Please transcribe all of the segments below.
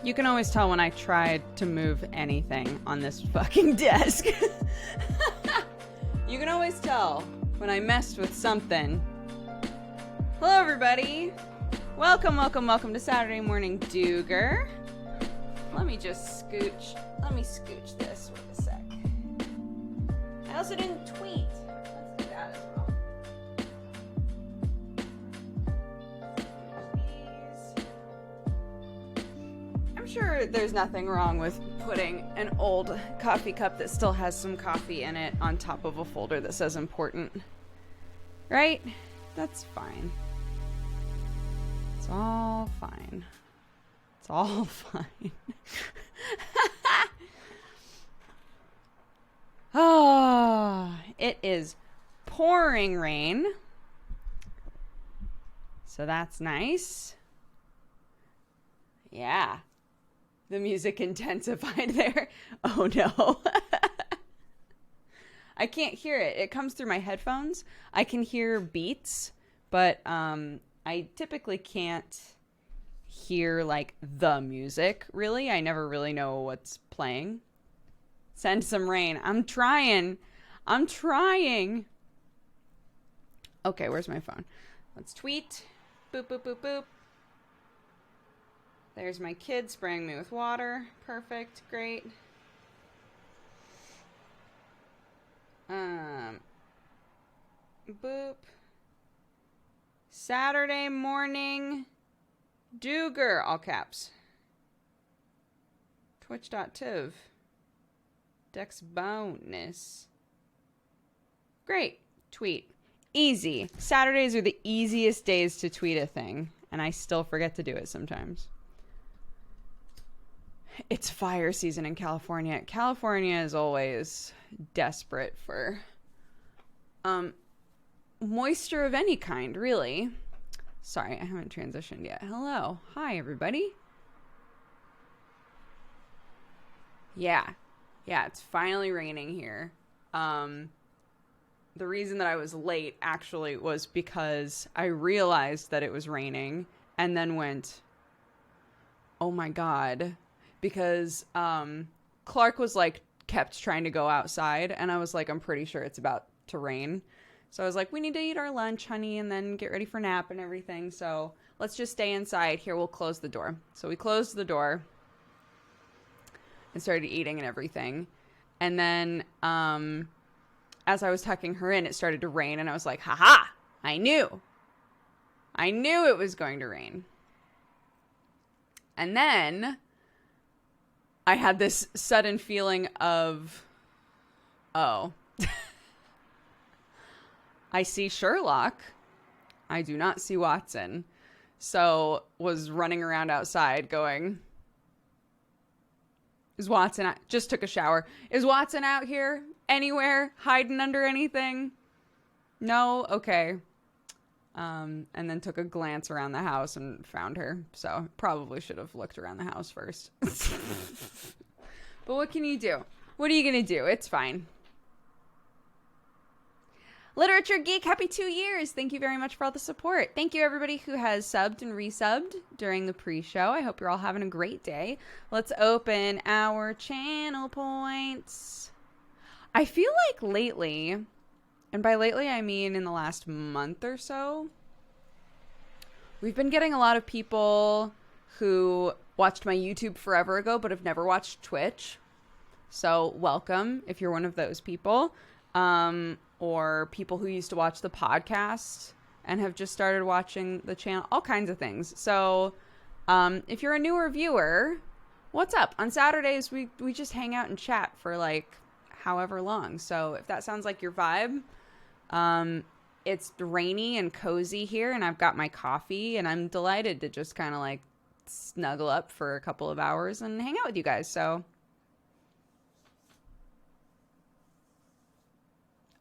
You can always tell when I tried to move anything on this fucking desk. You can always tell when I messed with something. Hello, everybody. Welcome to Saturday Morning Dooger. Let me scooch this for a sec. I also didn't tweet. Let's do that as well. I'm sure there's nothing wrong with putting an old coffee cup that still has some coffee in it on top of a folder that says important. Right? That's fine. It's all fine. It's all fine. Oh, it is pouring rain. So that's nice. Yeah. The music intensified there. Oh no. I can't hear it. It comes through my headphones. I can hear beats, but I typically can't hear like the music, really. I never really know what's playing. Send some rain. I'm trying. Okay, where's my phone? Let's tweet. Boop, boop, boop, boop. There's my kid spraying me with water. Perfect. Great. Boop. Saturday morning Dooger, all caps. Twitch.tv. Dexbonus. Great. Tweet. Easy. Saturdays are the easiest days to tweet a thing, and I still forget to do it sometimes. It's fire season in California. California is always desperate for moisture of any kind, really. Sorry, I haven't transitioned yet. Hello. Hi, everybody. Yeah, it's finally raining here. The reason that I was late actually was because I realized that it was raining and then went, oh my God. Because Clark was like, kept trying to go outside, and I was like, I'm pretty sure it's about to rain. So I was like, we need to eat our lunch, honey, and then get ready for nap and everything. So let's just stay inside. Here, we'll close the door. So we closed the door and started eating and everything. And then as I was tucking her in, it started to rain, and I was like, haha, I knew it was going to rain. And then I had this sudden feeling of, oh, I see Sherlock. I do not see Watson. So was running around outside going, is Watson out? Just took a shower. Is Watson out here anywhere hiding under anything? No? Okay. And then took a glance around the house and found her. So probably should have looked around the house first. But what can you do? What are you going to do? It's fine. Literature Geek, happy 2 years. Thank you very much for all the support. Thank you, everybody who has subbed and resubbed during the pre-show. I hope you're all having a great day. Let's open our channel points. I feel like lately, and by lately I mean in the last month or so, we've been getting a lot of people who watched my YouTube forever ago but have never watched Twitch. So welcome if you're one of those people. Or people who used to watch the podcast and have just started watching the channel, all kinds of things. So if you're a newer viewer, what's up? On Saturdays, we just hang out and chat for like however long. So if that sounds like your vibe, it's rainy and cozy here, and I've got my coffee, and I'm delighted to just kind of like snuggle up for a couple of hours and hang out with you guys. So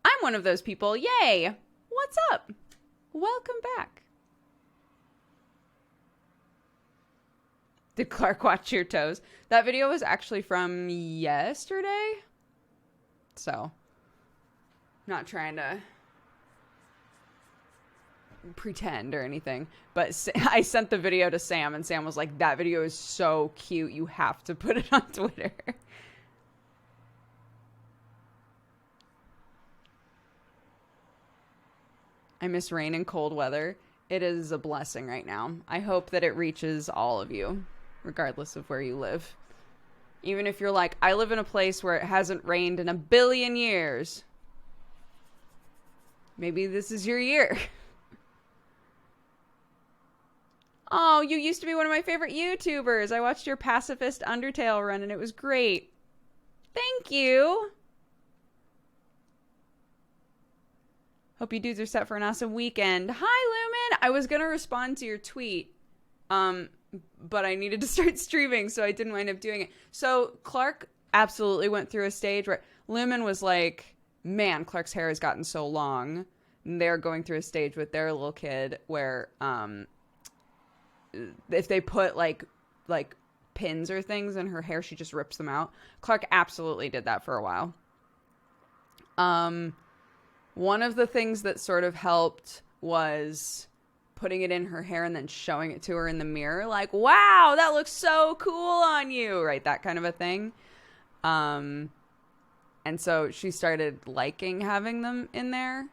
I'm one of those people. Yay! What's up? Welcome back. Did Clark watch your toes? That video was actually from yesterday. So, not trying to pretend or anything, but I sent the video to Sam, and Sam was like, that video is so cute, you have to put it on Twitter. I miss rain and cold weather. It is a blessing right now. I hope that it reaches all of you, regardless of where you live. Even if you're like, I live in a place where it hasn't rained in a billion years. Maybe this is your year. Oh, you used to be one of my favorite YouTubers. I watched your Pacifist Undertale run and it was great. Thank you. Hope you dudes are set for an awesome weekend. Hi, Lumen. I was going to respond to your tweet, but I needed to start streaming, so I didn't wind up doing it. So Clark absolutely went through a stage where Lumen was like, man, Clark's hair has gotten so long. And they're going through a stage with their little kid where if they put like pins or things in her hair, she just rips them out. Clark absolutely did that for a while. One of the things that sort of helped was putting it in her hair and then showing it to her in the mirror. Like, wow, that looks so cool on you. Right, that kind of a thing. And so she started liking having them in there,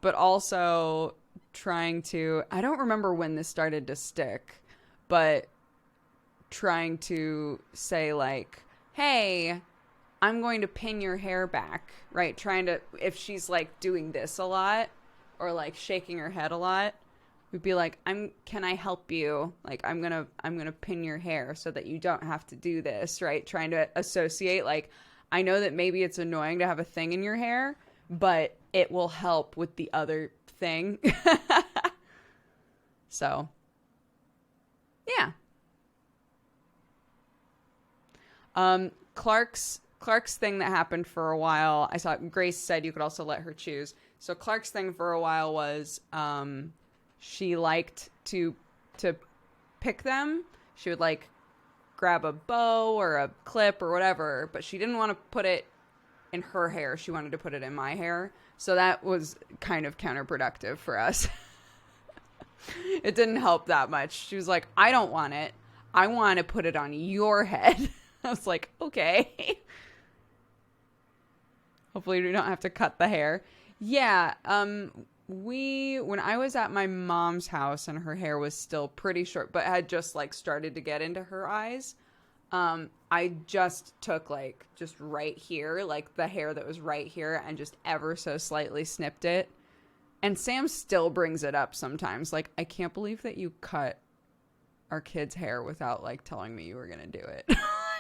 but also trying to, I don't remember when this started to stick, but trying to say like, hey, I'm going to pin your hair back, right? Trying to, if she's like doing this a lot or like shaking her head a lot, we'd be like, can I help you? Like, I'm going to pin your hair so that you don't have to do this, right? Trying to associate, like, I know that maybe it's annoying to have a thing in your hair, but it will help with the other thing. So, yeah. Clark's thing that happened for a while, I saw Grace said you could also let her choose. So Clark's thing for a while was she liked to pick them. She would like grab a bow or a clip or whatever, but she didn't want to put it in her hair. She wanted to put it in my hair. So that was kind of counterproductive for us. It didn't help that much. She was like, I don't want it. I want to put it on your head. I was like, okay. Hopefully we don't have to cut the hair. Yeah, when I was at my mom's house and her hair was still pretty short, but had just like started to get into her eyes, I just took like just right here, like the hair that was right here, and just ever so slightly snipped it. And Sam still brings it up sometimes. Like, I can't believe that you cut our kid's hair without like telling me you were going to do it.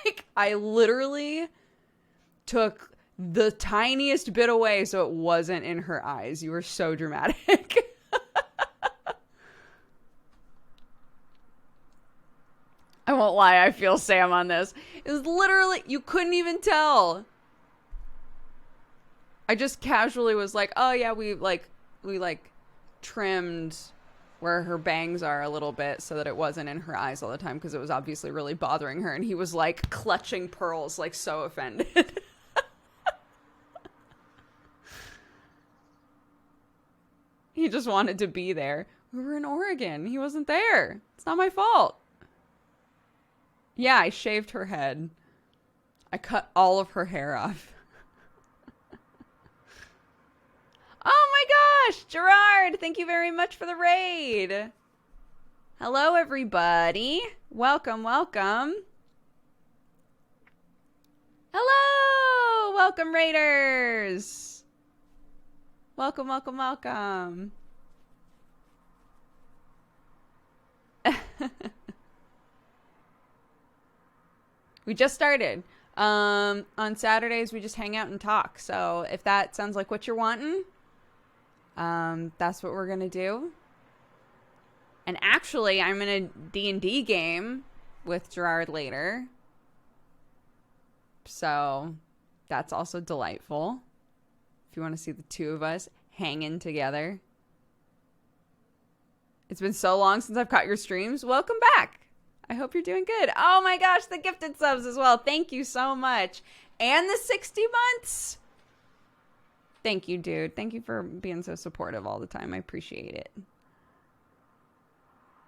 Like, I literally took the tiniest bit away so it wasn't in her eyes. You were so dramatic. I won't lie, I feel Sam on this. It was literally, you couldn't even tell. I just casually was like, oh yeah, we trimmed where her bangs are a little bit so that it wasn't in her eyes all the time because it was obviously really bothering her. And he was like clutching pearls, like so offended. He just wanted to be there. We were in Oregon. He wasn't there. It's not my fault. Yeah, I shaved her head. I cut all of her hair off. Oh my gosh, Gerard, thank you very much for the raid. Hello, everybody. Welcome, welcome. Hello, welcome, raiders. Welcome, welcome, welcome. We just started. On Saturdays, we just hang out and talk. So if that sounds like what you're wanting, that's what we're going to do. And actually, I'm in a D&D game with Gerard later. So that's also delightful. If you want to see the two of us hanging together. It's been so long since I've caught your streams. Welcome back. I hope you're doing good. Oh my gosh, the gifted subs as well. Thank you so much. And the 60 months. Thank you, dude. Thank you for being so supportive all the time. I appreciate it.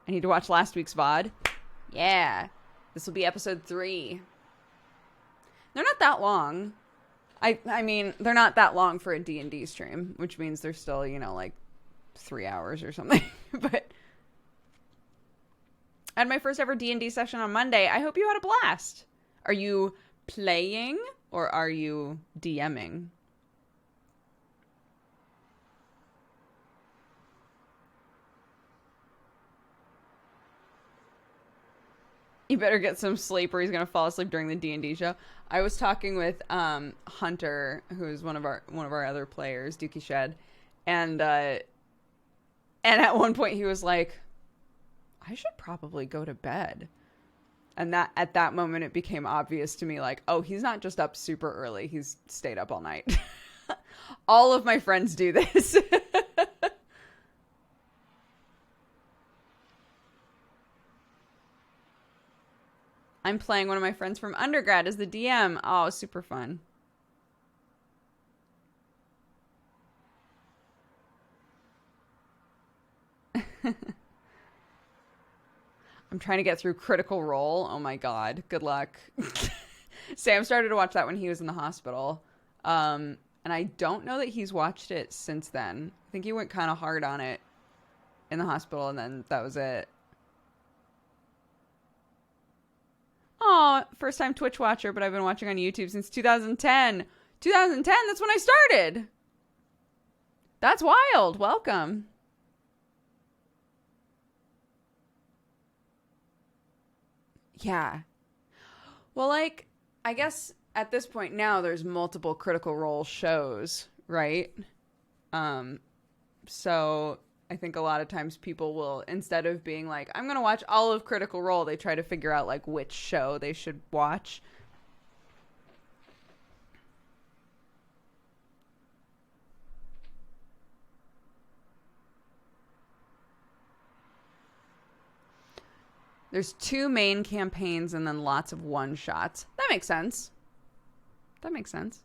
I need to watch last week's VOD. Yeah. This will be episode 3. They're not that long. I mean, they're not that long for a D&D stream, which means they're still, you know, like 3 hours or something. But I had my first ever D&D session on Monday. I hope you had a blast. Are you playing or are you DMing? You better get some sleep or he's going to fall asleep during the D&D show. I was talking with Hunter, who is one of our other players, Dookie Shed, and at one point he was like, I should probably go to bed. And that at that moment it became obvious to me, like, oh, he's not just up super early, he's stayed up all night. All of my friends do this. I'm playing one of my friends from undergrad as the DM. Oh, super fun. I'm trying to get through Critical Role. Oh my god. Good luck. Sam started to watch that when he was in the hospital. And I don't know that he's watched it since then. I think he went kind of hard on it in the hospital and then that was it. Oh, first time Twitch watcher, but I've been watching on YouTube since 2010. 2010, that's when I started. That's wild. Welcome. Yeah. Well, like, I guess at this point now there's multiple Critical Role shows, right? So I think a lot of times people will, instead of being like, I'm going to watch all of Critical Role, they try to figure out like which show they should watch. There's 2 main campaigns and then lots of one-shots. That makes sense. That makes sense.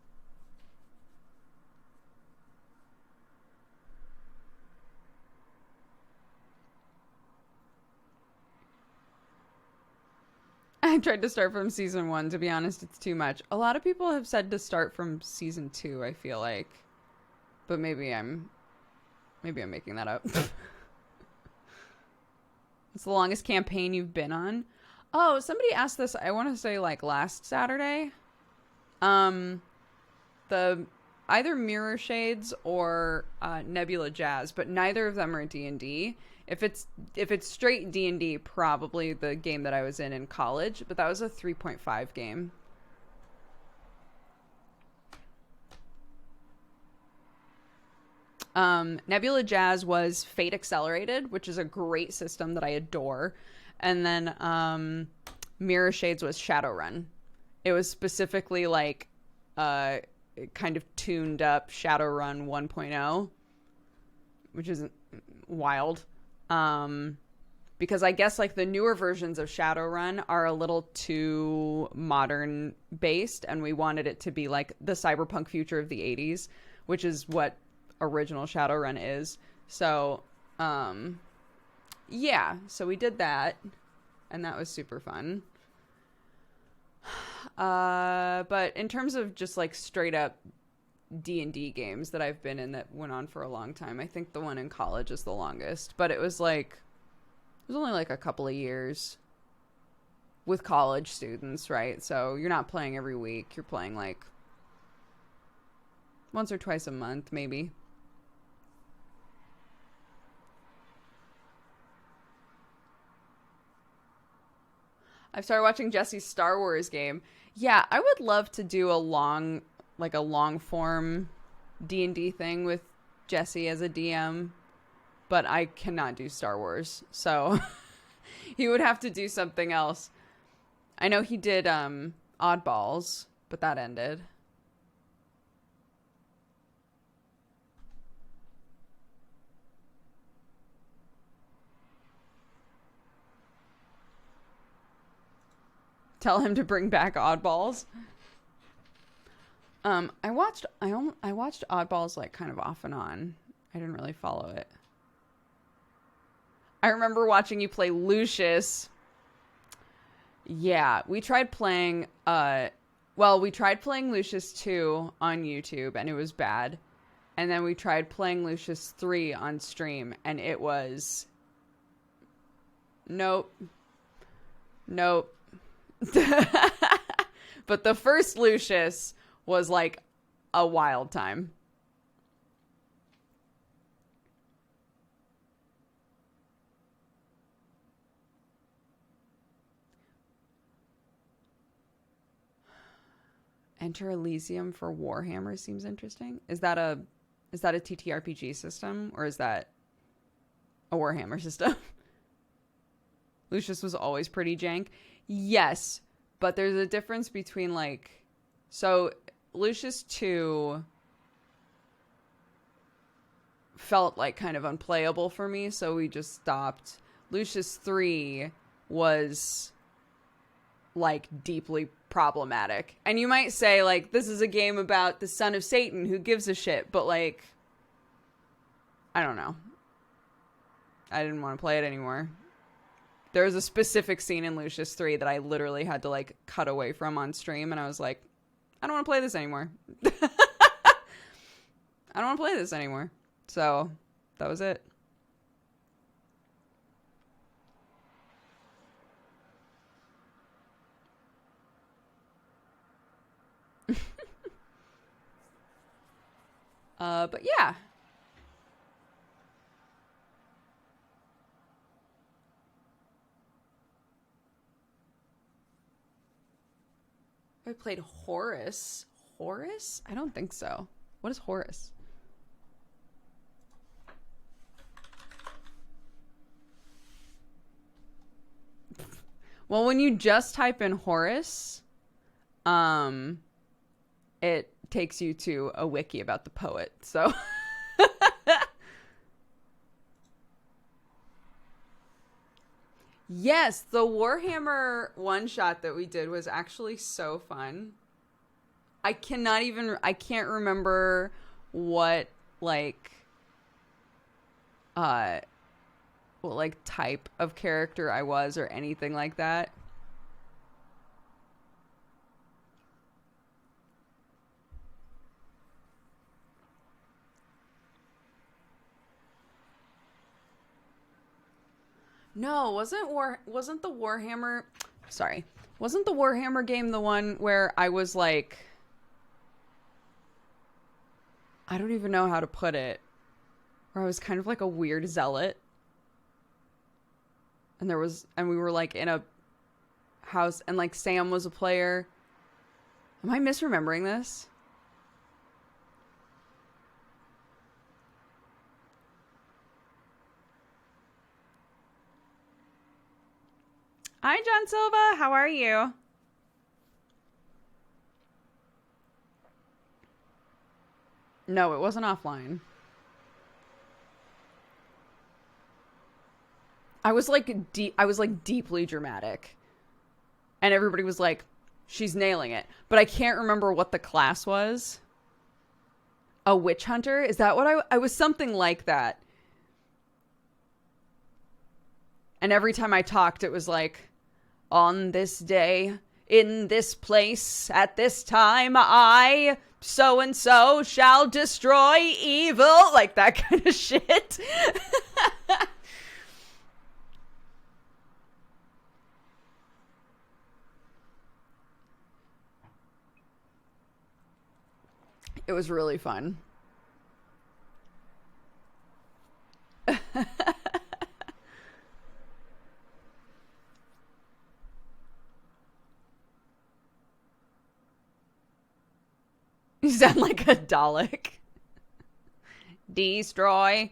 I tried to start from season 1. To be honest, it's too much. A lot of people have said to start from season 2, I feel like. But maybe I'm making that up. It's the longest campaign you've been on? Oh, somebody asked this, I want to say like last Saturday. The either Mirror Shades or Nebula Jazz, but neither of them are D&D. If it's straight D&D, probably the game that I was in college, but that was a 3.5 game. Nebula Jazz was Fate Accelerated, which is a great system that I adore. And then Mirror Shades was Shadowrun. It was specifically like kind of tuned up Shadowrun 1.0, which is wild. Because I guess like the newer versions of Shadowrun are a little too modern based, and we wanted it to be like the cyberpunk future of the 80s, which is what original Shadowrun is. So yeah, so we did that and that was super fun. But in terms of just like straight up D&D games that I've been in that went on for a long time, I think the one in college is the longest, but it was only like a couple of years with college students, right? So you're not playing every week, you're playing like once or twice a month maybe. I've started watching Jesse's Star Wars game. Yeah, I would love to do a long form D&D thing with Jesse as a DM, but I cannot do Star Wars. So he would have to do something else. I know he did Oddballs, but that ended. Tell him to bring back Oddballs. I watched Oddballs like kind of off and on. I didn't really follow it. I remember watching you play Lucius. Yeah, we tried playing, we tried playing Lucius 2 on YouTube, and it was bad. And then we tried playing Lucius 3 on stream, and it was... Nope. But the first Lucius was like a wild time. Enter Elysium for Warhammer seems interesting. Is that a TTRPG system, or is that a Warhammer system? Lucius was always pretty jank. Yes, but there's a difference between so Lucius 2 felt like kind of unplayable for me, so we just stopped. Lucius 3 was like deeply problematic. And you might say like, this is a game about the son of Satan, who gives a shit, but like, I don't know. I didn't want to play it anymore. There was a specific scene in Lucius 3 that I literally had to like cut away from on stream, and I was like, I don't want to play this anymore. I don't want to play this anymore. So that was it. But yeah. I played Horus. Horus? I don't think so. What is Horus? Well, when you just type in Horus, it takes you to a wiki about the poet. So yes, the Warhammer one-shot that we did was actually so fun. I can't remember what type of character I was or anything like that. No, wasn't the Warhammer game the one where I was like, I don't even know how to put it, where I was kind of like a weird zealot, and we were like in a house, and like Sam was a player. Am I misremembering this? Hi, John Silva. How are you? No, it wasn't offline. I was deeply dramatic. And everybody was like, she's nailing it. But I can't remember what the class was. A witch hunter? Is that what I was something like that. And every time I talked, it was like, on this day, in this place, at this time, I, so-and-so, shall destroy evil. Like that kind of shit. It was really fun. You sound like a Dalek. Destroy.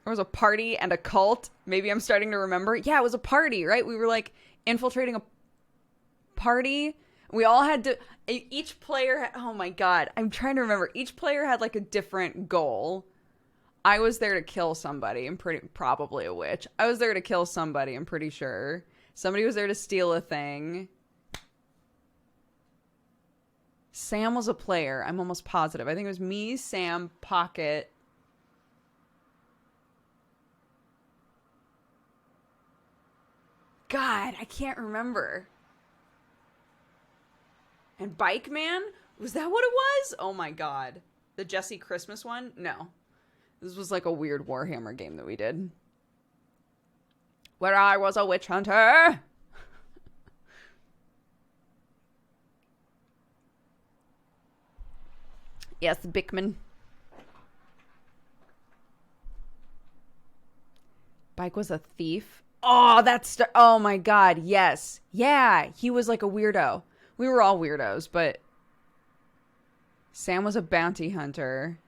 There was a party and a cult. Maybe I'm starting to remember. Yeah, it was a party, right? We were like infiltrating a party. We all had to, each player had, oh my God, I'm trying to remember. Each player had like a different goal. I was there to kill somebody. Probably a witch. I was there to kill somebody, I'm pretty sure. Somebody was there to steal a thing. Sam was a player. I'm almost positive. I think it was me, Sam, Pocket, God, I can't remember. And Bike Man? Was that what it was? Oh my God. The Jesse Christmas one? No. This was like a weird Warhammer game that we did. Where I was a witch hunter. Yes, Bickman. Bike was a thief. Oh, oh my God, yes. Yeah, he was like a weirdo. We were all weirdos, but Sam was a bounty hunter.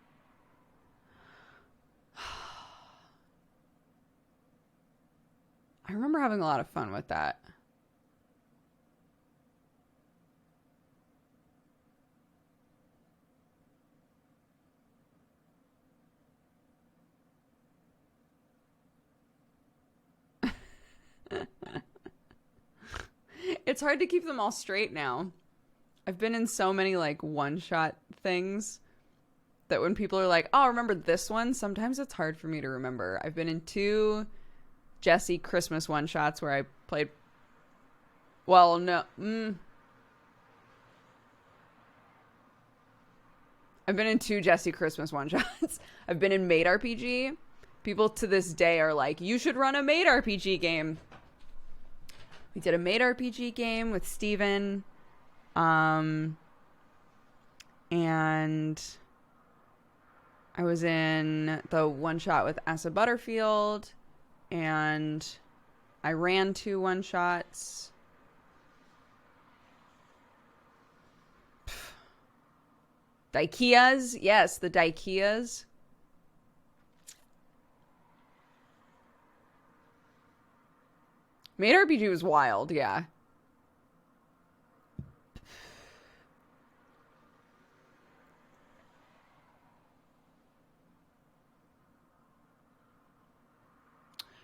I remember having a lot of fun with that. It's hard to keep them all straight now. I've been in so many like one-shot things that when people are like, oh, remember this one? Sometimes it's hard for me to remember. I've been in 2 Jesse Christmas one-shots where I played... Well, no. I've been in 2 Jesse Christmas one-shots. I've been in Maid RPG. People to this day are like, you should run a Maid RPG game. We did a Maid RPG game with Steven. And I was in the one-shot with Asa Butterfield. And I ran 2 one-shots. Daikias. Yes, the Daikias. Maid RPG was wild, yeah.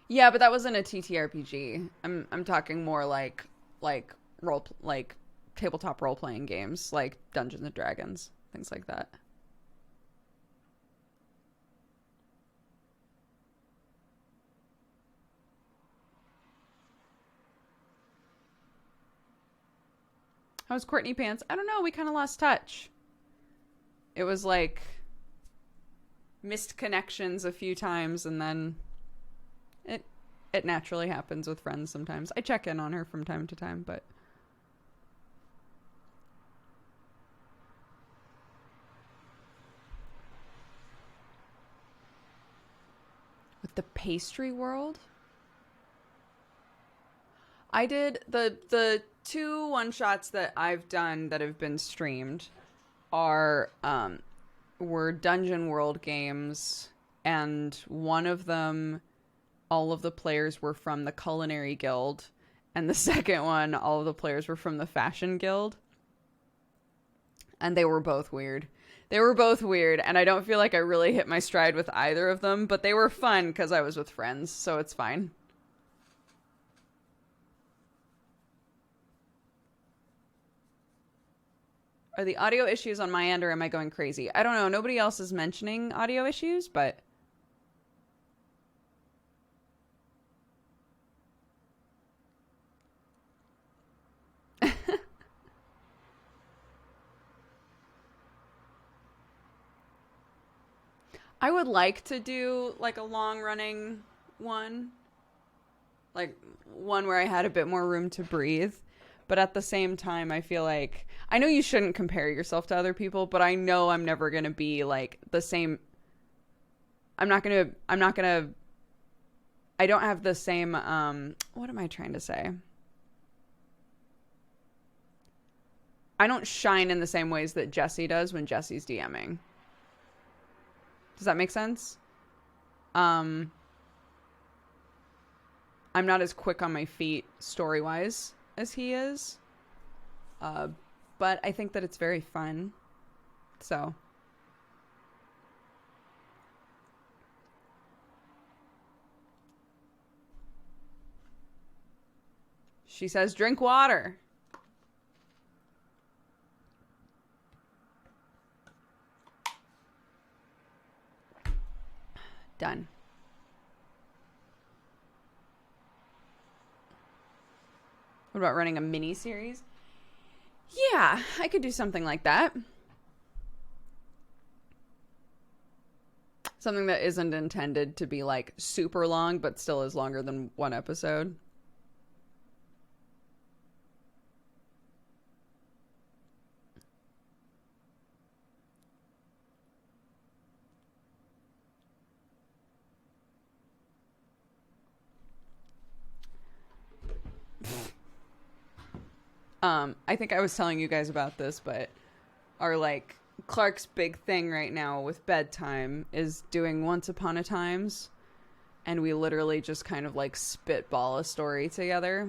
Yeah, but that wasn't a TTRPG. I'm talking more like tabletop role playing games, like Dungeons and Dragons, things like that. How's Courtney Pants? I don't know. We kind of lost touch. It was like missed connections a few times, and then it naturally happens with friends sometimes. I check in on her from time to time, but with the pastry world, I did the 2 one-shots that I've done that have been streamed were Dungeon World games, and one of them, all of the players were from the Culinary Guild, and the second one, all of the players were from the Fashion Guild. And they were both weird. And I don't feel like I really hit my stride with either of them, but they were fun because I was with friends, so it's fine. Are the audio issues on my end, or am I going crazy? I don't know. Nobody else is mentioning audio issues, but... I would like to do like a long-running one. Like one where I had a bit more room to breathe. But at the same time, I feel like... I know you shouldn't compare yourself to other people, but I know I'm never going to be like the same... I don't have the same... what am I trying to say? I don't shine in the same ways that Jesse does when Jesse's DMing. Does that make sense? I'm not as quick on my feet story-wise as he is. But I think that it's very fun. So. She says, drink water. Done. What about running a mini series? Yeah, I could do something like that. Something that isn't intended to be like super long, but still is longer than one episode. I think I was telling you guys about this, but our like Clark's big thing right now with Bedtime is doing Once Upon a Times, and we literally just kind of like spitball a story together.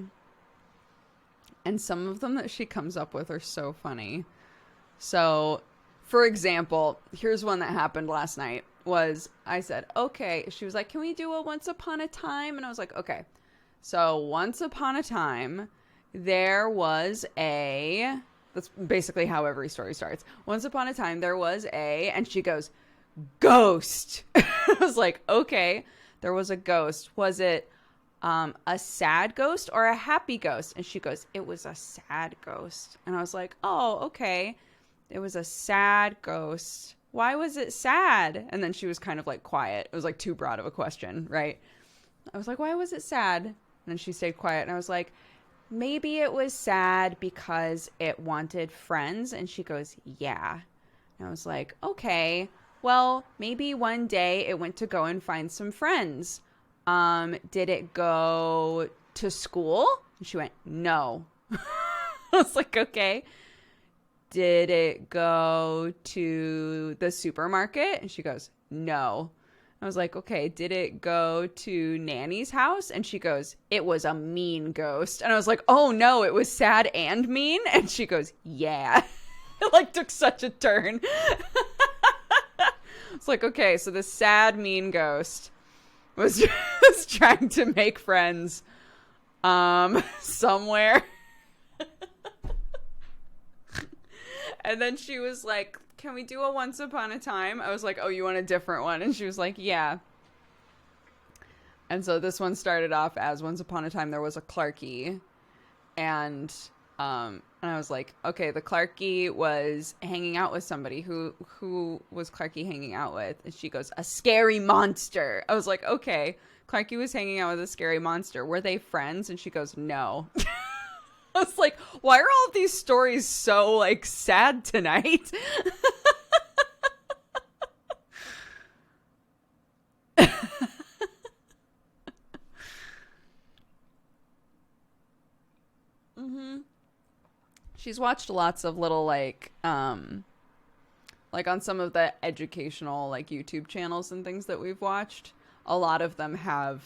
And some of them that she comes up with are so funny. So, for example, here's one that happened last night. Was I said, okay, she was like, can we do a Once Upon a Time? And I was like, okay. So once upon a time, there was a, that's basically how every story starts. Once upon a time, there was a, and she goes, ghost. I was like, okay, there was a ghost. Was it a sad ghost or a happy ghost? And she goes, it was a sad ghost. And I was like, oh, okay. It was a sad ghost. Why was it sad? And then she was kind of like quiet. It was like too broad of a question, right? I was like, why was it sad? And then she stayed quiet. And I was like, maybe it was sad because it wanted friends. And she goes, yeah. And I was like, okay, well, maybe one day it went to go and find some friends. Did it go to school? And she went, no. I was like, okay. Did it go to the supermarket? And she goes, no. I was like, okay, did it go to Nanny's house? And she goes, it was a mean ghost. And I was like, oh no, it was sad and mean? And she goes, yeah. It like took such a turn. It's like, okay, so the sad, mean ghost was just trying to make friends somewhere. And then she was like, can we do a Once Upon a Time? I was like, oh, you want a different one? And she was like, yeah. And so this one started off as Once Upon a Time there was a Clarky. And I was like, okay, the Clarky was hanging out with somebody. Who was Clarky hanging out with? And she goes, a scary monster. I was like, okay, Clarky was hanging out with a scary monster. Were they friends? And she goes, no. I was like, why are all of these stories so, like, sad tonight? Mm-hmm. She's watched lots of little, like on some of the educational, like, YouTube channels and things that we've watched, a lot of them have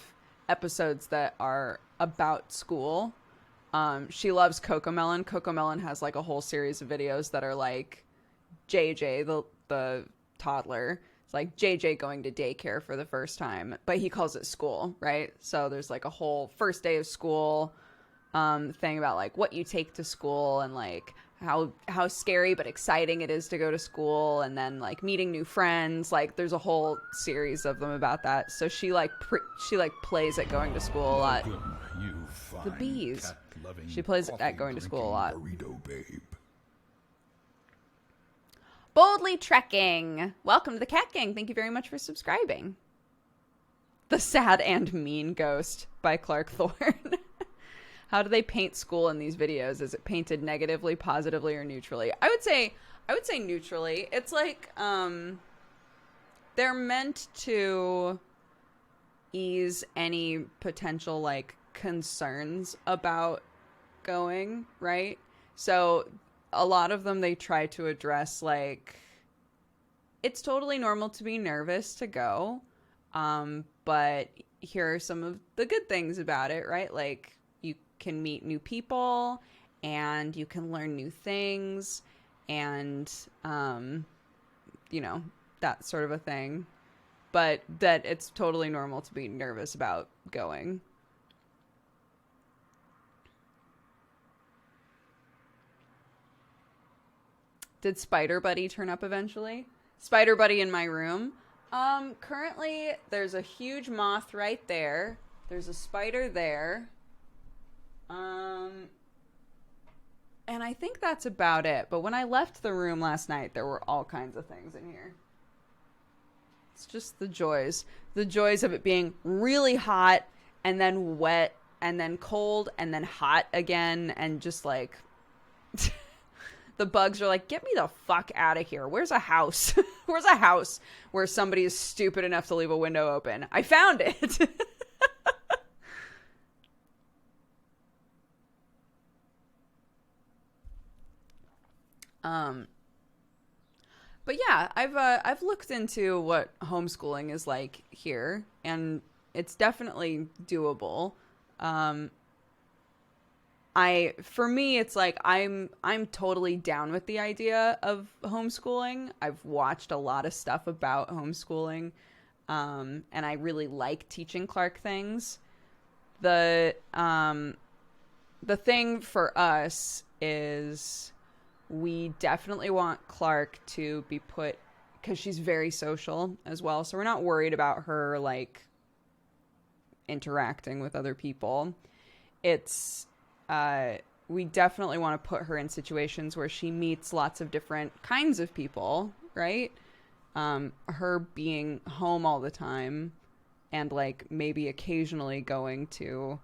episodes that are about school. She loves Cocomelon. Cocomelon has like a whole series of videos that are like JJ, the toddler. It's like JJ going to daycare for the first time, but he calls it school, right? So there's like a whole first day of school thing about like what you take to school and like how scary but exciting it is to go to school, and then like meeting new friends. Like there's a whole series of them about that. So she like plays at going to school a lot. The bees. She plays at going to school a lot. Burrito babe. Boldly Trekking. Welcome to the Cat Gang. Thank you very much for subscribing. The Sad and Mean Ghost by Clark Thorne. How do they paint school in these videos? Is it painted negatively, positively, or neutrally? I would say neutrally. It's like they're meant to ease any potential like concerns about going, right? So a lot of them, they try to address like, it's totally normal to be nervous to go, but here are some of the good things about it, right? Like you can meet new people and you can learn new things, and you know, that sort of a thing, but that it's totally normal to be nervous about going. Did Spider Buddy turn up eventually? Spider Buddy in my room. Currently there's a huge moth right there. There's a spider there. And I think that's about it. But when I left the room last night, there were all kinds of things in here. It's just the joys. The joys of it being really hot and then wet and then cold and then hot again. And just like the bugs are like, get me the fuck out of here. Where's a house? Where's a house where somebody is stupid enough to leave a window open? I found it. But yeah, I've looked into what homeschooling is like here, and it's definitely doable. For me, it's like I'm totally down with the idea of homeschooling. I've watched a lot of stuff about homeschooling, and I really like teaching Clark things. The thing for us is we definitely want Clark to be put, because she's very social as well, so we're not worried about her like interacting with other people. It's we definitely want to put her in situations where she meets lots of different kinds of people, right? Her being home all the time and like maybe occasionally going to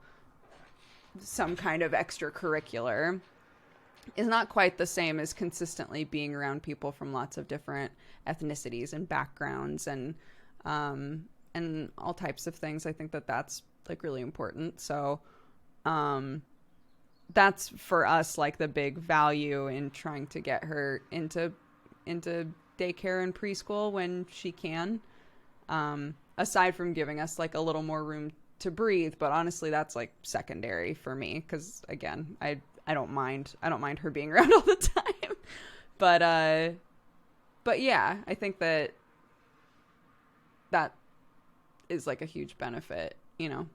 some kind of extracurricular is not quite the same as consistently being around people from lots of different ethnicities and backgrounds and all types of things. I think that that's like really important. So that's for us like the big value in trying to get her into daycare and preschool when she can. Aside from giving us like a little more room to breathe, but honestly that's like secondary for me because again, I don't mind her being around all the time. But yeah, I think that is like a huge benefit, you know.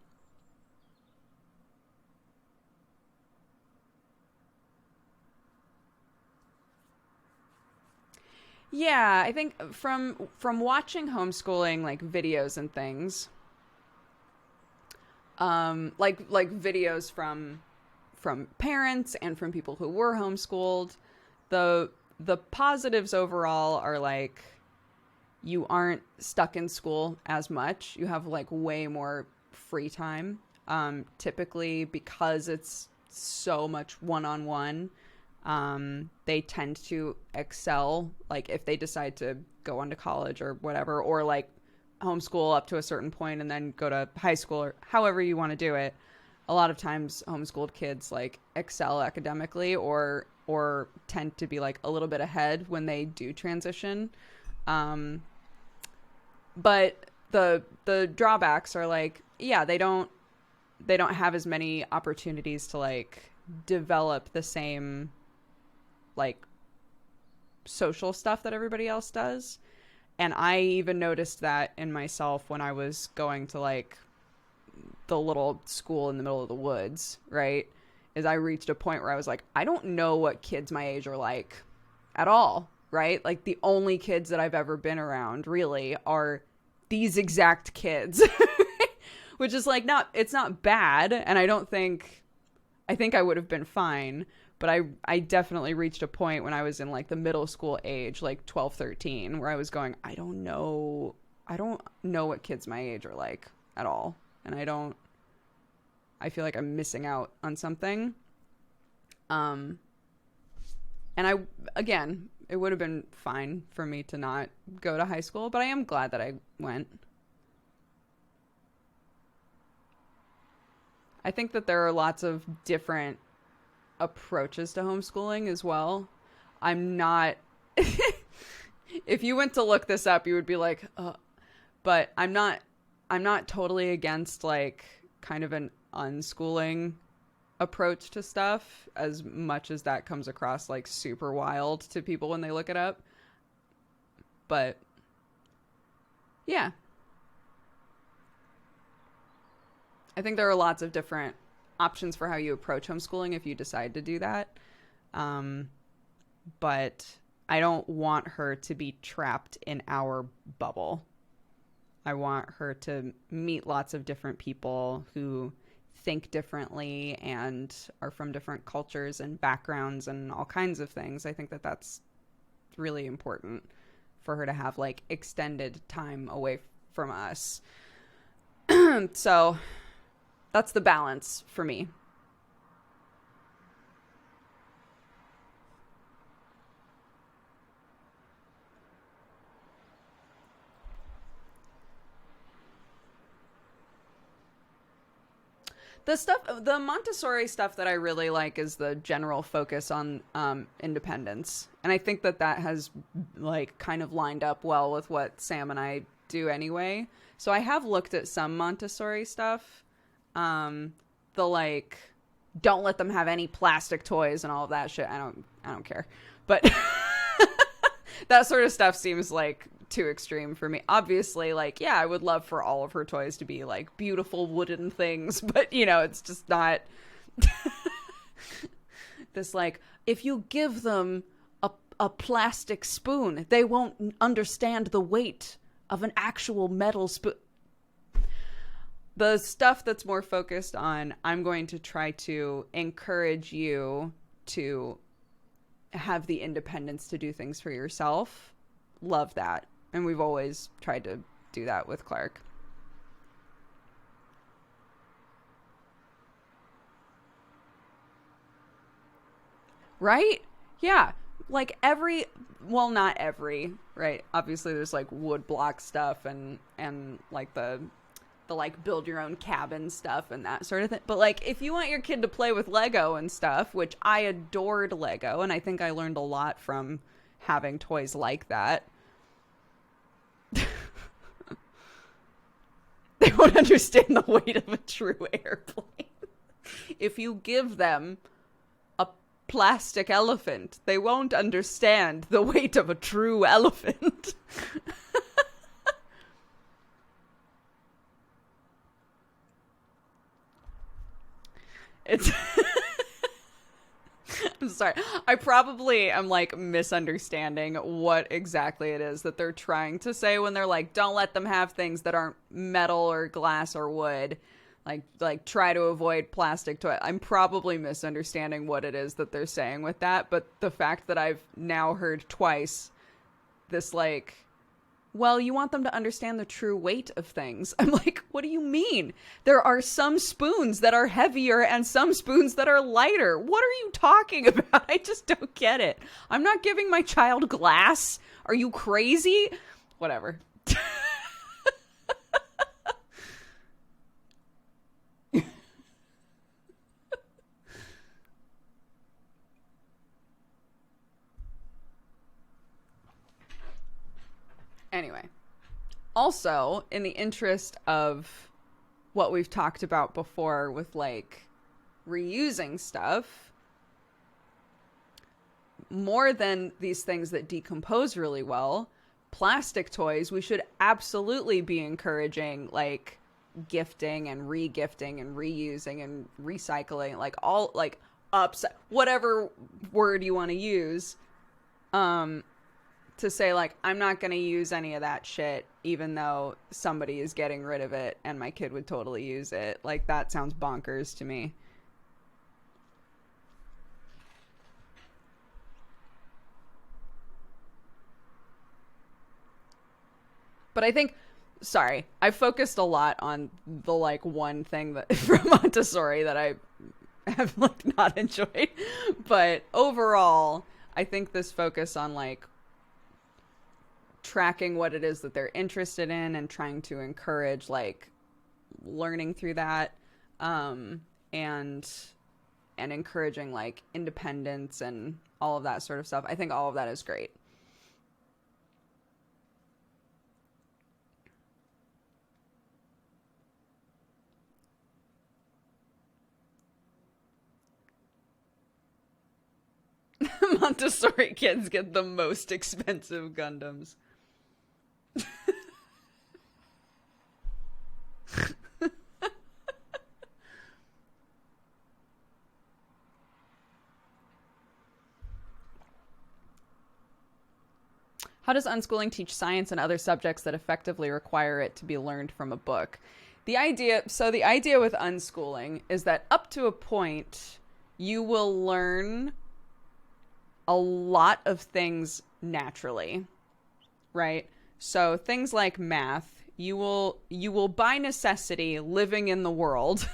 Yeah, I think from watching homeschooling like videos and things, like videos from parents and from people who were homeschooled, the positives overall are like you aren't stuck in school as much. You have like way more free time. Typically because it's so much one-on-one, they tend to excel, like if they decide to go on to college or whatever, or like homeschool up to a certain point and then go to high school or however you want to do it. A lot of times homeschooled kids like excel academically or tend to be like a little bit ahead when they do transition. But the drawbacks are like, yeah, they don't have as many opportunities to like develop the same like social stuff that everybody else does. And I even noticed that in myself when I was going to like the little school in the middle of the woods, right? Is I reached a point where I was like, I don't know what kids my age are like at all, right? Like the only kids that I've ever been around really are these exact kids, which is like it's not bad. And I think I would have been fine, but I definitely reached a point when I was in like the middle school age, like 12, 13, where I was going, I don't know what kids my age are like at all. And I feel like I'm missing out on something. And it would have been fine for me to not go to high school, but I am glad that I went. I think that there are lots of different approaches to homeschooling as well. I'm not, if you went to look this up, you would be like, but I'm not totally against like kind of an unschooling approach to stuff, as much as that comes across like super wild to people when they look it up. But yeah, I think there are lots of different options for how you approach homeschooling if you decide to do that. But I don't want her to be trapped in our bubble. I want her to meet lots of different people who think differently and are from different cultures and backgrounds and all kinds of things. I think that that's really important for her to have like extended time away from us. So that's the balance for me. The Montessori stuff that I really like is the general focus on independence. And I think that that has like kind of lined up well with what Sam and I do anyway. So I have looked at some Montessori stuff. The like, don't let them have any plastic toys and all of that shit. I don't care. But that sort of stuff seems like too extreme for me. Obviously, like, yeah, I would love for all of her toys to be like beautiful wooden things, but you know, it's just not this like, if you give them a plastic spoon, they won't understand the weight of an actual metal spoon. The stuff that's more focused on, I'm going to try to encourage you to have the independence to do things for yourself. Love that. And we've always tried to do that with Clark. Right? Yeah. Like well, not every, right? Obviously there's like wood block stuff and like the like build your own cabin stuff and that sort of thing. But like if you want your kid to play with Lego and stuff, which I adored Lego, and I think I learned a lot from having toys like that. They won't understand the weight of a true airplane. If you give them a plastic elephant, they won't understand the weight of a true elephant. It's I'm sorry. I probably am like misunderstanding what exactly it is that they're trying to say when they're like, don't let them have things that aren't metal or glass or wood. Like try to avoid plastic toy. I'm probably misunderstanding what it is that they're saying with that. But the fact that I've now heard twice this like, well, you want them to understand the true weight of things. I'm like, what do you mean? There are some spoons that are heavier and some spoons that are lighter. What are you talking about? I just don't get it. I'm not giving my child glass. Are you crazy? Whatever. Anyway. Also, in the interest of what we've talked about before with like reusing stuff, more than these things that decompose really well, plastic toys, we should absolutely be encouraging like gifting and re-gifting and reusing and recycling, like all like whatever word you want to use. To say like, I'm not going to use any of that shit, even though somebody is getting rid of it and my kid would totally use it. Like, that sounds bonkers to me. But I think, sorry, I focused a lot on the like one thing that from Montessori that I have like not enjoyed. But overall, I think this focus on like tracking what it is that they're interested in and trying to encourage like learning through that, and encouraging like independence and all of that sort of stuff. I think all of that is great. Montessori kids get the most expensive Gundams. How does unschooling teach science and other subjects that effectively require it to be learned from a book? the idea with unschooling is that up to a point, you will learn a lot of things naturally, right? So things like math, you will by necessity, living in the world,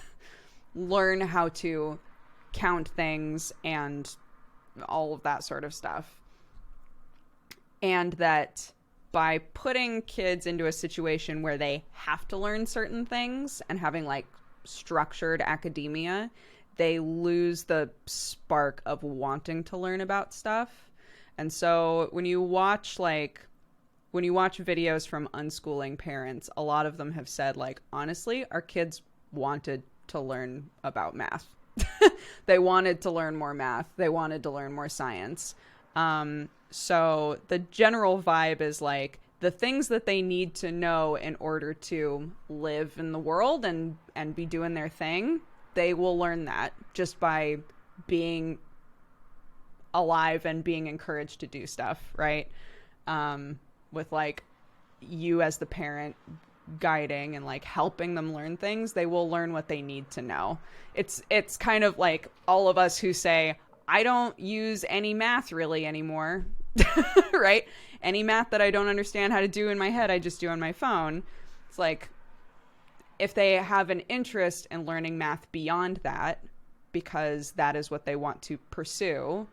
learn how to count things and all of that sort of stuff. And that by putting kids into a situation where they have to learn certain things and having like structured academia, they lose the spark of wanting to learn about stuff. And so when you watch videos from unschooling parents, a lot of them have said, like, honestly, our kids wanted to learn about math. They wanted to learn more math. They wanted to learn more science. So the general vibe is like the things that they need to know in order to live in the world and be doing their thing, they will learn that just by being alive and being encouraged to do stuff, right? With like you as the parent guiding and like helping them learn things, they will learn what they need to know. It's kind of like all of us who say, I don't use any math really anymore, right? Any math that I don't understand how to do in my head, I just do on my phone. It's like, if they have an interest in learning math beyond that, because that is what they want to pursue,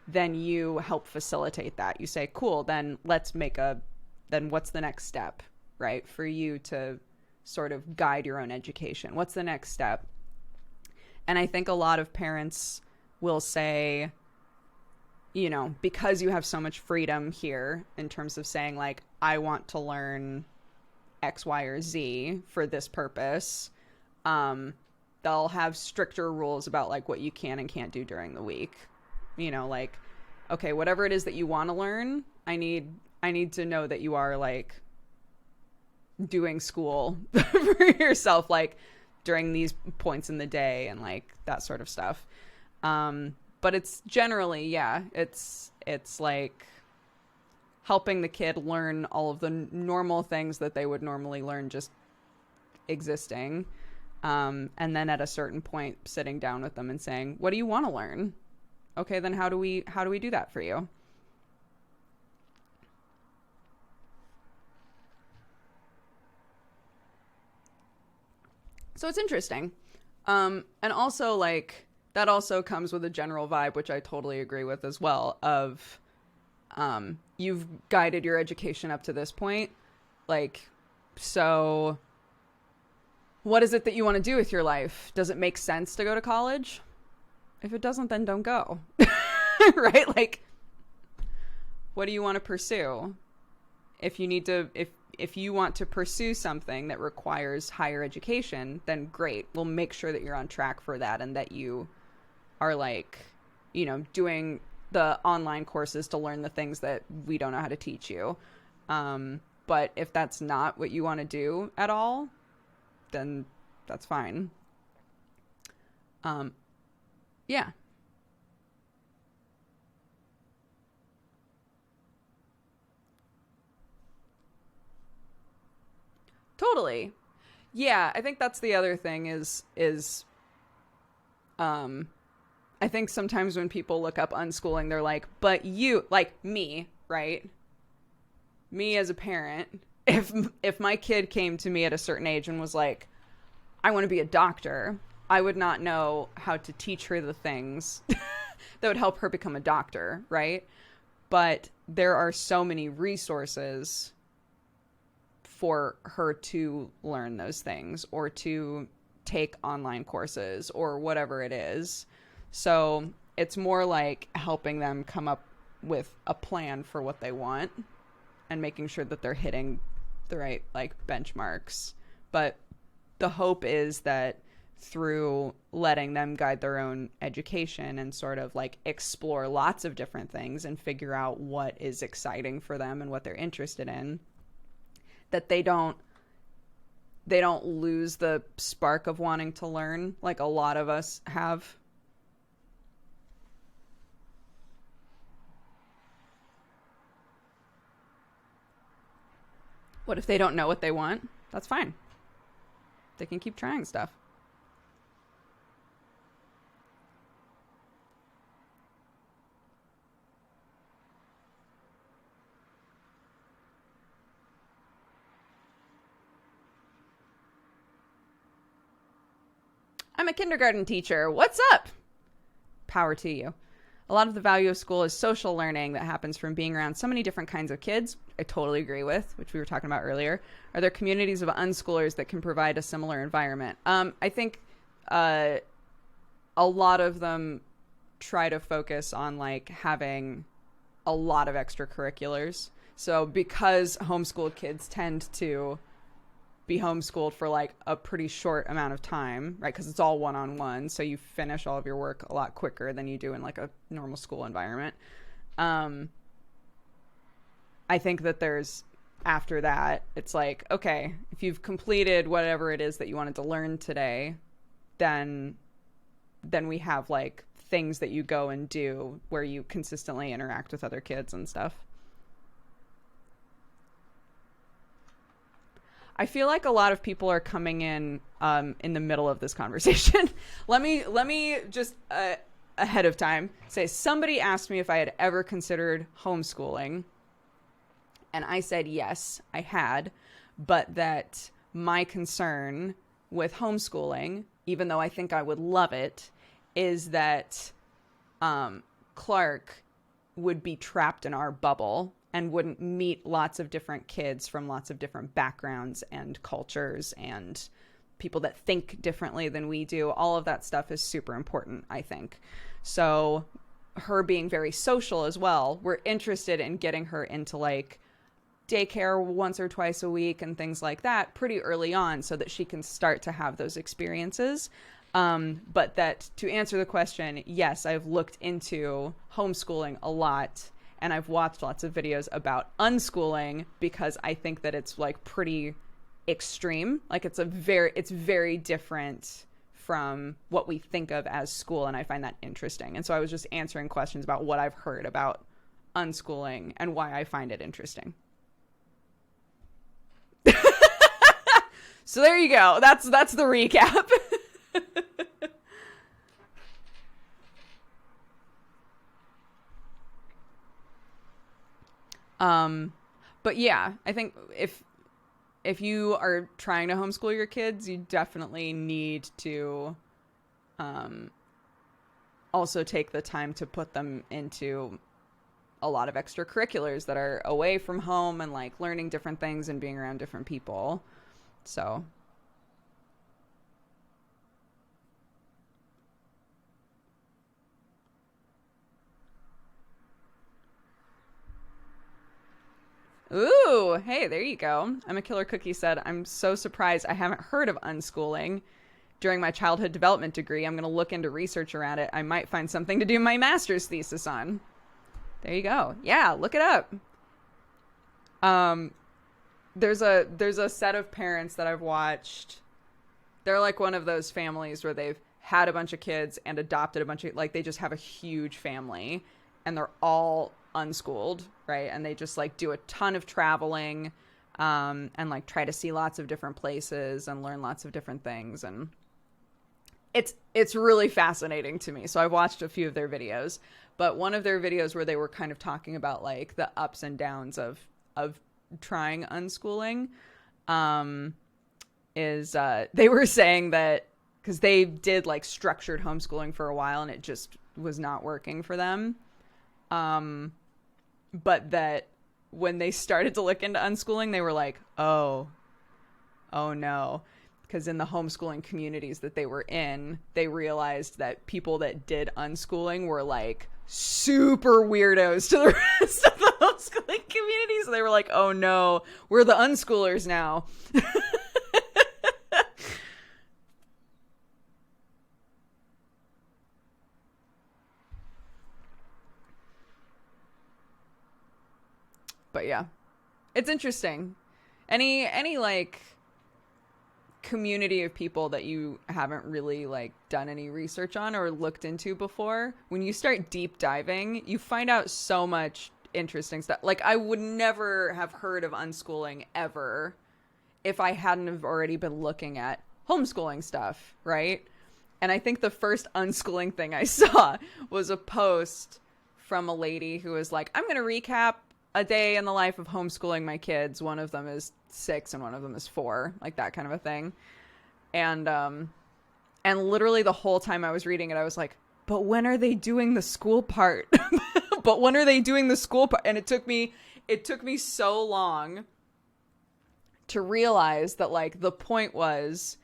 then you help facilitate that. You say, cool, then then what's the next step, right? For you to sort of guide your own education. What's the next step? And I think a lot of parents will say, you know, because you have so much freedom here in terms of saying like, I want to learn X, Y, or Z for this purpose, they'll have stricter rules about like what you can and can't do during the week. You know, like, okay, whatever it is that you want to learn, I need to know that you are like doing school for yourself, like during these points in the day and like that sort of stuff. But it's generally, yeah, it's like helping the kid learn all of the normal things that they would normally learn just existing. And then at a certain point, sitting down with them and saying, what do you want to learn? Okay, then how do we do that for you? So it's interesting. And also like, that also comes with a general vibe, which I totally agree with as well, of you've guided your education up to this point. Like, so what is it that you want to do with your life? Does it make sense to go to college? If it doesn't, then don't go. Right? Like, what do you want to pursue? If you want to pursue something that requires higher education, then great. We'll make sure that you're on track for that and that you are like, you know, doing the online courses to learn the things that we don't know how to teach you. But if that's not what you want to do at all, then that's fine. Yeah. Totally. Yeah, I think that's the other thing is I think sometimes when people look up unschooling, they're like, but you, like me, right? Me as a parent, if my kid came to me at a certain age and was like, I want to be a doctor, I would not know how to teach her the things that would help her become a doctor, right? But there are so many resources for her to learn those things or to take online courses or whatever it is. So it's more like helping them come up with a plan for what they want and making sure that they're hitting the right like benchmarks. But the hope is that through letting them guide their own education and sort of like explore lots of different things and figure out what is exciting for them and what they're interested in, that they don't lose the spark of wanting to learn like a lot of us have. What if they don't know what they want? That's fine. they can keep trying stuff. I'm a kindergarten teacher. What's up? Power to you. A lot of the value of school is social learning that happens from being around so many different kinds of kids. I totally agree with, which we were talking about earlier. Are there communities of unschoolers that can provide a similar environment? I think a lot of them try to focus on like having a lot of extracurriculars. So because homeschooled kids tend to be homeschooled for like a pretty short amount of time, right? Because it's all one-on-one, so you finish all of your work a lot quicker than you do in like a normal school environment. I think that there's, after that, it's like, okay, if you've completed whatever it is that you wanted to learn today, then we have like things that you go and do where you consistently interact with other kids and stuff. I feel like a lot of people are coming in the middle of this conversation. Let me just ahead of time say, somebody asked me if I had ever considered homeschooling, and I said yes, I had, but that my concern with homeschooling, even though I think I would love it, is that Clark would be trapped in our bubble and wouldn't meet lots of different kids from lots of different backgrounds and cultures and people that think differently than we do. All of that stuff is super important, I think. So her being very social as well, we're interested in getting her into like daycare once or twice a week and things like that pretty early on so that she can start to have those experiences. But that, to answer the question, yes, I've looked into homeschooling a lot. And I've watched lots of videos about unschooling because I think that it's like pretty extreme. Like it's very different from what we think of as school. And I find that interesting. And so I was just answering questions about what I've heard about unschooling and why I find it interesting. So there you go. That's the recap. But yeah, I think if you are trying to homeschool your kids, you definitely need to also take the time to put them into a lot of extracurriculars that are away from home and like learning different things and being around different people. So ooh, hey, there you go. I'm a Killer Cookie said, I'm so surprised I haven't heard of unschooling during my childhood development degree. I'm going to look into research around it. I might find something to do my master's thesis on. There you go. Yeah, look it up. There's a set of parents that I've watched. They're like one of those families where they've had a bunch of kids and adopted a bunch of, like, they just have a huge family and they're all unschooled, right? And they just like do a ton of traveling and like try to see lots of different places and learn lots of different things, and it's really fascinating to me. So I watched a few of their videos, but one of their videos where they were kind of talking about like the ups and downs of trying unschooling is they were saying that because they did like structured homeschooling for a while and it just was not working for them. But that when they started to look into unschooling, they were like, oh no. Because in the homeschooling communities that they were in, they realized that people that did unschooling were like super weirdos to the rest of the homeschooling community. So they were like, oh no, we're the unschoolers now. But yeah, it's interesting. Any like community of people that you haven't really like done any research on or looked into before, when you start deep diving, you find out so much interesting stuff. Like I would never have heard of unschooling ever if I hadn't have already been looking at homeschooling stuff, right? And I think the first unschooling thing I saw was a post from a lady who was like, I'm going to recap a day in the life of homeschooling my kids. One of them is 6 and one of them is 4, like that kind of a thing. And literally the whole time I was reading it, I was like, but when are they doing the school part? But when are they doing the school part? And it took me so long to realize that, like, the point was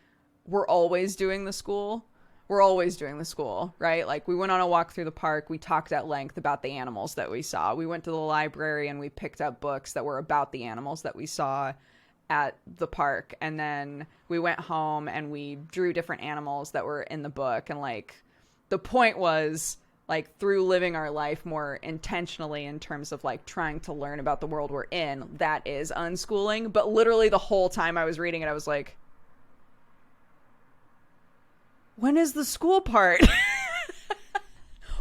we're always doing the school. We're always doing the school, right? Like, we went on a walk through the park. We talked at length about the animals that we saw. We went to the library and we picked up books that were about the animals that we saw at the park. And then we went home and we drew different animals that were in the book. And, like, the point was, like, through living our life more intentionally in terms of, like, trying to learn about the world we're in, that is unschooling. But literally the whole time I was reading it, I was like, when is the school part?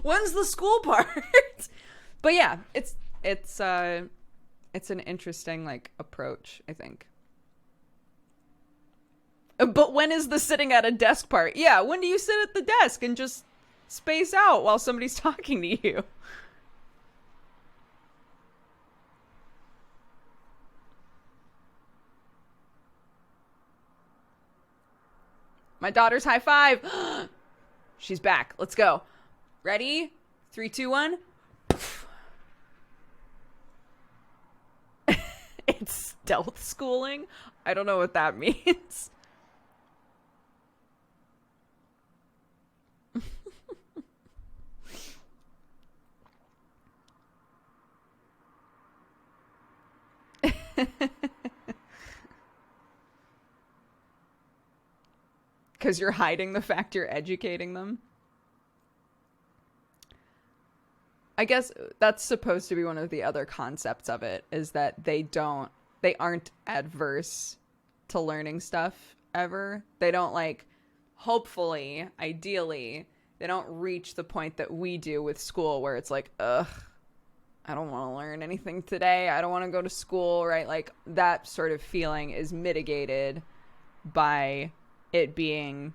When's the school part? But yeah, it's an interesting, like, approach, I think. But when is the sitting at a desk part? Yeah, when do you sit at the desk and just space out while somebody's talking to you? My daughter's high five. She's back. Let's go. Ready? 3, 2, 1. It's stealth schooling. I don't know what that means. Because you're hiding the fact you're educating them. I guess that's supposed to be one of the other concepts of it, is that they aren't adverse to learning stuff ever. They don't, like, hopefully, ideally, they don't reach the point that we do with school where it's like, ugh, I don't want to learn anything today. I don't want to go to school, right? Like, that sort of feeling is mitigated by it being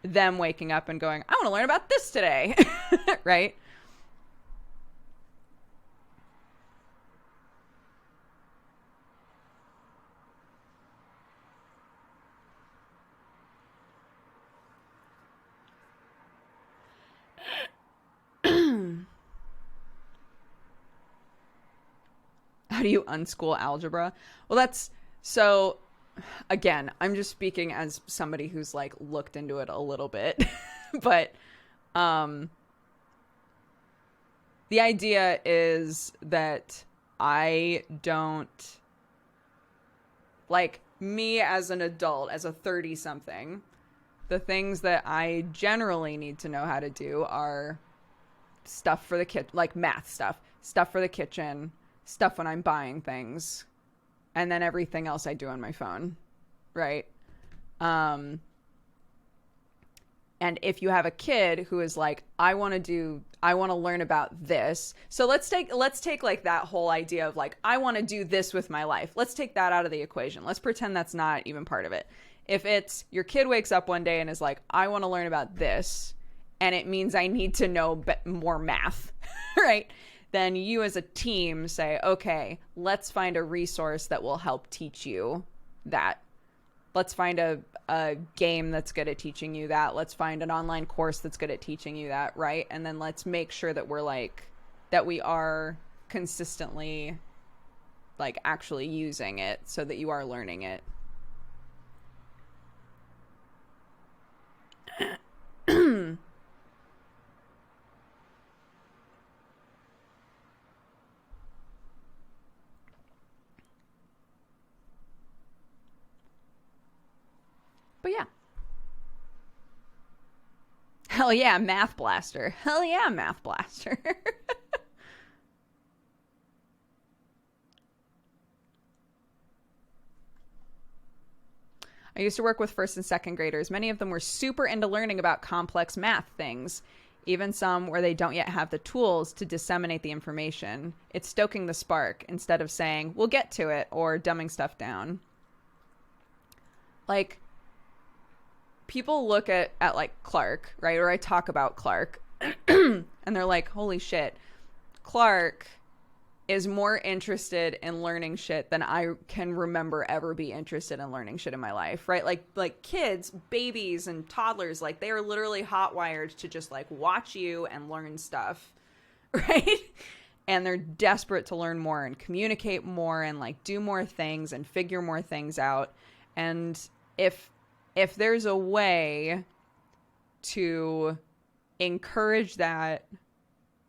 them waking up and going, I want to learn about this today, right? How do you unschool algebra? Well, that's so... Again, I'm just speaking as somebody who's, like, looked into it a little bit. But the idea is that I don't, like, me as an adult, as a 30-something, the things that I generally need to know how to do are stuff for the kitchen, like math stuff for the kitchen, stuff when I'm buying things, and then everything else I do on my phone, right? And if you have a kid who is like, I want to learn about this. So let's take like that whole idea of like, I want to do this with my life. Let's take that out of the equation. Let's pretend that's not even part of it. If it's your kid wakes up one day and is like, I want to learn about this, and it means I need to know more math, right? Then you as a team say, okay, let's find a resource that will help teach you that. Let's find a game that's good at teaching you that. Let's find an online course that's good at teaching you that, right? And then let's make sure that we're like, that we are consistently like actually using it so that you are learning it. But yeah. Hell yeah, Math Blaster. Hell yeah, Math Blaster. I used to work with first and second graders. Many of them were super into learning about complex math things, even some where they don't yet have the tools to disseminate the information. It's stoking the spark instead of saying, we'll get to it, or dumbing stuff down. Like, people look at like Clark, right? Or I talk about Clark and they're like, holy shit, Clark is more interested in learning shit than I can remember ever be interested in learning shit in my life, right? Like kids, babies and toddlers, like they are literally hot wired to just like watch you and learn stuff, right? And they're desperate to learn more and communicate more and like do more things and figure more things out. And if there's a way to encourage that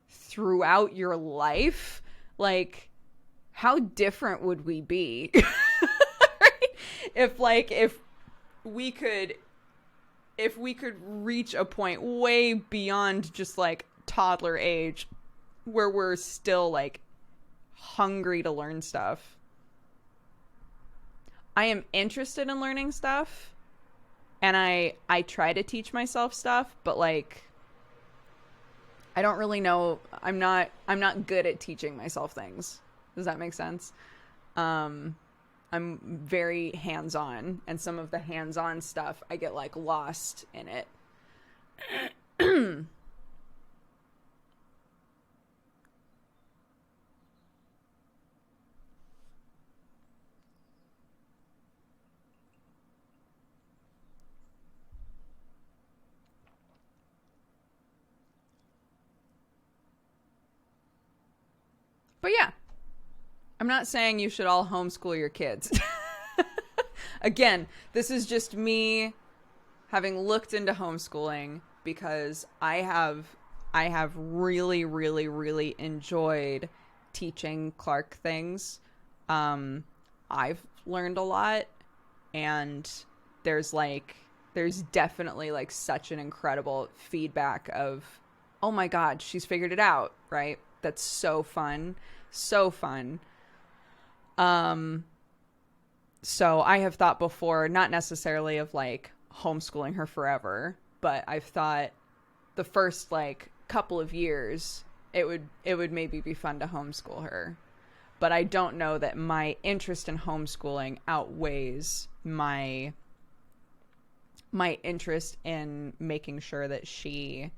throughout your life, like how different would we be? Right? If we could reach a point way beyond just like toddler age where we're still like hungry to learn stuff. I am interested in learning stuff and I try to teach myself stuff, but like I don't really know. I'm not good at teaching myself things. Does that make sense? I'm very hands-on, and some of the hands-on stuff I get like lost in it. But yeah, I'm not saying you should all homeschool your kids. Again, this is just me having looked into homeschooling because I have really, really, really enjoyed teaching Clark things. I've learned a lot, and there's definitely like such an incredible feedback of, oh my God, she's figured it out, right? That's so fun. So fun. So I have thought before, not necessarily of like homeschooling her forever, but I've thought the first like couple of years it would maybe be fun to homeschool her. But I don't know that my interest in homeschooling outweighs my interest in making sure that she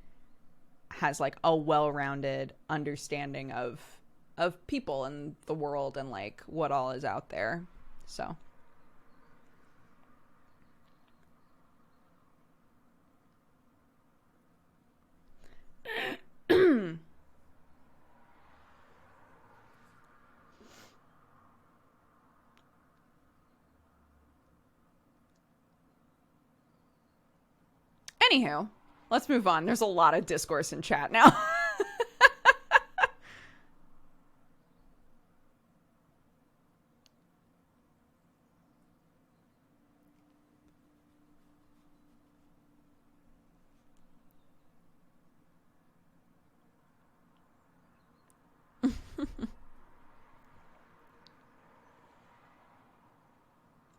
has like a well-rounded understanding of people and the world and like what all is out there. So anywho, let's move on. There's a lot of discourse in chat now.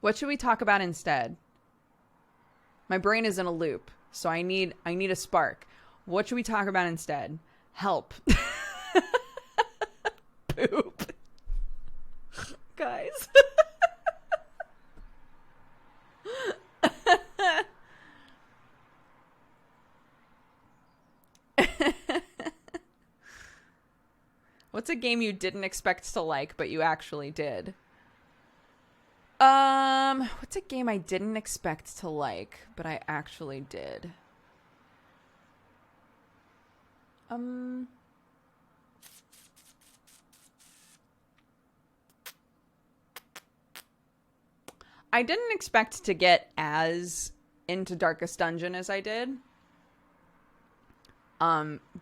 What should we talk about instead? My brain is in a loop, so I need a spark. What should we talk about instead? Help. Poop. Guys. What's a game you didn't expect to like, but you actually did? What's a game I didn't expect to like, but I actually did? I didn't expect to get as into Darkest Dungeon as I did.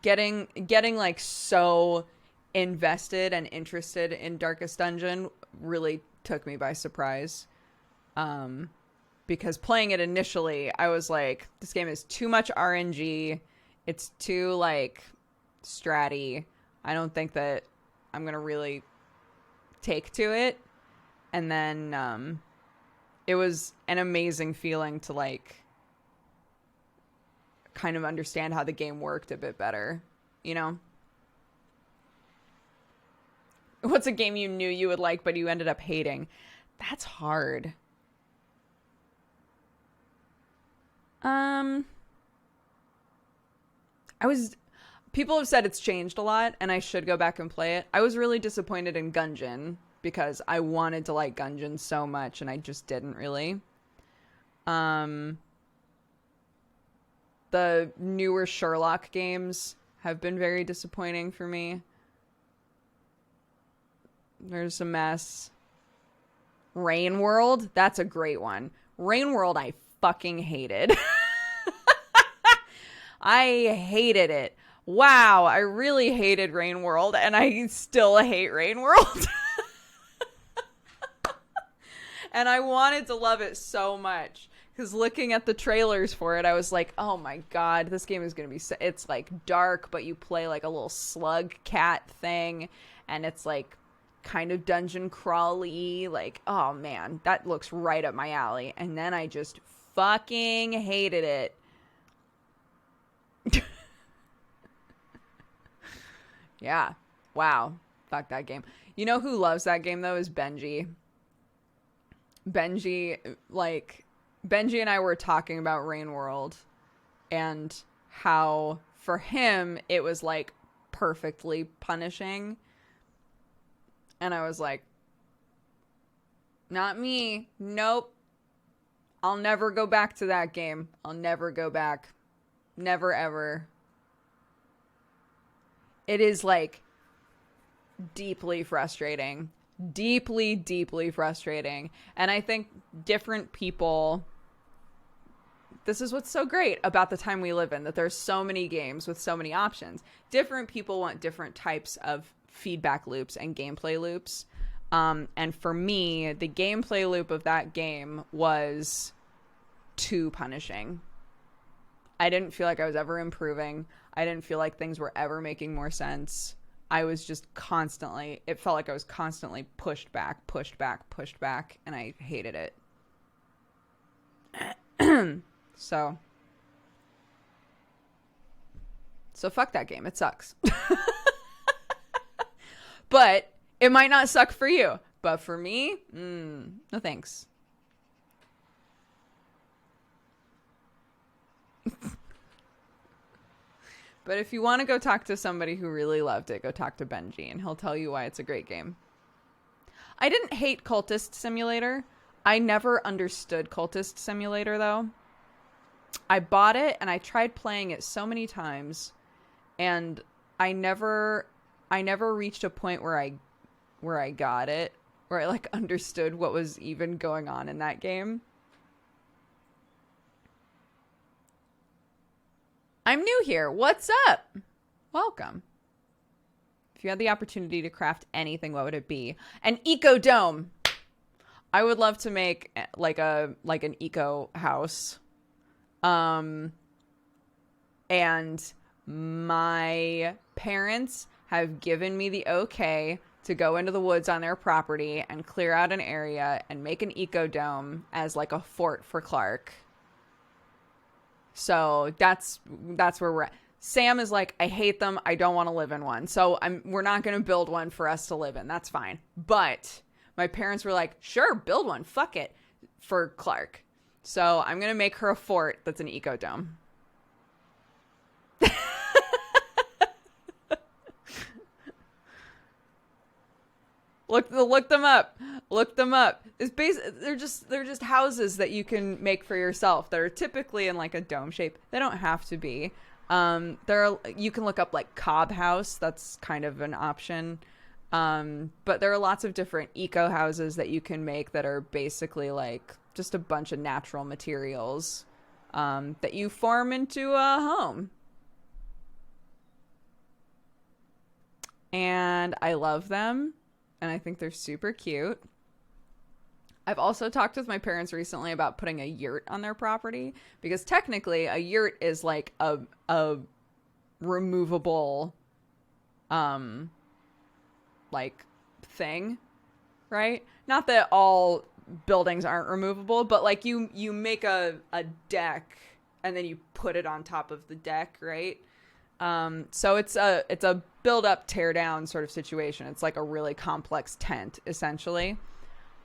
Getting like so invested and interested in Darkest Dungeon really took me by surprise. Because playing it initially, I was like, this game is too much RNG. It's too like stratty. I don't think that I'm gonna really take to it. And then it was an amazing feeling to like kind of understand how the game worked a bit better, you know? What's a game you knew you would like, but you ended up hating? That's hard. I was... People have said it's changed a lot, and I should go back and play it. I was really disappointed in Gungeon, because I wanted to like Gungeon so much, and I just didn't really. The newer Sherlock games have been very disappointing for me. There's a mess. Rain World, that's a great one. Rain World I fucking hated. I hated it. Wow, I really hated Rain World, and I still hate Rain World. And I wanted to love it so much, because looking at the trailers for it, I was like, oh my god, this game is going to be... It's like dark, but you play like a little slug cat thing, and it's like kind of dungeon crawly. Like, oh man, that looks right up my alley. And then I just fucking hated it. Yeah. Wow. Fuck that game. You know who loves that game, though, is Benji. Benji and I were talking about Rain World and how for him it was like perfectly punishing. And I was like, not me. Nope. I'll never go back to that game. I'll never go back. Never, ever. It is like deeply frustrating. Deeply, deeply frustrating. And I think different people... This is what's so great about the time we live in, that there's so many games with so many options. Different people want different types of feedback loops and gameplay loops. And for me, the gameplay loop of that game was too punishing. I didn't feel like I was ever improving. I didn't feel like things were ever making more sense. I was just constantly... It felt like I was constantly pushed back, and I hated it. So fuck that game. It sucks. But it might not suck for you. But for me, no thanks. But if you want to go talk to somebody who really loved it, go talk to Benji, and he'll tell you why it's a great game. I didn't hate Cultist Simulator. I never understood Cultist Simulator, though. I bought it, and I tried playing it so many times, and I never reached a point where I got it, where I like understood what was even going on in that game. I'm new here. What's up? Welcome. If you had the opportunity to craft anything, what would it be? An eco dome. I would love to make like an eco house. And my parents have given me the okay to go into the woods on their property and clear out an area and make an eco dome as like a fort for Clark. So that's where we're at. Sam is like, I hate them. I don't want to live in one. So we're not going to build one for us to live in. That's fine. But my parents were like, sure, build one. Fuck it. For Clark. So I'm going to make her a fort that's an eco dome. Look them up. Look them up. They're just houses that you can make for yourself that are typically in like a dome shape. They don't have to be. You can look up like cob house. That's kind of an option. But there are lots of different eco houses that you can make that are basically like just a bunch of natural materials that you form into a home. And I love them. And I think they're super cute. I've also talked with my parents recently about putting a yurt on their property, because technically a yurt is like a removable like thing, right? Not that all buildings aren't removable, but like you make a deck and then you put it on top of the deck, right? So it's a build up, tear down sort of situation. It's like a really complex tent, essentially.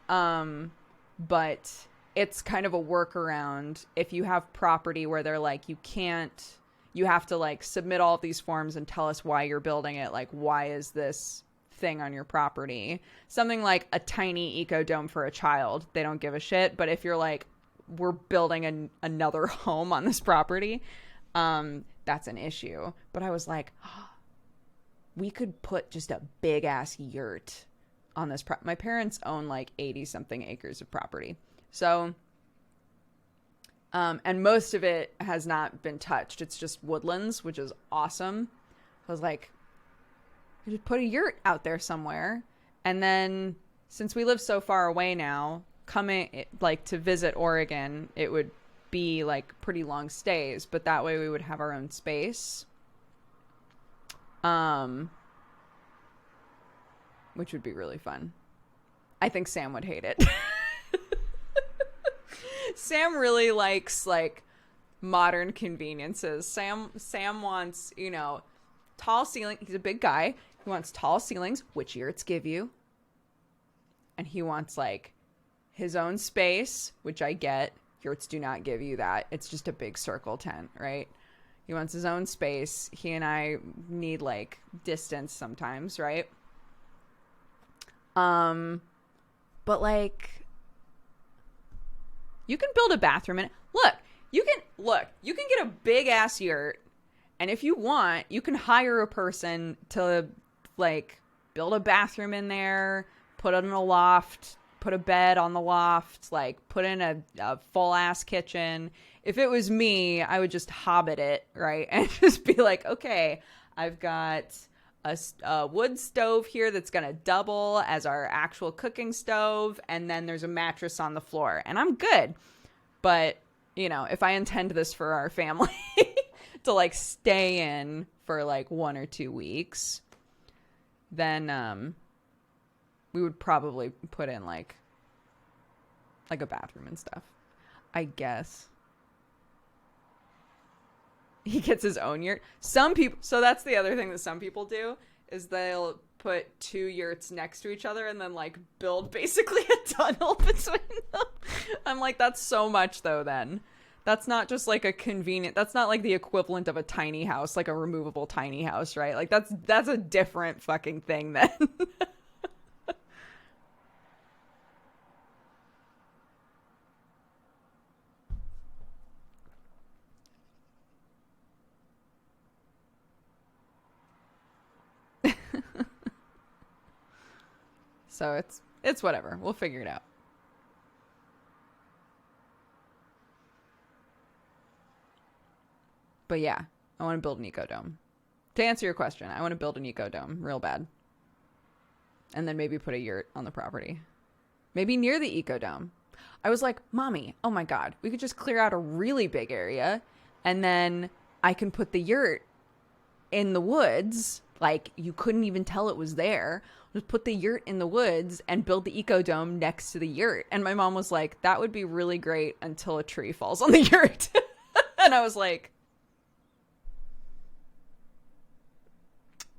But it's kind of a workaround if you have property where they're like, you have to like submit all of these forms and tell us why you're building it. Like, why is this thing on your property? Something like a tiny ecodome for a child, they don't give a shit. But if you're like, we're building another home on this property, that's an issue. But I was like, oh, we could put just a big ass yurt on this. My parents own like 80 something acres of property. So, and most of it has not been touched. It's just woodlands, which is awesome. I was like, just put a yurt out there somewhere. And then since we live so far away now, coming like to visit Oregon, it would be like pretty long stays, but that way we would have our own space. Which would be really fun. I think Sam would hate it. Sam really likes like modern conveniences. Sam wants, you know, tall ceiling. He's a big guy. He wants tall ceilings, which yurts give you. And he wants like his own space, which I get. Yurts do not give you that. It's just a big circle tent, right? He wants his own space. He and I need like distance sometimes, right? But like, you can build a bathroom in it. Look, you can get a big ass yurt, and if you want, you can hire a person to like build a bathroom in there, put it in a loft, put a bed on the loft, like put in a full ass kitchen. If it was me, I would just hobbit it, right? And just be like, okay, I've got a wood stove here that's going to double as our actual cooking stove. And then there's a mattress on the floor and I'm good. But, you know, if I intend this for our family to like stay in for like 1 or 2 weeks, then we would probably put in like a bathroom and stuff, I guess. He gets his own yurt. Some people, so that's the other thing that some people do, is they'll put 2 yurts next to each other and then like build basically a tunnel between them. I'm like, that's so much though then. That's not just like a convenient, that's not like the equivalent of a tiny house, like a removable tiny house, right? Like that's a different fucking thing then. So it's whatever. We'll figure it out. But yeah, I want to build an ecodome. To answer your question, I want to build an ecodome real bad. And then maybe put a yurt on the property. Maybe near the ecodome. I was like, Mommy, oh my God, we could just clear out a really big area and then I can put the yurt in the woods. Like you couldn't even tell it was there. Just put the yurt in the woods and build the ecodome next to the yurt. And my mom was like, that would be really great until a tree falls on the yurt. And I was like,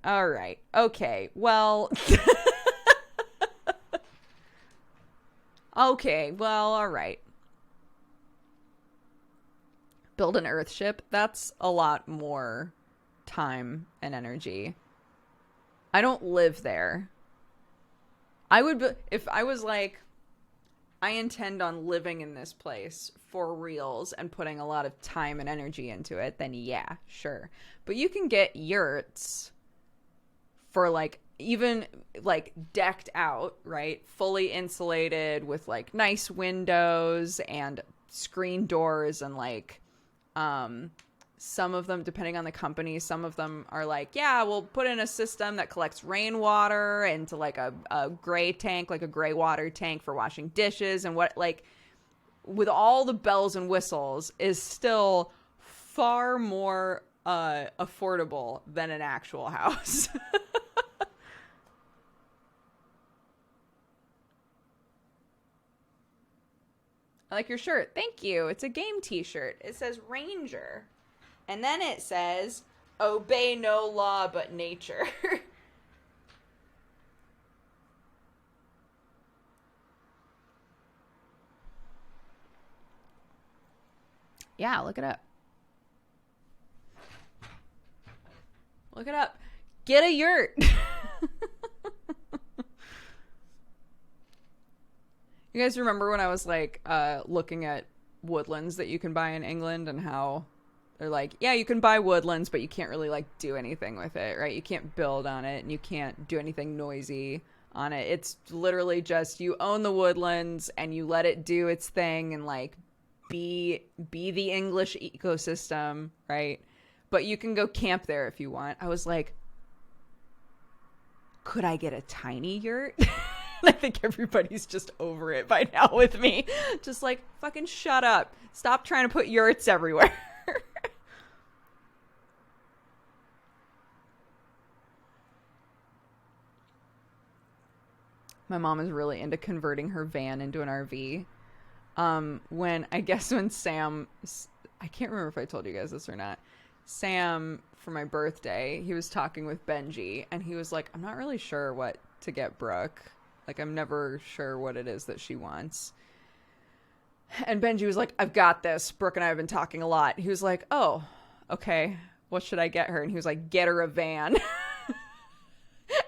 all right. Okay. Well, okay. Well, all right. Build an earth ship. That's a lot more time and energy. I don't live there. I would, if I was like, I intend on living in this place for reals and putting a lot of time and energy into it, then yeah, sure. But you can get yurts for like, even like decked out, right? Fully insulated with like nice windows and screen doors and like, some of them, depending on the company, some of them are like, yeah, we'll put in a system that collects rainwater into like a gray tank, like a gray water tank for washing dishes, and what, like, with all the bells and whistles, is still far more affordable than an actual house. I like your shirt. Thank you. It's a game t-shirt. It says Ranger. And then it says, obey no law but nature. Yeah, look it up. Look it up. Get a yurt. You guys remember when I was like looking at woodlands that you can buy in England and how they're like, yeah, you can buy woodlands, but you can't really like do anything with it, right? You can't build on it and you can't do anything noisy on it. It's literally just you own the woodlands and you let it do its thing and like be the English ecosystem, right? But you can go camp there if you want. I was like, could I get a tiny yurt? I think everybody's just over it by now with me. Just like, fucking shut up. Stop trying to put yurts everywhere. My mom is really into converting her van into an RV. When Sam, I can't remember if I told you guys this or not. Sam, for my birthday, he was talking with Benji and he was like, I'm not really sure what to get Brooke. Like, I'm never sure what it is that she wants. And Benji was like, I've got this. Brooke and I have been talking a lot. He was like, oh, okay. What should I get her? And he was like, get her a van.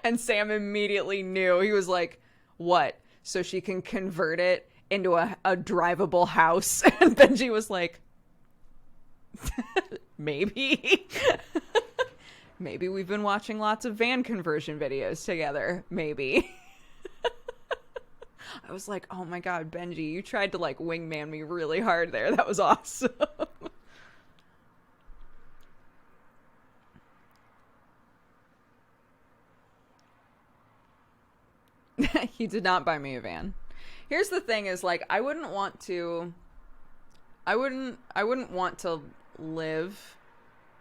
And Sam immediately knew. He was like, what? So she can convert it into a drivable house? And Benji was like, maybe. Maybe we've been watching lots of van conversion videos together. Maybe. I was like, oh my God, Benji, you tried to like wingman me really hard there. That was awesome. He did not buy me a van. Here's the thing is like, I wouldn't want to live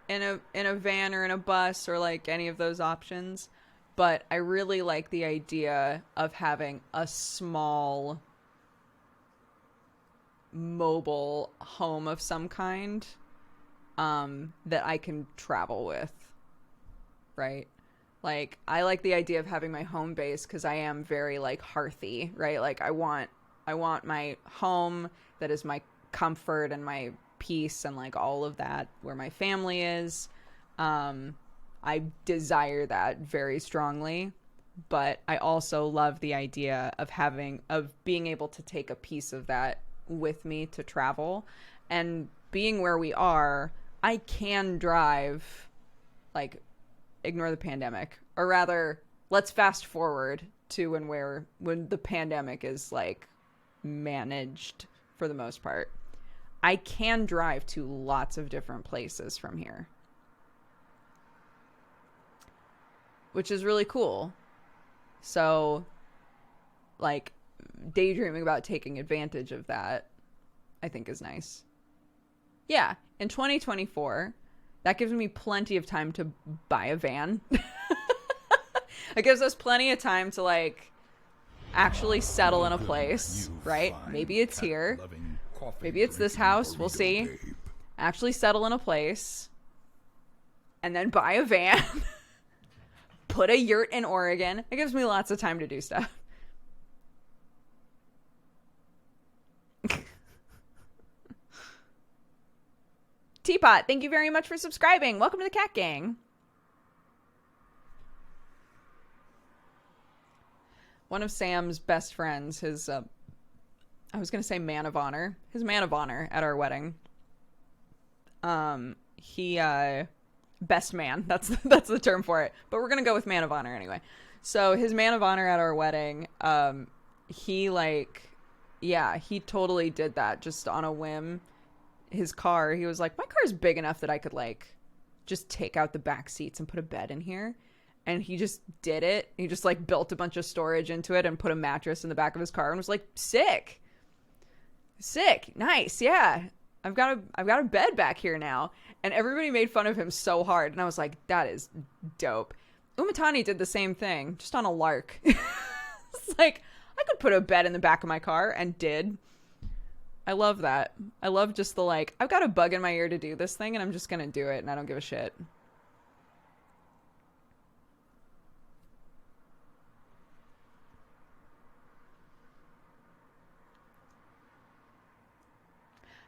in a van or in a bus or like any of those options. But I really like the idea of having a small mobile home of some kind that I can travel with, right? Like, I like the idea of having my home base because I am very, like, hearthy, right? Like, I want my home that is my comfort and my peace and, like, all of that where my family is. I desire that very strongly, but I also love the idea of being able to take a piece of that with me to travel. And being where we are, I can drive, like, ignore the pandemic, or rather, let's fast forward to when the pandemic is, like, managed for the most part. I can drive to lots of different places from here, which is really cool. So, like, daydreaming about taking advantage of that, I think is nice. Yeah, in 2024, that gives me plenty of time to buy a van. It gives us plenty of time to, like, actually settle in a place, right? Maybe it's here. Maybe it's this house. We'll see. Actually settle in a place. And then buy a van. Put a yurt in Oregon. It gives me lots of time to do stuff. Teapot, thank you very much for subscribing. Welcome to the Cat Gang. One of Sam's best friends, his, I was going to say man of honor, his man of honor at our wedding. Best man, that's the term for it, but we're going to go with man of honor anyway. So his man of honor at our wedding, he totally did that just on a whim. His car, he was like, my car is big enough that I could like just take out the back seats and put a bed in here. And he just did it. He just like built a bunch of storage into it and put a mattress in the back of his car and was like, sick, nice, yeah. I've got a bed back here now. And everybody made fun of him so hard. And I was like, that is dope. Umatani did the same thing, just on a lark. It's like, I could put a bed in the back of my car, and did. I love that. I love just the like, I've got a bug in my ear to do this thing and I'm just going to do it and I don't give a shit.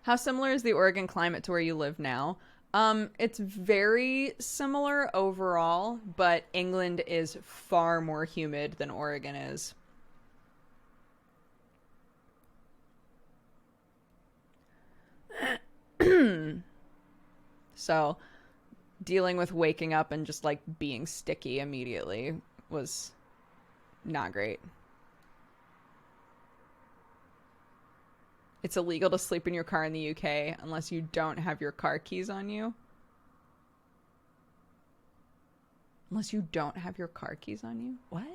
How similar is the Oregon climate to where you live now? It's very similar overall, but England is far more humid than Oregon is. So, dealing with waking up and just like being sticky immediately was not great. It's illegal to sleep in your car in the UK unless you don't have your car keys on you. Unless you don't have your car keys on you? What?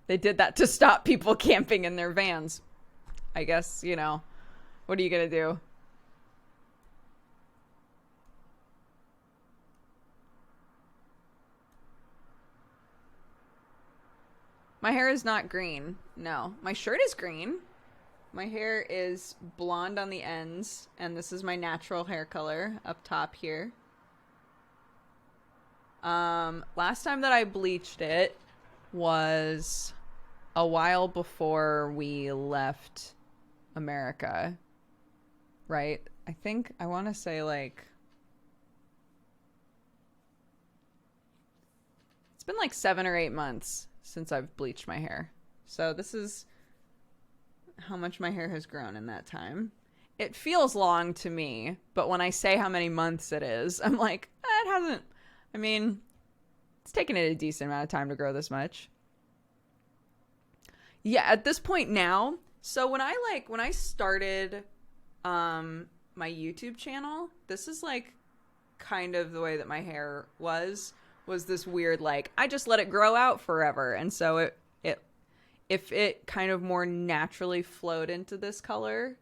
They did that to stop people camping in their vans. I guess, you know, what are you going to do? My hair is not green. No. My shirt is green. My hair is blonde on the ends, and this is my natural hair color up top here. Last time that I bleached it was a while before we left America, right? I think I want to say like it's been like 7 or 8 months since I've bleached my hair. So this is how much my hair has grown in that time. It feels long to me, but when I say how many months it is, I'm like, it hasn't. I mean, it's taken it a decent amount of time to grow this much. Yeah, at this point now, so when I started my YouTube channel, this is like kind of the way that my hair was this weird like I just let it grow out forever. And so it if it kind of more naturally flowed into this color,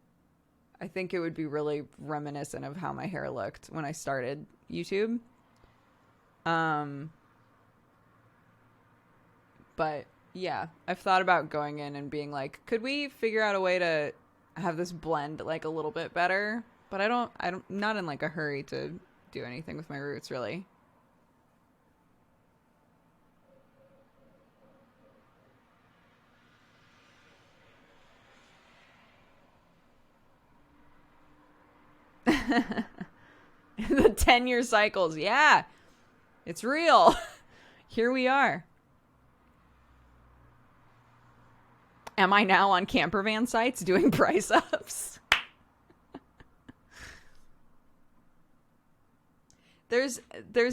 I think it would be really reminiscent of how my hair looked when I started YouTube. But yeah, I've thought about going in and being like, could we figure out a way to have this blend like a little bit better? But I'm not in like a hurry to do anything with my roots really. The 10-year cycles. Yeah, it's real. Here we are. Am I now on camper van sites doing price ups? There's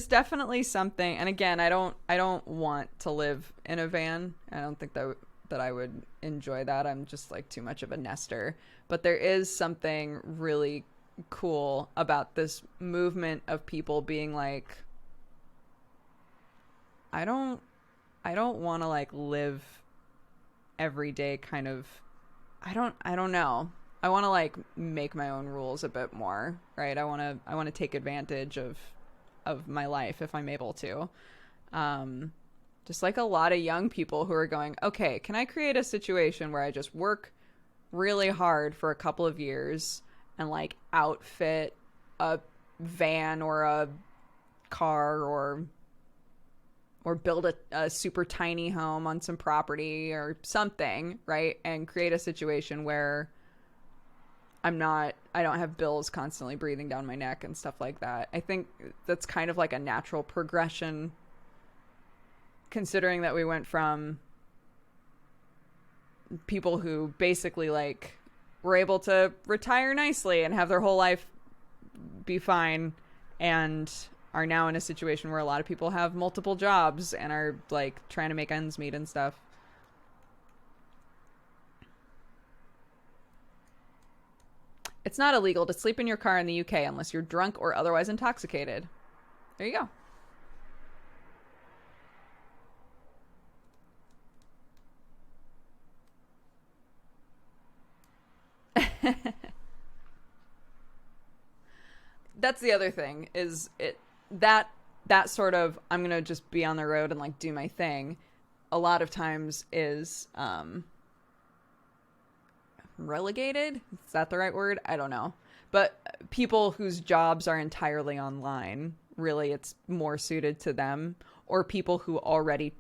definitely something, and again, I don't want to live in a van. I don't think that I would enjoy that. I'm just like too much of a nester. But there is something really cool about this movement of people being like, I don't want to like live every day kind of, I don't know. I want to like make my own rules a bit more, right? I want to take advantage of my life if I'm able to. Just like a lot of young people who are going, okay, can I create a situation where I just work really hard for a couple of years and like outfit a van or a car or build a super tiny home on some property or something, right? And create a situation where I don't have bills constantly breathing down my neck and stuff like that. I think that's kind of like a natural progression, considering that we went from people who basically like were able to retire nicely and have their whole life be fine and are now in a situation where a lot of people have multiple jobs and are like trying to make ends meet and stuff. It's not illegal to sleep in your car in the UK unless you're drunk or otherwise intoxicated. There you go. That's the other thing is that sort of I'm gonna just be on the road and like do my thing a lot of times is relegated. Is that the right word? I don't know. But people whose jobs are entirely online, really it's more suited to them, or people who already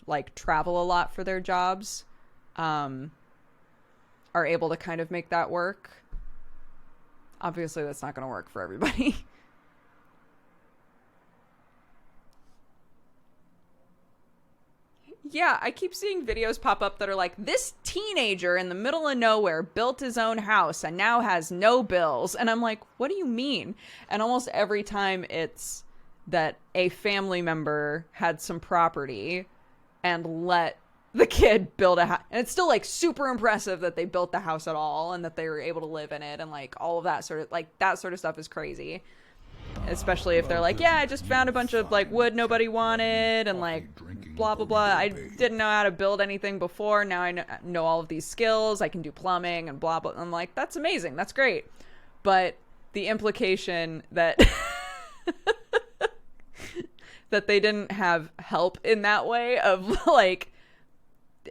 like travel a lot for their jobs, are able to kind of make that work. Obviously that's not going to work for everybody. Yeah, I keep seeing videos pop up that are like, this teenager in the middle of nowhere built his own house and now has no bills. And I'm like, what do you mean? And almost every time it's that a family member had some property and let the kid build a house. And it's still like super impressive that they built the house at all and that they were able to live in it. And like all of that sort of like that sort of stuff is crazy. Especially if they're like, yeah, I just found a bunch of like wood nobody wanted and like blah, blah, blah. I didn't know how to build anything before. Now I know all of these skills. I can do plumbing and blah, blah. I'm like, that's amazing. That's great. But the implication that that they didn't have help in that way of like,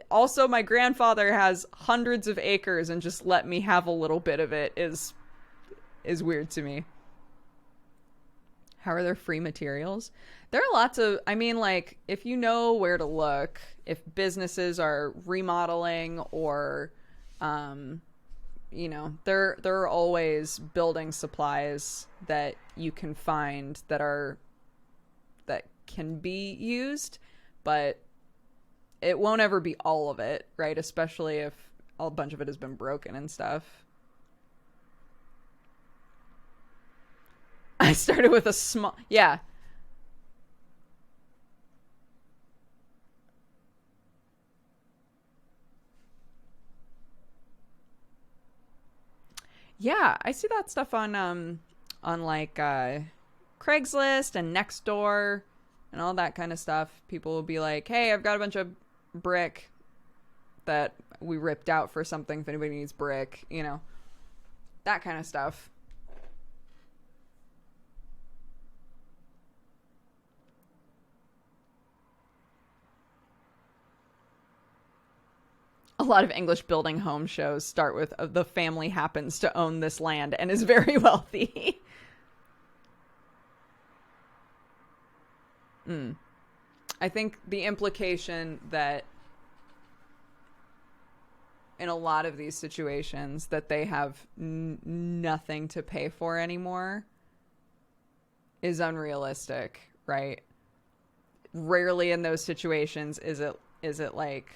also my grandfather has hundreds of acres and just let me have a little bit of it is weird to me. How are there free materials? There are lots of, I mean, like, if you know where to look, if businesses are remodeling or, you know, there are always building supplies that you can find that can be used, but it won't ever be all of it, right? Especially if a bunch of it has been broken and stuff. I started with a small, yeah. Yeah, I see that stuff on like Craigslist and Nextdoor and all that kind of stuff. People will be like, "Hey, I've got a bunch of brick that we ripped out for something if anybody needs brick," you know. That kind of stuff. A lot of English building home shows start with the family happens to own this land and is very wealthy. I think the implication that in a lot of these situations that they have nothing to pay for anymore is unrealistic, right? Rarely in those situations is it like,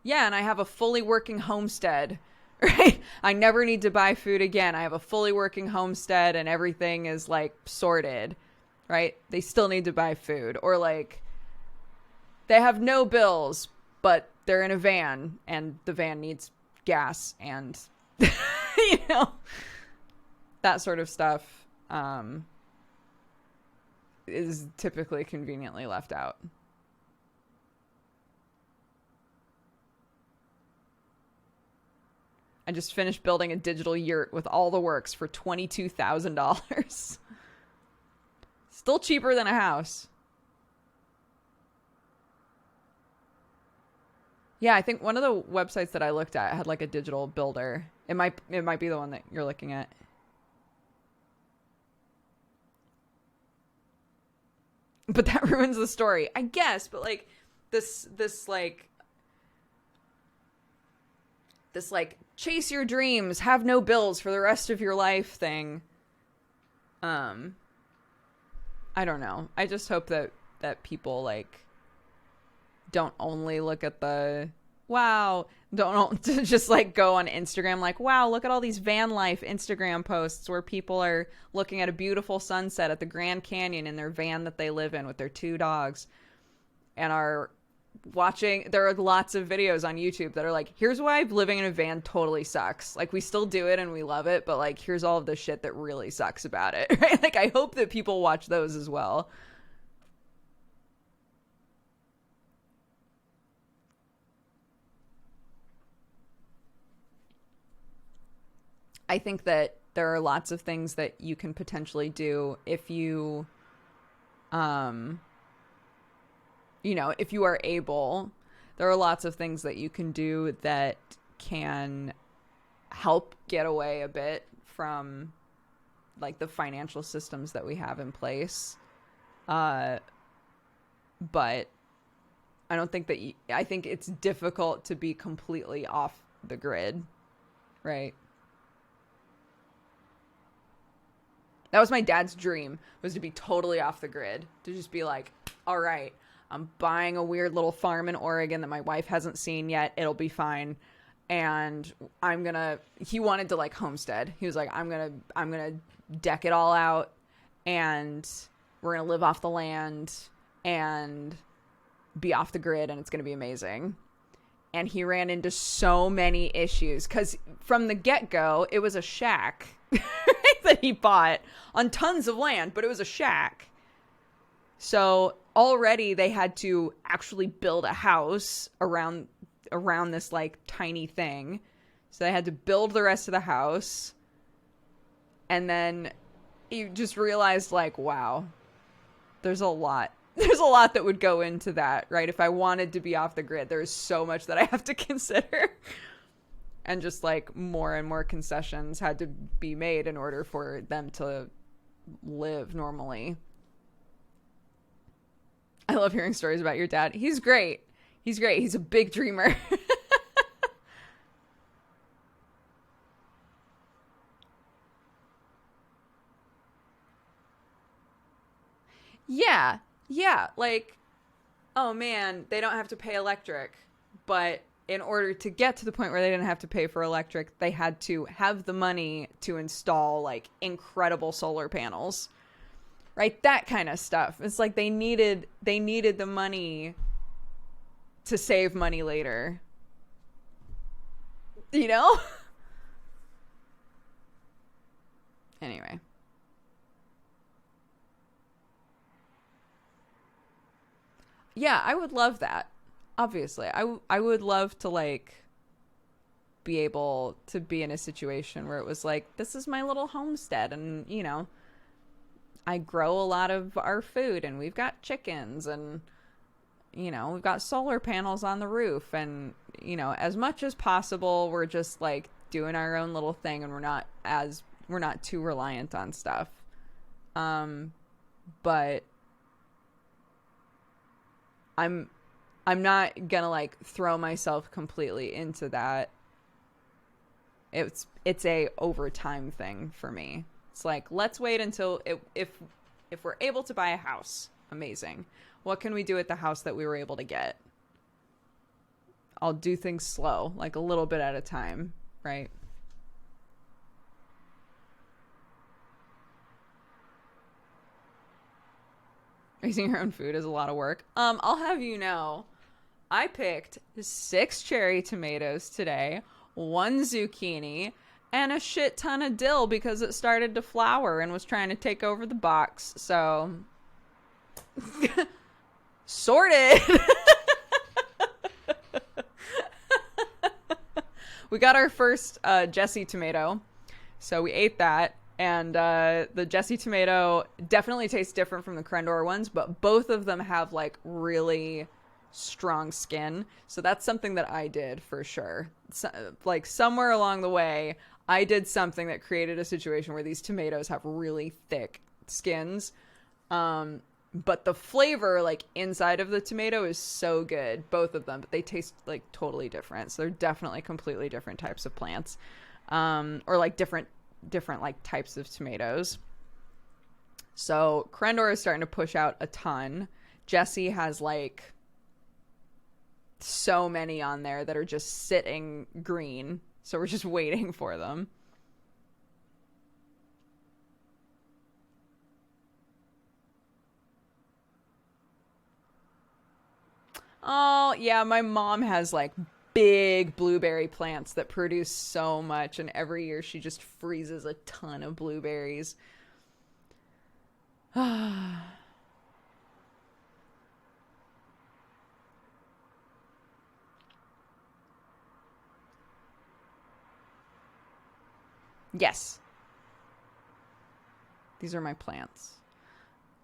yeah, and I have a fully working homestead, right? I never need to buy food again. I have a fully working homestead and everything is like sorted, right? They still need to buy food. Or like they have no bills, but they're in a van and the van needs gas and, you know, that sort of stuff is typically conveniently left out. I just finished building a digital yurt with all the works for $22,000. Still cheaper than a house. Yeah, I think one of the websites that I looked at had like a digital builder. It might be the one that you're looking at. But that ruins the story, I guess. But like this chase your dreams, have no bills for the rest of your life thing. I don't know. I just hope that people like don't only look at the wow, don't just like go on Instagram like, wow, look at all these van life Instagram posts where people are looking at a beautiful sunset at the Grand Canyon in their van that they live in with their 2 dogs and are watching. There are lots of videos on YouTube that are like, here's why living in a van totally sucks. Like, we still do it and we love it, but like, here's all of the shit that really sucks about it, right? Like, I hope that people watch those as well. I think that there are lots of things that you can potentially do if you you know, if you are able. There are lots of things that you can do that can help get away a bit from like the financial systems that we have in place. But I don't think that I think it's difficult to be completely off the grid, right? That was my dad's dream, was to be totally off the grid, to just be like, all right, I'm buying a weird little farm in Oregon that my wife hasn't seen yet. It'll be fine. And he wanted to like homestead. He was like, I'm going to deck it all out and we're going to live off the land and be off the grid and it's going to be amazing. And he ran into so many issues because from the get-go, it was a shack that he bought on tons of land, but it was a shack. So already they had to actually build a house around this like tiny thing. So they had to build the rest of the house. And then you just realized like, wow, there's a lot that would go into that, right? If I wanted to be off the grid, there's so much that I have to consider. And just like more and more concessions had to be made in order for them to live normally. I love hearing stories about your dad. He's great. He's a big dreamer. Yeah. Like, oh man, they don't have to pay electric. But in order to get to the point where they didn't have to pay for electric, they had to have the money to install like incredible solar panels. Right? That kind of stuff. It's like they needed the money to save money later. You know? Anyway. Yeah, I would love that. Obviously. I would love to like be able to be in a situation where it was like, this is my little homestead and, you know, I grow a lot of our food and we've got chickens and, you know, we've got solar panels on the roof and, you know, as much as possible, we're just like doing our own little thing and we're not too reliant on stuff. But I'm not gonna like throw myself completely into that. It's a overtime thing for me. It's like, let's wait until if we're able to buy a house, amazing. What can we do at the house that we were able to get? I'll do things slow, like a little bit at a time, right? Raising your own food is a lot of work. I'll have you know, I picked 6 cherry tomatoes today, 1 zucchini, and a shit ton of dill because it started to flower and was trying to take over the box. So, sorted. We got our first Jessie tomato, so we ate that. And the Jessie tomato definitely tastes different from the Crendor ones, but both of them have like really strong skin. So that's something that I did for sure. So, like somewhere along the way, I did something that created a situation where these tomatoes have really thick skins. But the flavor like inside of the tomato is so good, both of them, but they taste like totally different. So they're definitely completely different types of plants, or like different like types of tomatoes. So Crendor is starting to push out a ton. Jessie has like so many on there that are just sitting green. So we're just waiting for them. Oh, yeah, my mom has like big blueberry plants that produce so much, and every year she just freezes a ton of blueberries. Yes. These are my plants.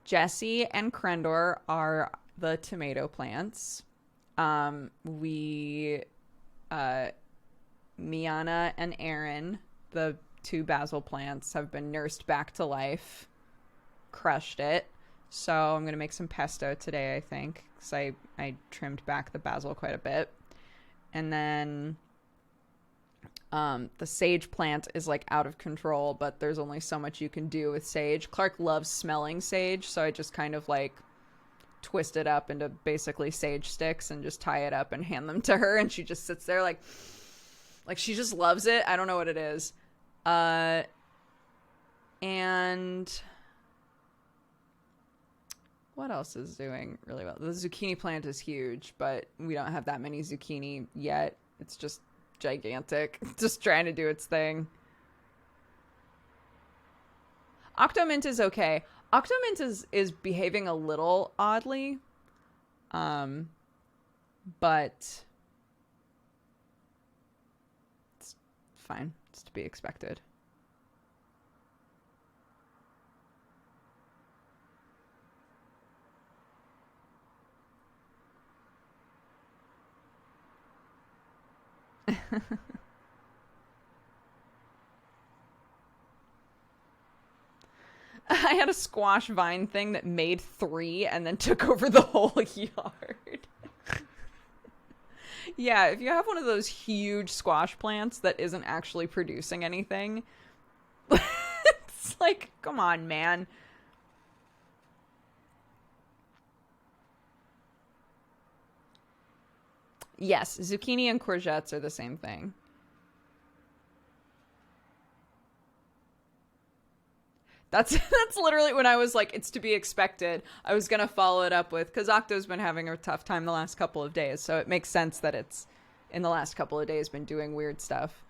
Jessie and Crendor are the tomato plants. We Miana and Aaron, the 2 basil plants, have been nursed back to life. Crushed it. So I'm going to make some pesto today, I think, because I trimmed back the basil quite a bit. And then the sage plant is like out of control, but there's only so much you can do with sage. Clark loves smelling sage, so I just kind of like twist it up into basically sage sticks and just tie it up and hand them to her, and she just sits there like she just loves it. I don't know what it is. And what else is doing really well? The zucchini plant is huge, but we don't have that many zucchini yet. It's just gigantic. Just trying to do its thing. Octomint is okay. Octomint is behaving a little oddly. But it's fine. It's to be expected. I had a squash vine thing that made 3 and then took over the whole yard. Yeah, if you have one of those huge squash plants that isn't actually producing anything, it's like, come on, man. Yes, zucchini and courgettes are the same thing. That's literally when I was like, it's to be expected. I was going to follow it up with, because Octo's been having a tough time the last couple of days, so it makes sense that it's, in the last couple of days, been doing weird stuff.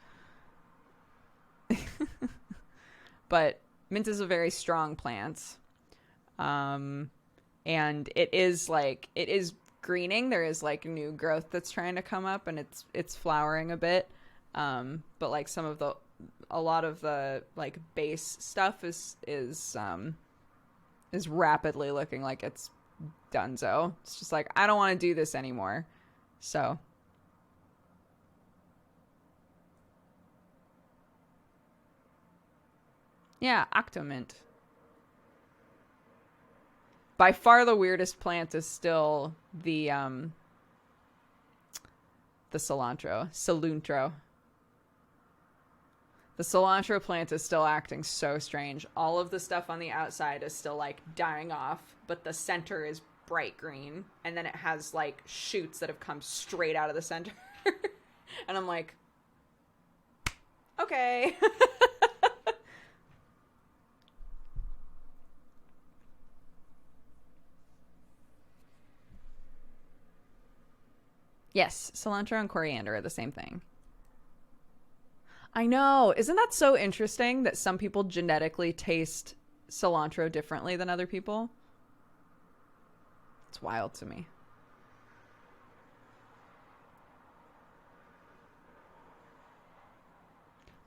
But mint is a very strong plant. And it is greening. There is like new growth that's trying to come up, and it's flowering a bit. But like a lot of the like base stuff is rapidly looking like it's donezo. It's just like, I don't want to do this anymore. So yeah, Octomint. By far the weirdest plant is still the cilantro. The cilantro plant is still acting so strange. All of the stuff on the outside is still like dying off, but the center is bright green, and then it has like shoots that have come straight out of the center. And I'm like, okay. Yes, cilantro and coriander are the same thing. I know. Isn't that so interesting that some people genetically taste cilantro differently than other people? It's wild to me.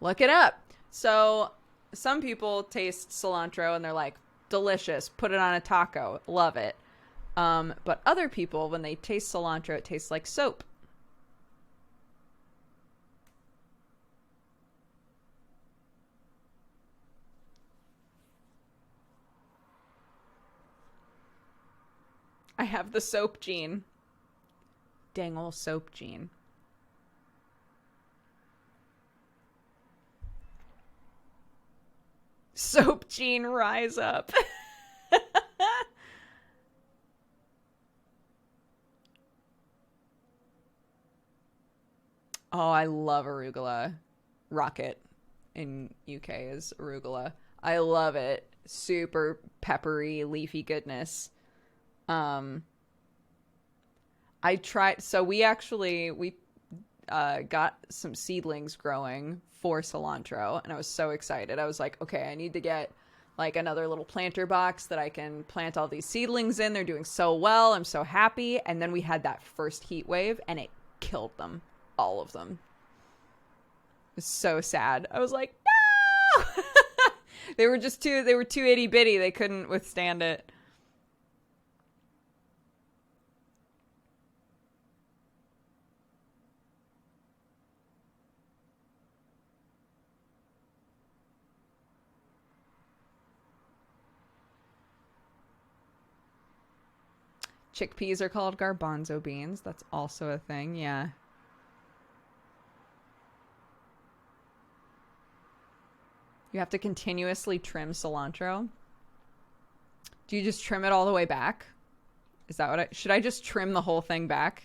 Look it up. So some people taste cilantro and they're like, delicious, put it on a taco, love it. But other people, when they taste cilantro, it tastes like soap. I have the soap gene. Dang ol' soap gene. Soap gene, rise up. Oh, I love arugula. Rocket in UK is arugula. I love it. Super peppery, leafy goodness. I tried, so we got some seedlings growing for cilantro, and I was so excited. I was like, okay, I need to get like another little planter box that I can plant all these seedlings in. They're doing so well. I'm so happy. And then we had that first heat wave and it killed them. All of them. It was so sad. I was like, no! They were too itty bitty. They couldn't withstand it. Chickpeas are called garbanzo beans. That's also a thing, yeah. You have to continuously trim cilantro. Do you just trim it all the way back? Is that what should I just trim the whole thing back?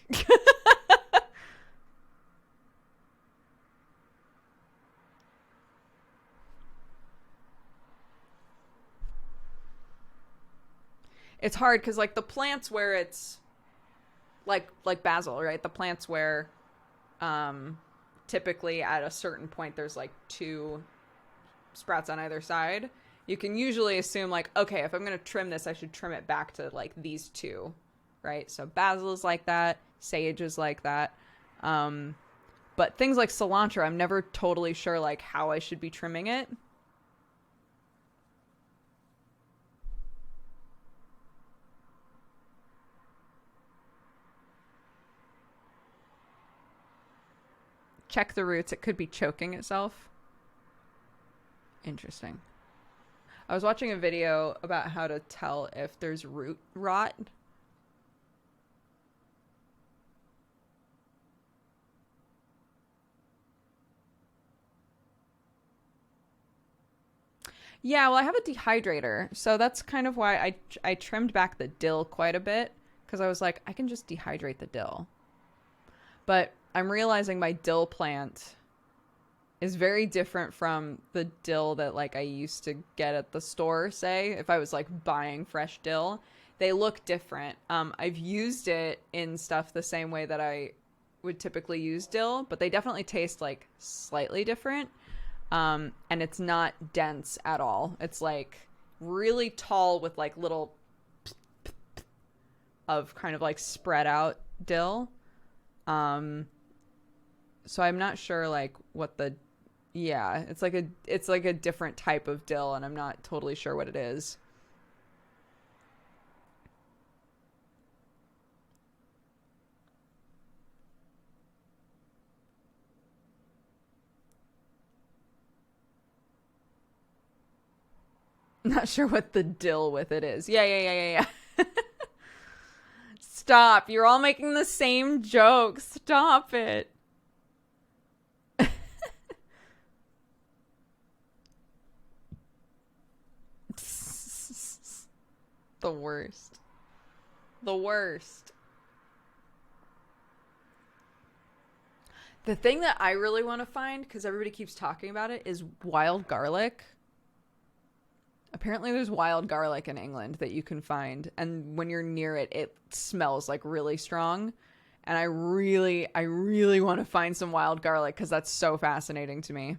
It's hard because like the plants where it's like basil, right? The plants where typically at a certain point there's like 2 sprouts on either side. You can usually assume like, okay, if I'm going to trim this, I should trim it back to like these 2, right? So basil is like that. Sage is like that. But things like cilantro, I'm never totally sure like how I should be trimming it. Check the roots. It could be choking itself. Interesting. I was watching a video about how to tell if there's root rot. Yeah, well, I have a dehydrator, so that's kind of why I trimmed back the dill quite a bit, because I was like, I can just dehydrate the dill. But I'm realizing my dill plant is very different from the dill that like I used to get at the store, say, if I was like buying fresh dill. They look different. I've used it in stuff the same way that I would typically use dill, but they definitely taste like slightly different. And it's not dense at all. It's like really tall with like little of kind of like spread out dill. So I'm not sure like what the, yeah, it's like a different type of dill, and I'm not totally sure what it is. Not sure what the dill with it is. Yeah. Stop. You're all making the same joke. Stop it. The worst. The worst. The thing that I really want to find, because everybody keeps talking about it, is wild garlic. Apparently there's wild garlic in England that you can find, and when you're near it, it smells like really strong. And I really want to find some wild garlic because that's so fascinating to me.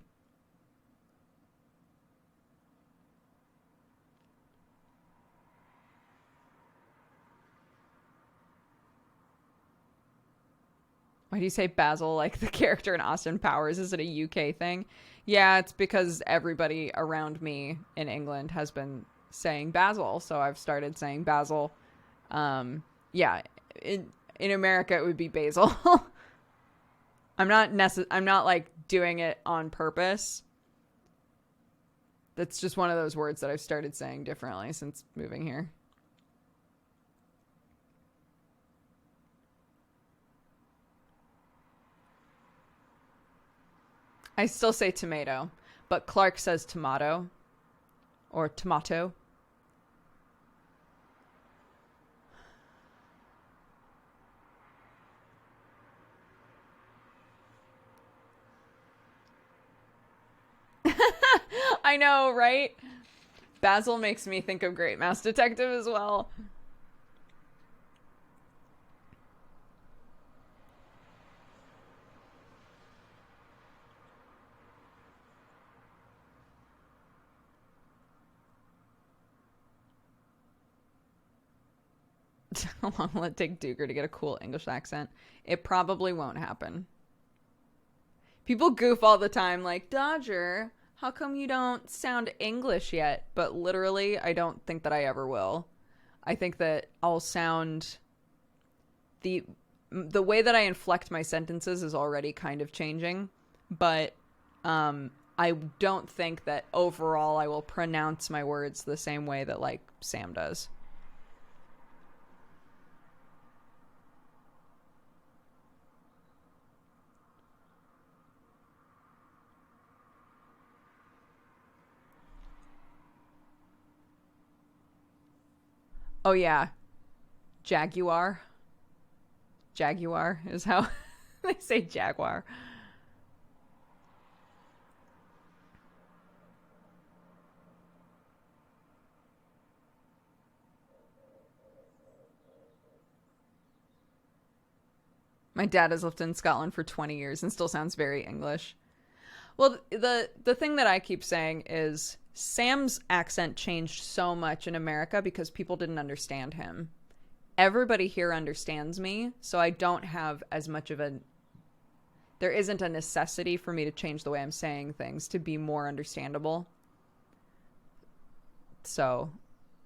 Why do you say basil like the character in Austin Powers? Is it a UK thing? Yeah, it's because everybody around me in England has been saying basil, so I've started saying basil. Yeah, in America it would be basil. I'm not like doing it on purpose. That's just one of those words that I've started saying differently since moving here. I still say tomato, but Clark says tomato or tomato. I know, right? Basil makes me think of Great Mouse Detective as well. How long will it take Dooger to get a cool English accent? It probably won't happen. People goof all the time, like, Dodger, how come you don't sound English yet? But literally, I don't think that I ever will. I think that I'll sound... The way that I inflect my sentences is already kind of changing. But I don't think that overall I will pronounce my words the same way that, like, Sam does. Oh, yeah. Jaguar. Jaguar is how they say jaguar. My dad has lived in Scotland for 20 years and still sounds very English. Well, the thing that I keep saying is Sam's accent changed so much in America because people didn't understand him. Everybody here understands me, so I don't have as much of a... There isn't a necessity for me to change the way I'm saying things to be more understandable. So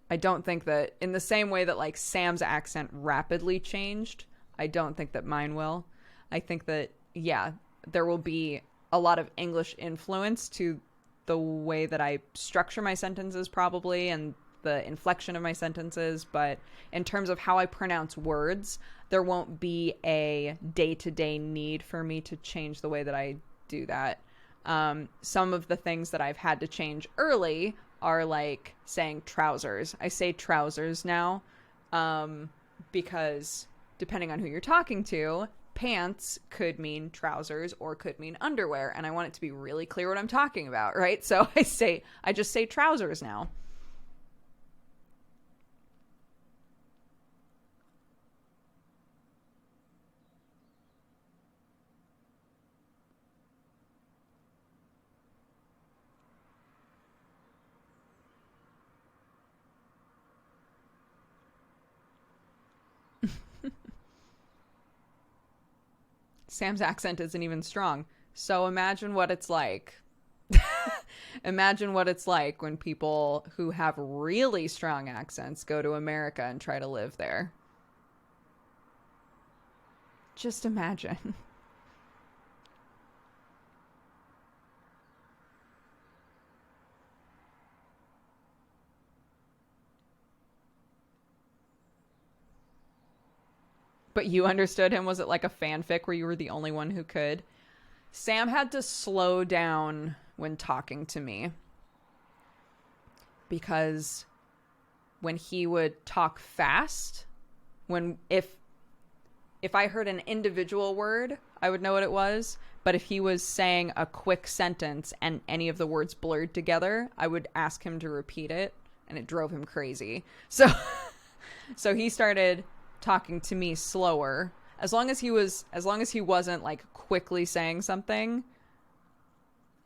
I don't think that in the same way that like Sam's accent rapidly changed, I don't think that mine will. I think that, yeah, there will be a lot of English influence to the way that I structure my sentences probably and the inflection of my sentences, but in terms of how I pronounce words, there won't be a day-to-day need for me to change the way that I do that. Some of the things that I've had to change early are like saying trousers. I say trousers now because depending on who you're talking to, pants could mean trousers or could mean underwear, and I want it to be really clear what I'm talking about, right? So I just say trousers now. Sam's accent isn't even strong. So imagine what it's like. Imagine what it's like when people who have really strong accents go to America and try to live there. Just imagine. But you understood him? Was it like a fanfic where you were the only one who could? Sam had to slow down when talking to me because when he would talk fast, if I heard an individual word, I would know what it was. But if he was saying a quick sentence and any of the words blurred together, I would ask him to repeat it, and it drove him crazy. So he started talking to me slower. As long as he wasn't like quickly saying something,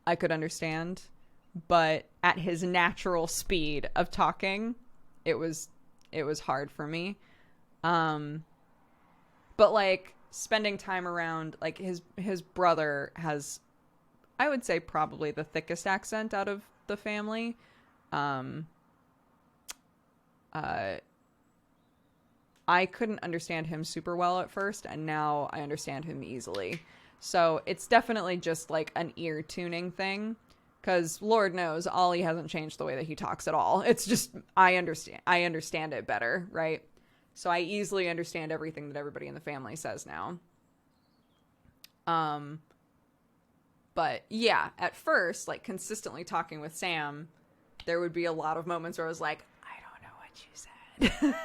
I could understand. But at his natural speed of talking, it was hard for me. But like spending time around, like his brother has, I would say, probably the thickest accent out of the family. I couldn't understand him super well at first, and now I understand him easily. So it's definitely just like an ear tuning thing, because Lord knows Ollie hasn't changed the way that he talks at all. It's just I understand it better, right? So I easily understand everything that everybody in the family says now. But yeah, at first, like consistently talking with Sam, there would be a lot of moments where I was like, I don't know what you said.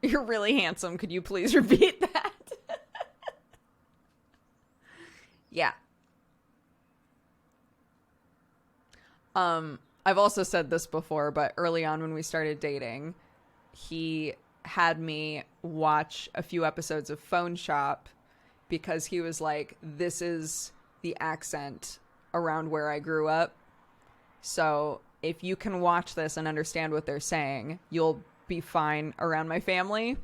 You're really handsome. Could you please repeat that? Yeah. I've also said this before, but early on when we started dating, he had me watch a few episodes of Phone Shop because he was like, this is the accent around where I grew up. So if you can watch this and understand what they're saying, you'll be fine around my family.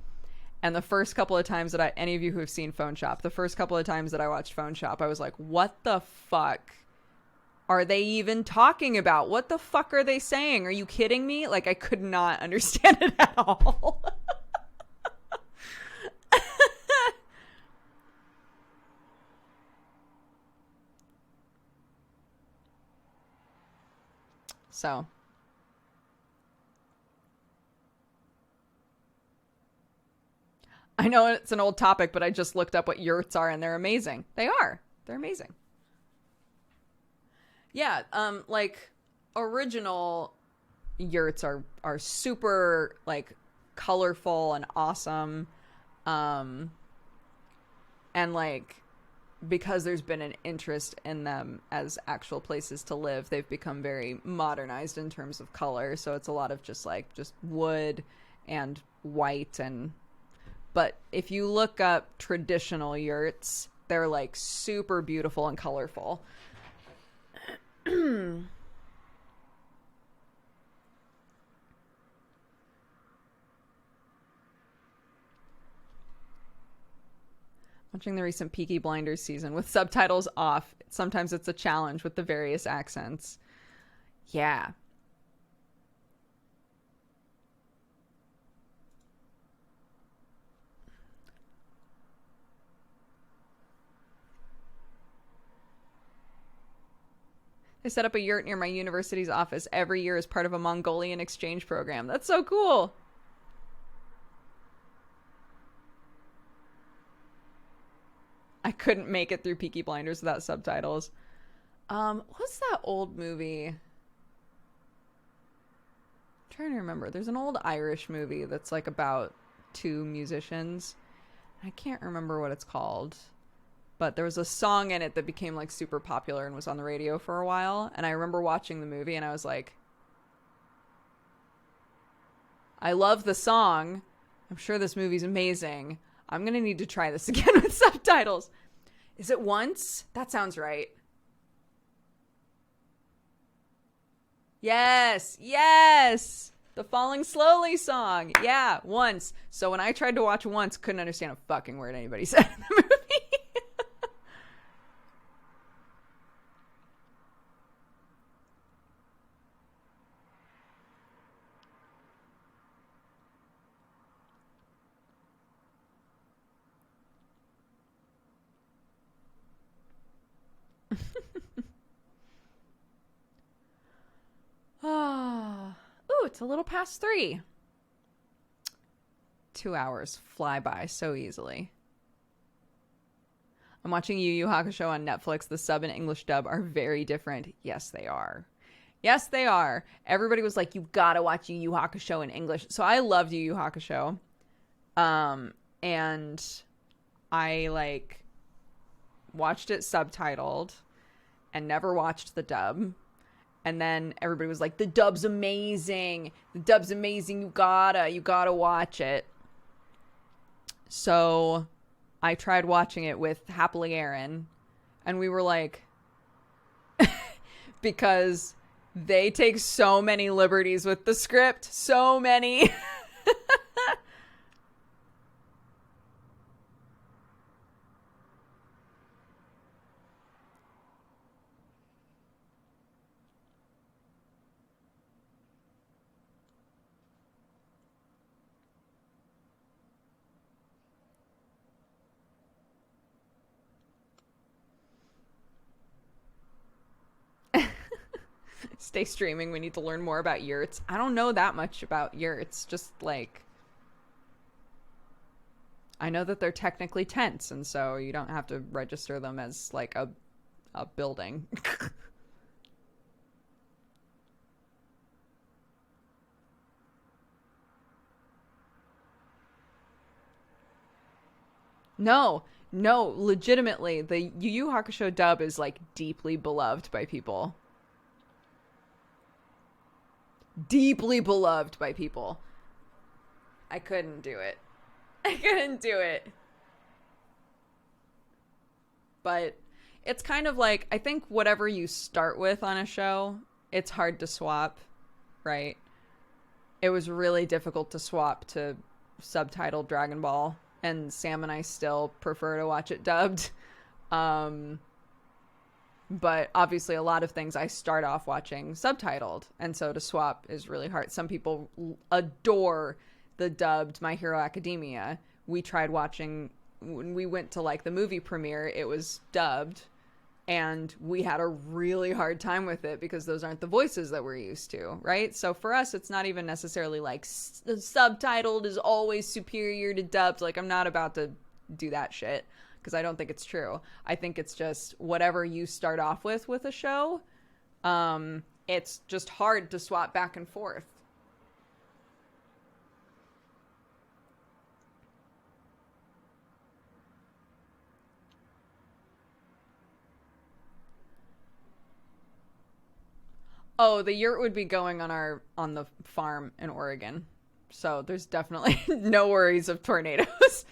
And the first couple of times that any of you who have seen Phone Shop, the first couple of times that I watched Phone Shop, I was like, what the fuck are they even talking about? What the fuck are they saying? Are you kidding me? Like, I could not understand it at all. So I know it's an old topic, but I just looked up what yurts are and they're amazing. They are. They're amazing. Yeah, like original yurts are super like colorful and awesome. And like because there's been an interest in them as actual places to live, they've become very modernized in terms of color. So it's a lot of just wood and white. And but if you look up traditional yurts, they're like super beautiful and colorful. Watching the recent Peaky Blinders season with subtitles off. Sometimes it's a challenge with the various accents. Yeah. I set up a yurt near my university's office every year as part of a Mongolian exchange program. That's so cool. I couldn't make it through Peaky Blinders without subtitles. What's that old movie? I'm trying to remember. There's an old Irish movie that's like about two musicians. I can't remember what it's called. But there was a song in it that became like super popular and was on the radio for a while. And I remember watching the movie and I was like, I love the song. I'm sure this movie's amazing. I'm going to need to try this again with subtitles. Is it Once? That sounds right. Yes. Yes. The Falling Slowly song. Yeah, Once. So when I tried to watch Once, couldn't understand a fucking word anybody said in the movie. Ooh, it's a little past 3. 2 hours fly by so easily. I'm watching Yu Yu Hakusho on Netflix. The sub and English dub are very different. Yes, they are. Yes, they are. Everybody was like, you gotta watch Yu Yu Hakusho in English. So I loved Yu Yu Hakusho. And I like watched it subtitled and never watched the dub. And then everybody was like, the dub's amazing. The dub's amazing. You gotta watch it. So I tried watching it with Happily Aaron. And we were like, because they take so many liberties with the script. So many. Stay streaming. We need to learn more about yurts. I don't know that much about yurts. Just like, I know that they're technically tents, and so you don't have to register them as like a building. No, legitimately, the Yu Yu Hakusho dub is like deeply beloved by people. Deeply beloved by people. I couldn't do it. But it's kind of like, I think whatever you start with on a show, it's hard to swap, right? It was really difficult to swap to subtitled Dragon Ball, and Sam and I still prefer to watch it dubbed. But obviously a lot of things I start off watching subtitled, and so to swap is really hard. Some people adore the dubbed My Hero Academia. We tried watching, when we went to like the movie premiere, it was dubbed, And we had a really hard time with it because those aren't the voices that we're used to, right? So for us, it's not even necessarily like subtitled is always superior to dubbed. Like, I'm not about to do that shit because I don't think it's true. I think it's just whatever you start off with a show, it's just hard to swap back and forth. Oh, the yurt would be going on the farm in Oregon. So there's definitely no worries of tornadoes.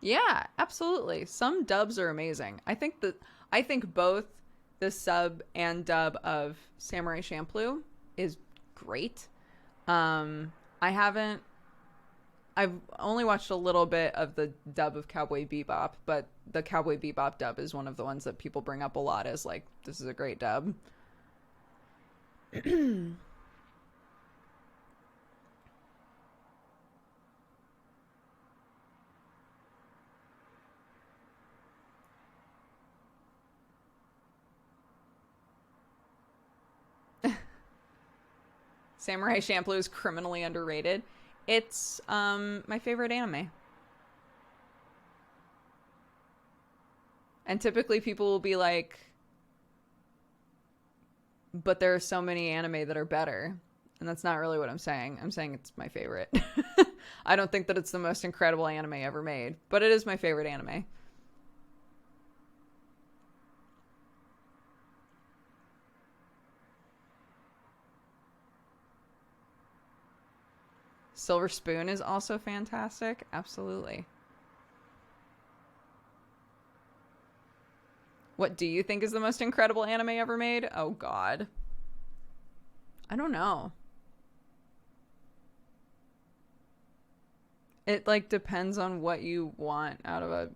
Yeah, absolutely. Some dubs are amazing. I think both the sub and dub of Samurai Champloo is great. I haven't I've only watched a little bit of the dub of Cowboy Bebop, but the Cowboy Bebop dub is one of the ones that people bring up a lot as like, this is a great dub. Samurai Champloo is criminally underrated. It's my favorite anime. And typically people will be like, but there are so many anime that are better. And that's not really what I'm saying. I'm saying it's my favorite. I don't think that it's the most incredible anime ever made, but it is my favorite anime. Silver Spoon is also fantastic. Absolutely. What do you think is the most incredible anime ever made? Oh, God. I don't know. It, like, depends on what you want out of a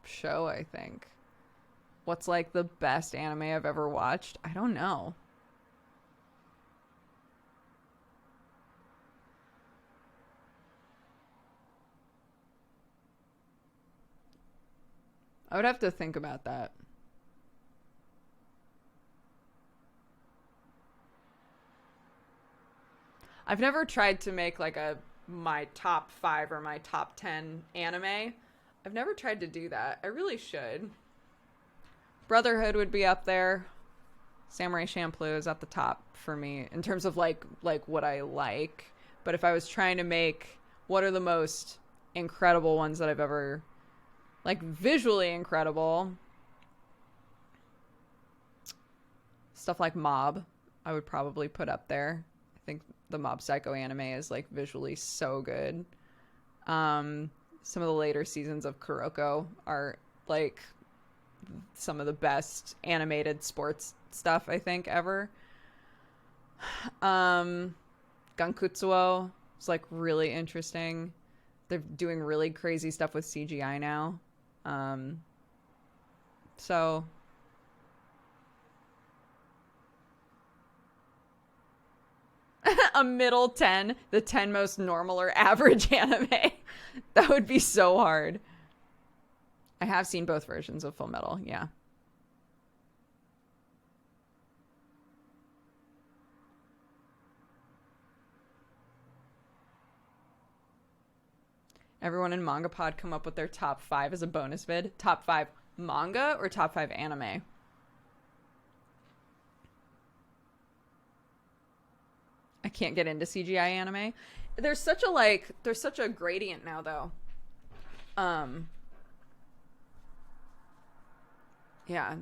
show, I think. What's, like, the best anime I've ever watched? I don't know. I would have to think about that. I've never tried to make like a my top 5 or my top 10 anime. I've never tried to do that. I really should. Brotherhood would be up there. Samurai Champloo is at the top for me in terms of like what I like. But if I was trying to make what are the most incredible ones that I've ever like visually incredible, stuff like Mob, I would probably put up there. I think the Mob Psycho anime is like visually so good. Some of the later seasons of Kuroko are like some of the best animated sports stuff I think ever. Gankutsuo is like really interesting. They're doing really crazy stuff with CGI now. So a middle 10, the 10 most normal or average anime. That would be so hard. I have seen both versions of Full Metal, yeah. Everyone in Manga Pod come up with their top 5 as a bonus vid. Top 5 manga or top 5 anime? I can't get into CGI anime. There's such a gradient now though. Yeah.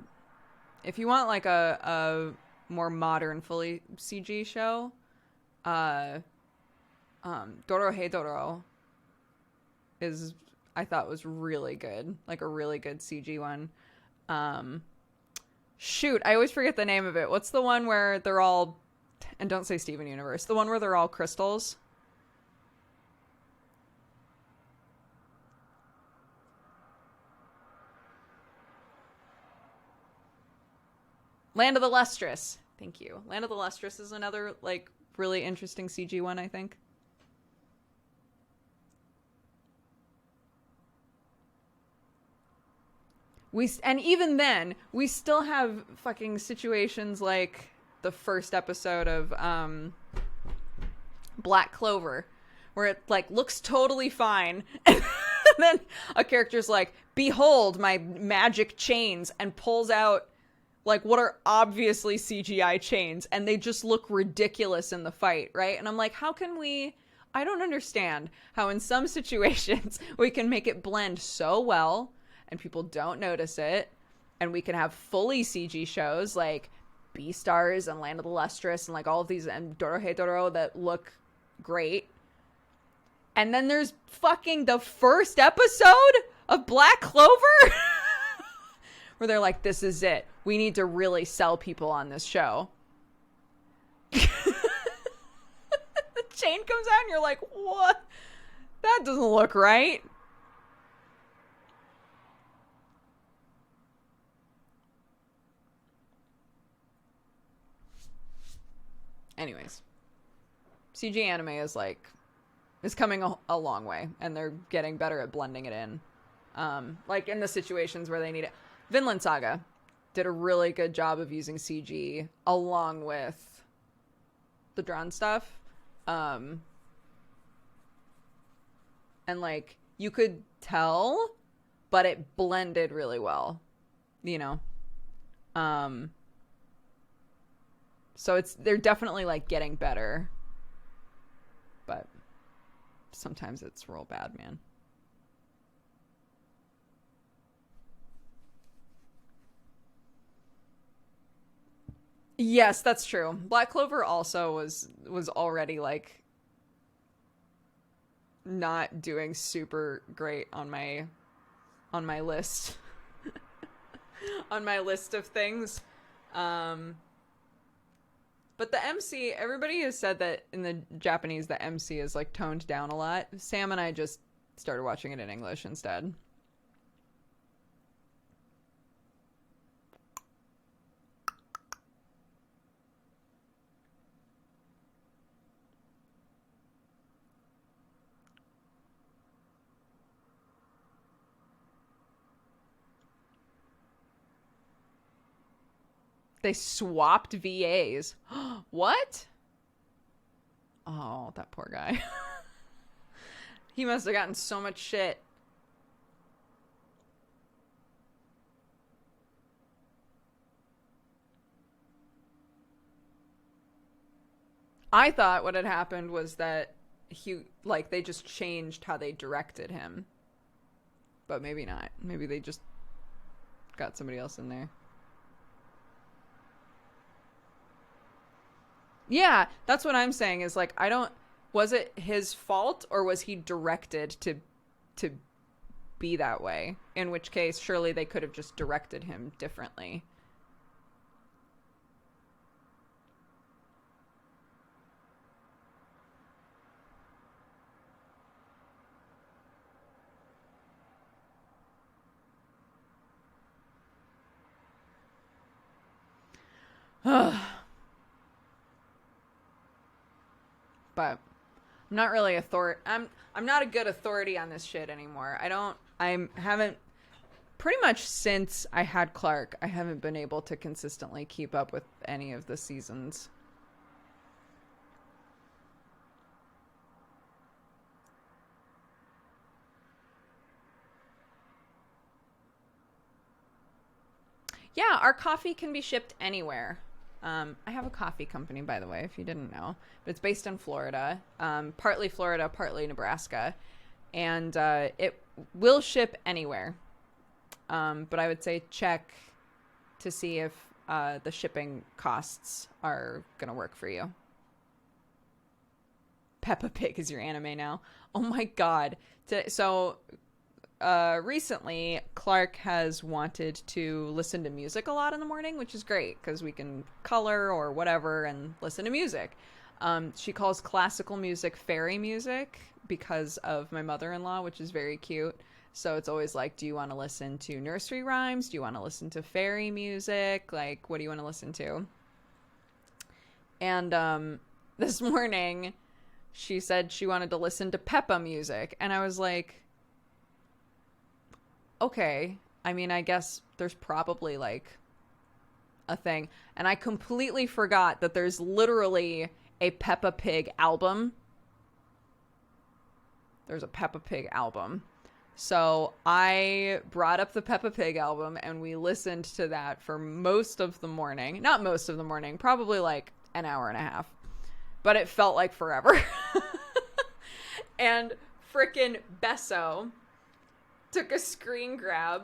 If you want like a more modern fully CG show, Dorohedoro is I thought was really good. Like a really good CG one. Shoot, I always forget the name of it. What's the one where they're all, and don't say Steven Universe, the one where they're all crystals? Land of the Lustrous. Thank you. Land of the Lustrous is another, like, really interesting CG one, I think. And even then, we still have fucking situations like the first episode of Black Clover, where it, like, looks totally fine. And then a character's like, behold my magic chains, and pulls out, like, what are obviously CGI chains, and they just look ridiculous in the fight, right? And I'm like, how can we... I don't understand how in some situations we can make it blend so well and people don't notice it, and we can have fully CG shows like Beastars and Land of the Lustrous and, like, all of these, and Dorohedoro, that look great. And then there's fucking the first episode of Black Clover where they're like, this is it. We need to really sell people on this show. The chain comes out and you're like, what? That doesn't look right. Anyways, CG anime is coming a long way, and they're getting better at blending it in. Like in the situations where they need it. Vinland Saga did a really good job of using CG along with the drawn stuff. And, like, you could tell, but it blended really well, you know? So they're definitely, like, getting better, but sometimes it's real bad, man. Yes, that's true. Black Clover also was already, like, not doing super great on my list. On my list of things. But the MC, everybody has said that in the Japanese, the MC is, like, toned down a lot. Sam and I just started watching it in English instead. They swapped VAs. What? Oh, that poor guy. He must have gotten so much shit. I thought what had happened was that they just changed how they directed him. But maybe not. Maybe they just got somebody else in there. Yeah, that's what I'm saying is, like, was it his fault, or was he directed to be that way? In which case, surely they could have just directed him differently. But I'm not really I'm not a good authority on this shit anymore. I haven't pretty much since I had Clark, I haven't been able to consistently keep up with any of the seasons. Yeah, our coffee can be shipped anywhere. I have a coffee company, by the way, if you didn't know. But it's based in Florida, Florida, partly Nebraska. And it will ship anywhere. But I would say check to see if the shipping costs are going to work for you. Peppa Pig is your anime now. Oh my god. Recently, Clark has wanted to listen to music a lot in the morning, which is great because we can color or whatever and listen to music. She calls classical music fairy music because of my mother-in-law, which is very cute. So it's always like, do you want to listen to nursery rhymes? Do you want to listen to fairy music? Like, what do you want to listen to? And this morning, she said she wanted to listen to Peppa music. And I was like, okay. I mean, I guess there's probably like a thing. And I completely forgot that there's literally a Peppa Pig album. There's a Peppa Pig album. So I brought up the Peppa Pig album and we listened to that for most of the morning. Not most of the morning, probably like an hour and a half. But it felt like forever. And frickin' Besso took a screen grab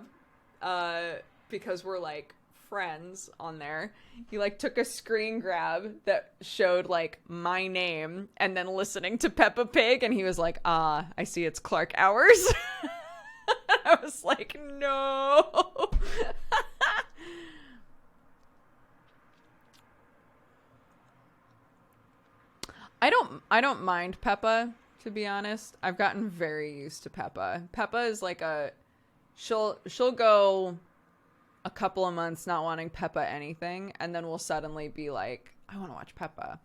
because we're like friends on there. He like took a screen grab that showed like my name and then listening to Peppa Pig, and he was like, I see it's Clark Hours. I was like, no. I don't mind Peppa, to be honest. I've gotten very used to Peppa. Peppa is like she'll go a couple of months not wanting Peppa anything, and then we'll suddenly be like, I want to watch Peppa.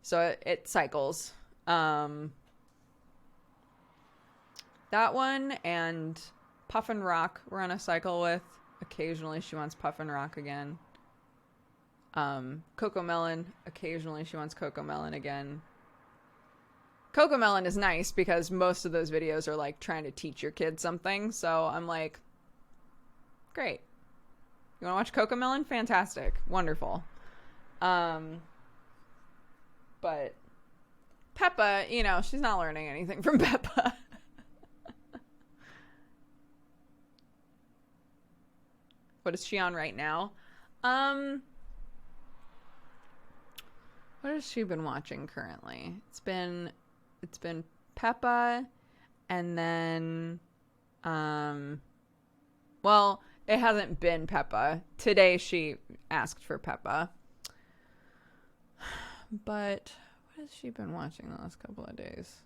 So it cycles. That one and Puff and Rock we're on a cycle with. Occasionally she wants Puff and Rock again. Coco Melon, occasionally she wants Coco Melon again. Coco Melon is nice because most of those videos are like trying to teach your kid something. So I'm like, great. You want to watch Coco Melon? Fantastic. Wonderful. But Peppa, you know, she's not learning anything from Peppa. What is she on right now? What has she been watching currently? It's been Peppa, and then well, it hasn't been Peppa. Today she asked for Peppa. But what has she been watching the last couple of days?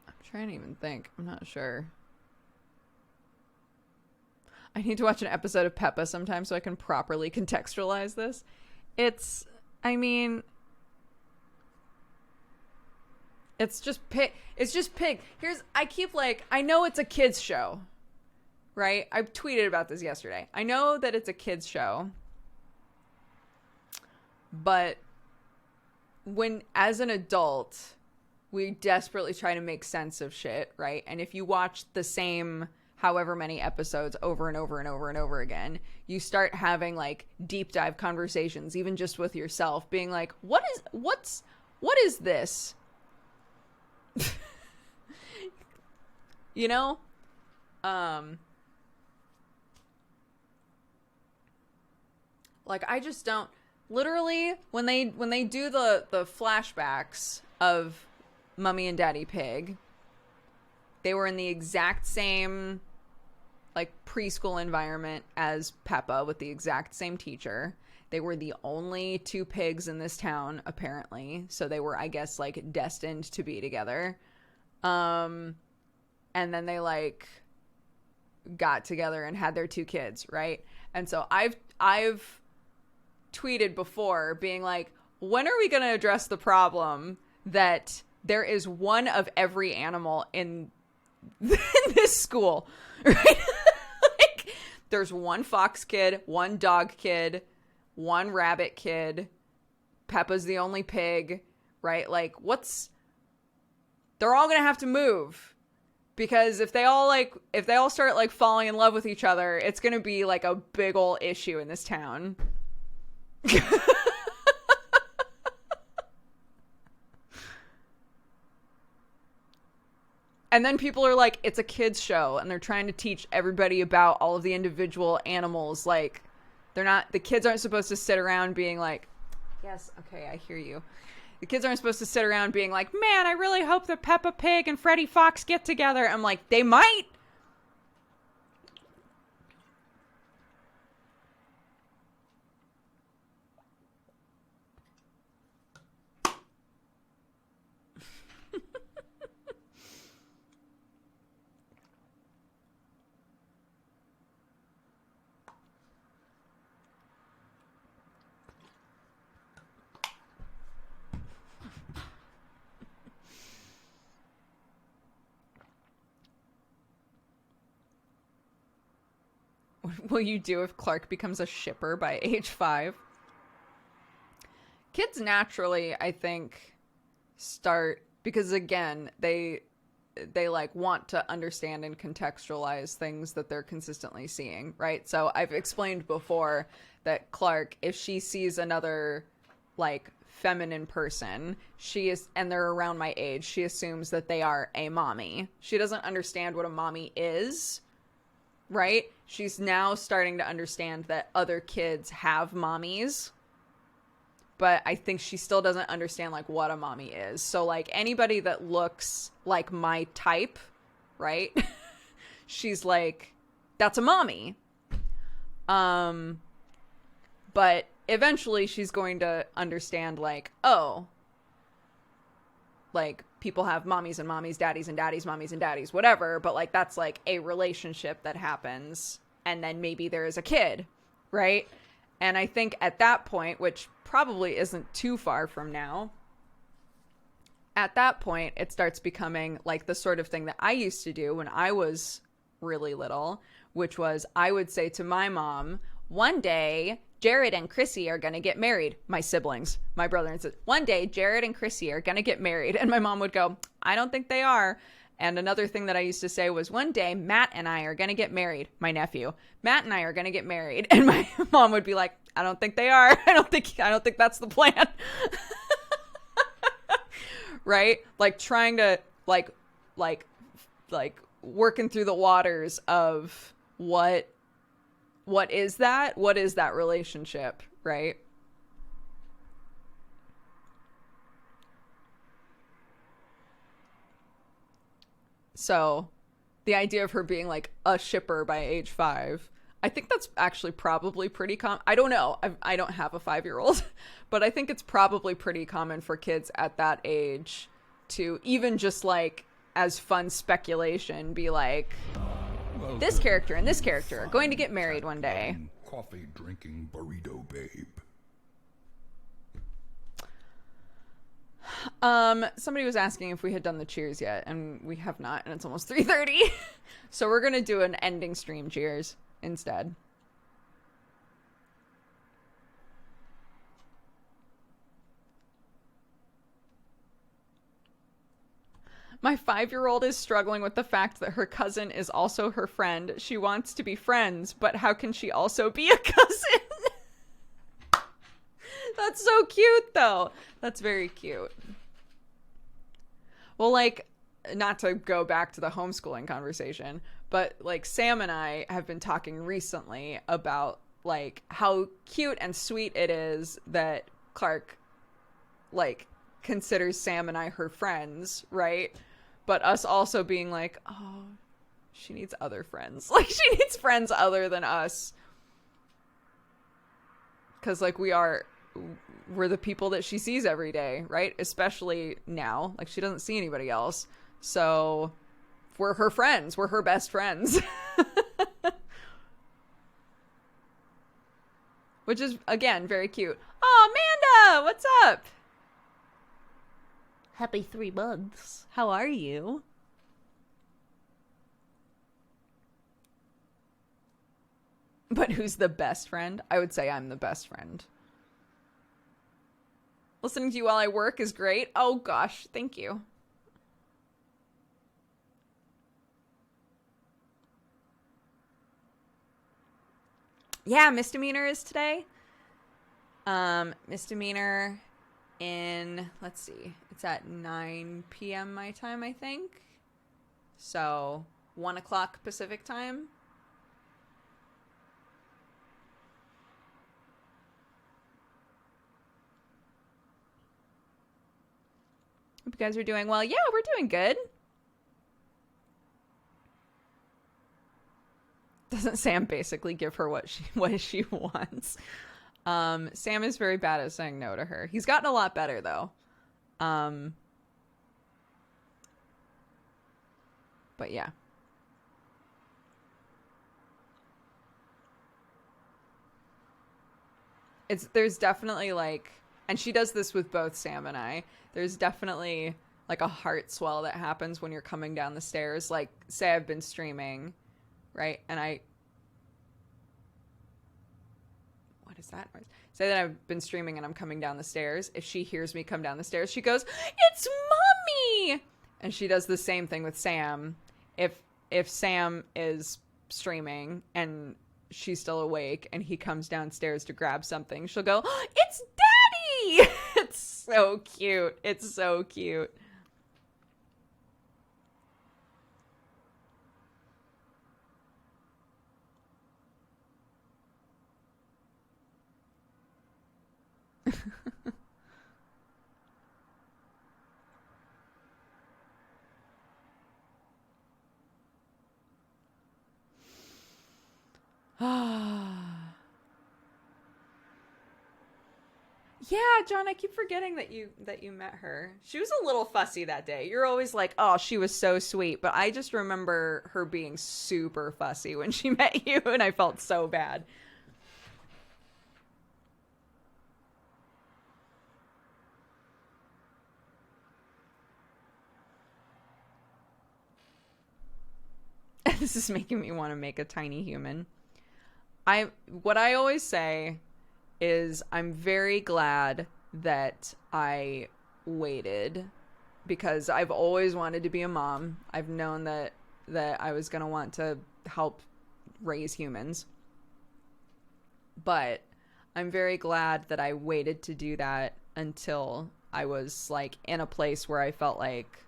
I'm trying to even think. I'm not sure. I need to watch an episode of Peppa sometime so I can properly contextualize this. It's just pig. It's just pig. I know it's a kid's show, right? I tweeted about this yesterday. I know that it's a kid's show, but as an adult, we desperately try to make sense of shit, right? And if you watch the same however many episodes over and over and over and over again, you start having like deep dive conversations, even just with yourself, being like, what is this? You know? Like, I just don't, literally when they do the flashbacks of Mummy and Daddy Pig, they were in the exact same like preschool environment as Peppa with the exact same teacher. They were the only two pigs in this town, apparently. So they were, I guess, like destined to be together. And then they like got together and had their two kids, right? And so I've tweeted before being like, when are we going to address the problem that there is one of every animal in this school, right? Like, there's one fox kid, one dog kid, one rabbit kid. Peppa's the only pig, right? Like, they're all gonna have to move, because if they all start like falling in love with each other, it's gonna be like a big ol' issue in this town. And then people are like, it's a kid's show, and they're trying to teach everybody about all of the individual animals. Like, the kids aren't supposed to sit around being like, yes, okay, I hear you. The kids aren't supposed to sit around being like, man, I really hope that Peppa Pig and Freddie Fox get together. I'm like, they might. will you do if Clark becomes a shipper by age 5? Kids naturally, I think, start, because again, they like want to understand and contextualize things that they're consistently seeing, right? So I've explained before that Clark, if she sees another like feminine person, and they're around my age, she assumes that they are a mommy. She doesn't understand what a mommy is, right? She's now starting to understand that other kids have mommies, but I think she still doesn't understand like what a mommy is. So like anybody that looks like my type, right? She's like, that's a mommy. But eventually she's going to understand like, oh, like people have mommies and mommies, daddies and daddies, mommies and daddies, whatever. But like, that's like a relationship that happens. And then maybe there is a kid, right? And I think at that point, which probably isn't too far from now, at that point, it starts becoming like the sort of thing that I used to do when I was really little, which was I would say to my mom, one day, Jared and Chrissy are going to get married. My siblings, my brother and sister. One day, Jared and Chrissy are going to get married. And my mom would go, I don't think they are. And another thing that I used to say was, one day, Matt and I are going to get married. My nephew. Matt and I are going to get married. And my mom would be like, I don't think they are. I don't think that's the plan. Right? Like trying to like working through the waters of what is that? What is that relationship, right? So the idea of her being like a shipper by age 5, I think that's actually probably pretty common. I don't know. I don't have a 5-year-old, but I think it's probably pretty common for kids at that age to even just like as fun speculation be like, this character and this character are going to get married one day. Coffee drinking burrito babe. Somebody was asking if we had done the cheers yet, and we have not, and it's almost 3:30. So we're gonna do an ending stream cheers instead. My 5-year-old is struggling with the fact that her cousin is also her friend. She wants to be friends, but how can she also be a cousin? That's so cute, though. That's very cute. Well, like, not to go back to the homeschooling conversation, but like Sam and I have been talking recently about like how cute and sweet it is that Clark like considers Sam and I her friends, right? But us also being like, oh, she needs other friends. Like she needs friends other than us. 'Cause like we're the people that she sees every day, right? Especially now. Like she doesn't see anybody else. So we're her friends. We're her best friends. Which is, again, very cute. Oh, Amanda! What's up? Happy 3 months. How are you? But who's the best friend? I would say I'm the best friend. Listening to you while I work is great. Oh gosh, thank you. Yeah, misdemeanor is today. Misdemeanor in, let's see, it's at 9 p.m. my time, I think. So 1 o'clock Pacific time. Hope you guys are doing well. Yeah, we're doing good. Doesn't Sam basically give her what she wants? Sam is very bad at saying no to her. He's gotten a lot better though. But yeah. There's definitely like, and she does this with both Sam and I. There's definitely like a heart swell that happens when you're coming down the stairs. Like say I've been streaming, right? And what is that noise? Say that I've been streaming and I'm coming down the stairs. If she hears me come down the stairs, she goes, "It's Mommy!" And she does the same thing with Sam. If Sam is streaming and she's still awake and he comes downstairs to grab something, she'll go, "It's Daddy!" It's so cute. It's so cute. Yeah, John, I keep forgetting that you met her. She was a little fussy that day. You're always like, "Oh, she was so sweet," but I just remember her being super fussy when she met you, and I felt so bad. This is making me want to make a tiny human. What I always say is I'm very glad that I waited, because I've always wanted to be a mom. I've known that I was going to want to help raise humans. But I'm very glad that I waited to do that until I was like in a place where I felt like,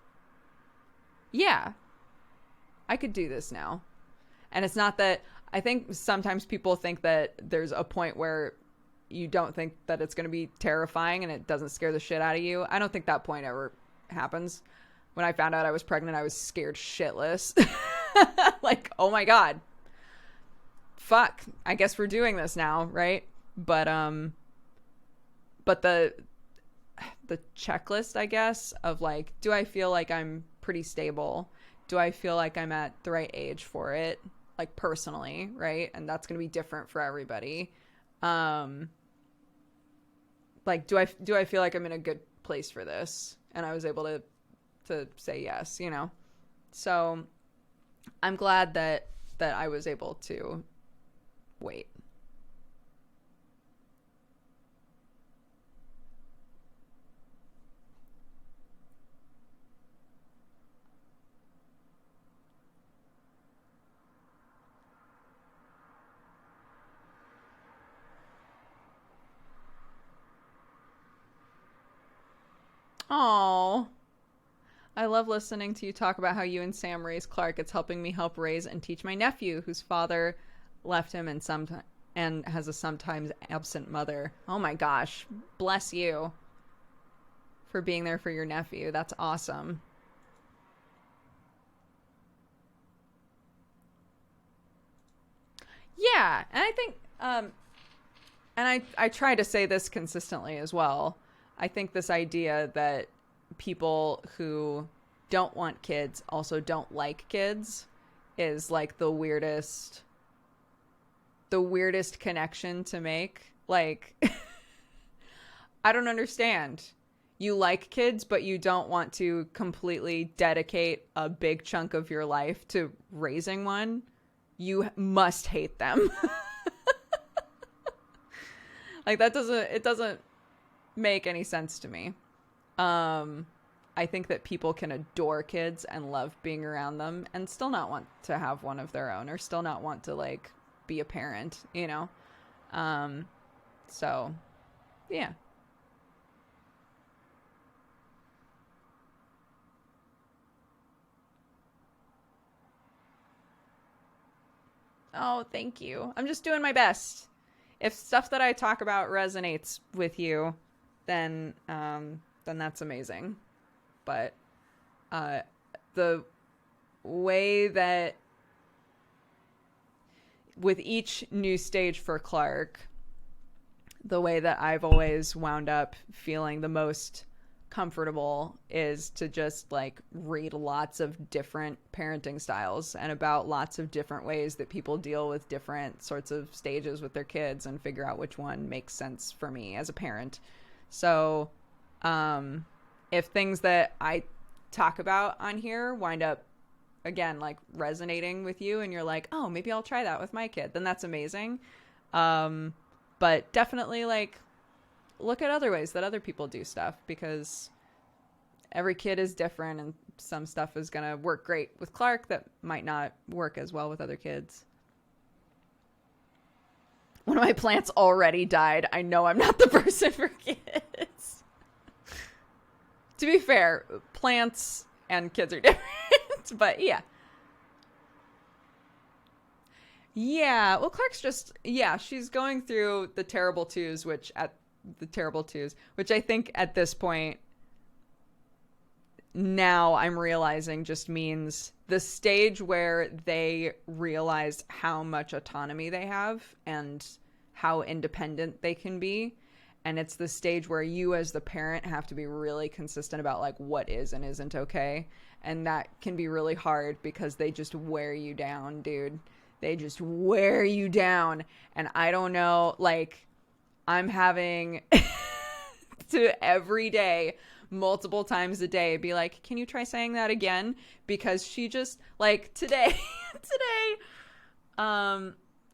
yeah, I could do this now. And it's not that, I think sometimes people think that there's a point where you don't think that it's going to be terrifying and it doesn't scare the shit out of you. I don't think that point ever happens. When I found out I was pregnant, I was scared shitless. Like, oh my God. Fuck. I guess we're doing this now, right? But the checklist, I guess, of like, do I feel like I'm pretty stable? Do I feel like I'm at the right age for it? Like personally, right? And that's going to be different for everybody. Like, do I feel like I'm in a good place for this? And I was able to say yes, you know? So I'm glad that I was able to wait. Oh, I love listening to you talk about how you and Sam raised Clark. It's helping me help raise and teach my nephew, whose father left him and has a sometimes absent mother. Oh my gosh, bless you for being there for your nephew. That's awesome. Yeah, and I think, and I try to say this consistently as well. I think this idea that people who don't want kids also don't like kids is like the weirdest connection to make. Like, I don't understand. You like kids, but you don't want to completely dedicate a big chunk of your life to raising one. You must hate them. Like, it doesn't make any sense to me. I think that people can adore kids and love being around them and still not want to have one of their own, or still not want to like be a parent, you know? So yeah. Oh, thank you. I'm just doing my best. If stuff that I talk about resonates with you, then that's amazing. But the way that with each new stage for Clark, the way that I've always wound up feeling the most comfortable is to just like read lots of different parenting styles and about lots of different ways that people deal with different sorts of stages with their kids and figure out which one makes sense for me as a parent. So if things that I talk about on here wind up again like resonating with you and you're like, oh, maybe I'll try that with my kid, then that's amazing. But definitely, like, look at other ways that other people do stuff, because every kid is different, and some stuff is going to work great with Clark that might not work as well with other kids. One of my plants already died. I know I'm not the person for kids. To be fair, plants and kids are different, but yeah. Yeah, well, Clark's just, she's going through the terrible twos, which I think at this point, now I'm realizing just means the stage where they realize how much autonomy they have and how independent they can be. And it's the stage where you as the parent have to be really consistent about like what is and isn't okay. And that can be really hard because they just wear you down, dude. They just wear you down. And I don't know, like, I'm having to every day, multiple times a day, be like, can you try saying that again? Because she just, like, today,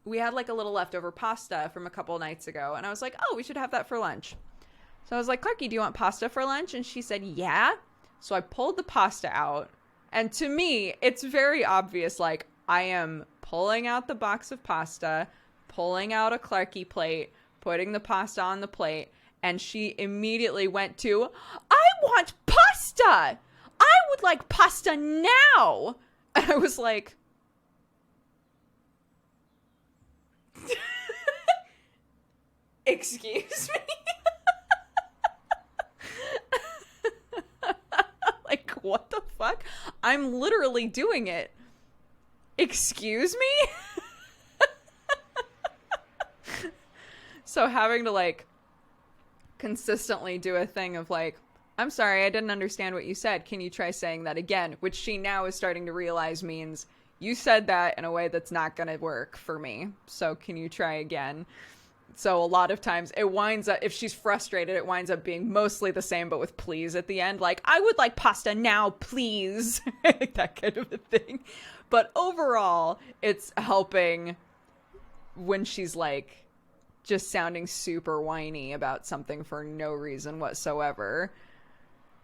we had like a little leftover pasta from a couple nights ago. And I was like, oh, we should have that for lunch. So I was like, Clarky, do you want pasta for lunch? And she said, yeah. So I pulled the pasta out. And to me, it's very obvious, like, I am pulling out the box of pasta, pulling out a Clarky plate, putting the pasta on the plate, and she immediately went to, I want pasta! I would like pasta now! And I was like, excuse me? Like, what the fuck? I'm literally doing it. Excuse me? So having to like consistently do a thing of like, I'm sorry, I didn't understand what you said. Can you try saying that again? Which she now is starting to realize means you said that in a way that's not going to work for me. So can you try again? So a lot of times it winds up, if she's frustrated, it winds up being mostly the same, but with please at the end. Like, I would like pasta now, please. That kind of a thing. But overall, it's helping when she's like just sounding super whiny about something for no reason whatsoever.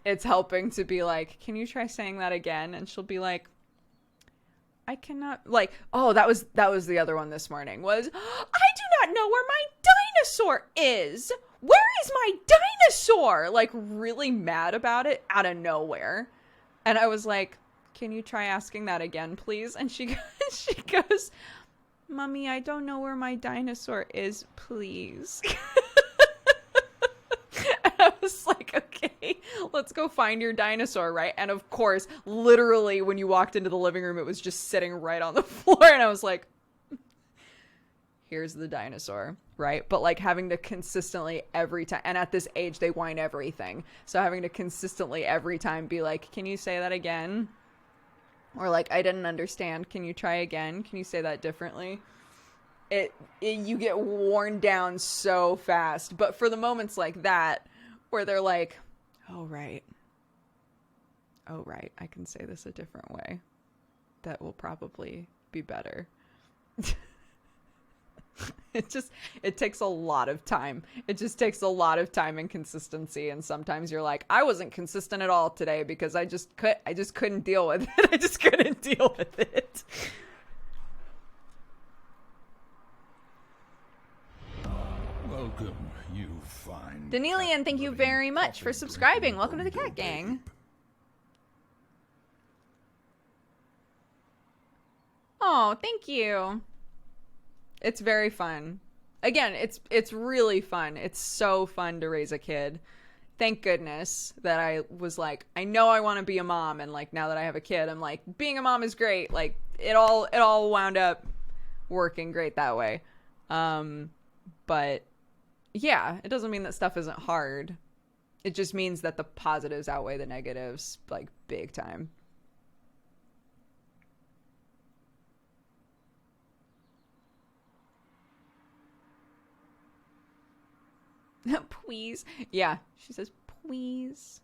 It's helping to be like, can you try saying that again? And she'll be like, I cannot, like, oh, that was the other one this morning was, I do not know where my dinosaur is. Where is my dinosaur? Like, really mad about it out of nowhere. And I was like, can you try asking that again, please? And she goes, Mommy, I don't know where my dinosaur is, please. And I was like, okay, let's go find your dinosaur, right? And of course, literally when you walked into the living room, it was just sitting right on the floor. And I was like, here's the dinosaur, right? But like having to consistently every time, and at this age, they whine everything. So having to consistently every time be like, can you say that again? Or like, I didn't understand. Can you try again? Can you say that differently? You get worn down so fast. But for the moments like that, where they're like, oh, right, I can say this a different way. That will probably be better. It takes a lot of time. It just takes a lot of time and consistency. And sometimes you're like, I wasn't consistent at all today because I just couldn't deal with it. I just couldn't deal with it. Welcome, you fine. Danelian, thank you very much for subscribing. Welcome to the Cat Gang. Oh, thank you. It's very fun. Again, it's really fun. It's so fun to raise a kid. Thank goodness that I was like, I know I want to be a mom, and like now that I have a kid, I'm like, being a mom is great. Like it all wound up working great that way. But yeah, it doesn't mean that stuff isn't hard. It just means that the positives outweigh the negatives like big time. Please. Yeah, she says, please.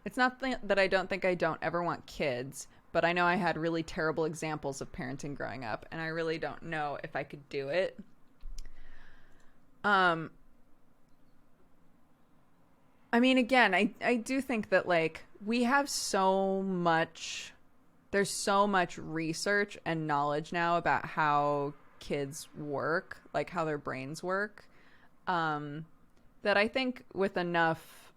It's not that I don't think I don't ever want kids, but I know I had really terrible examples of parenting growing up, and I really don't know if I could do it. I mean, again, I do think that, like, we have so much, there's so much research and knowledge now about how kids work, like how their brains work, that I think with enough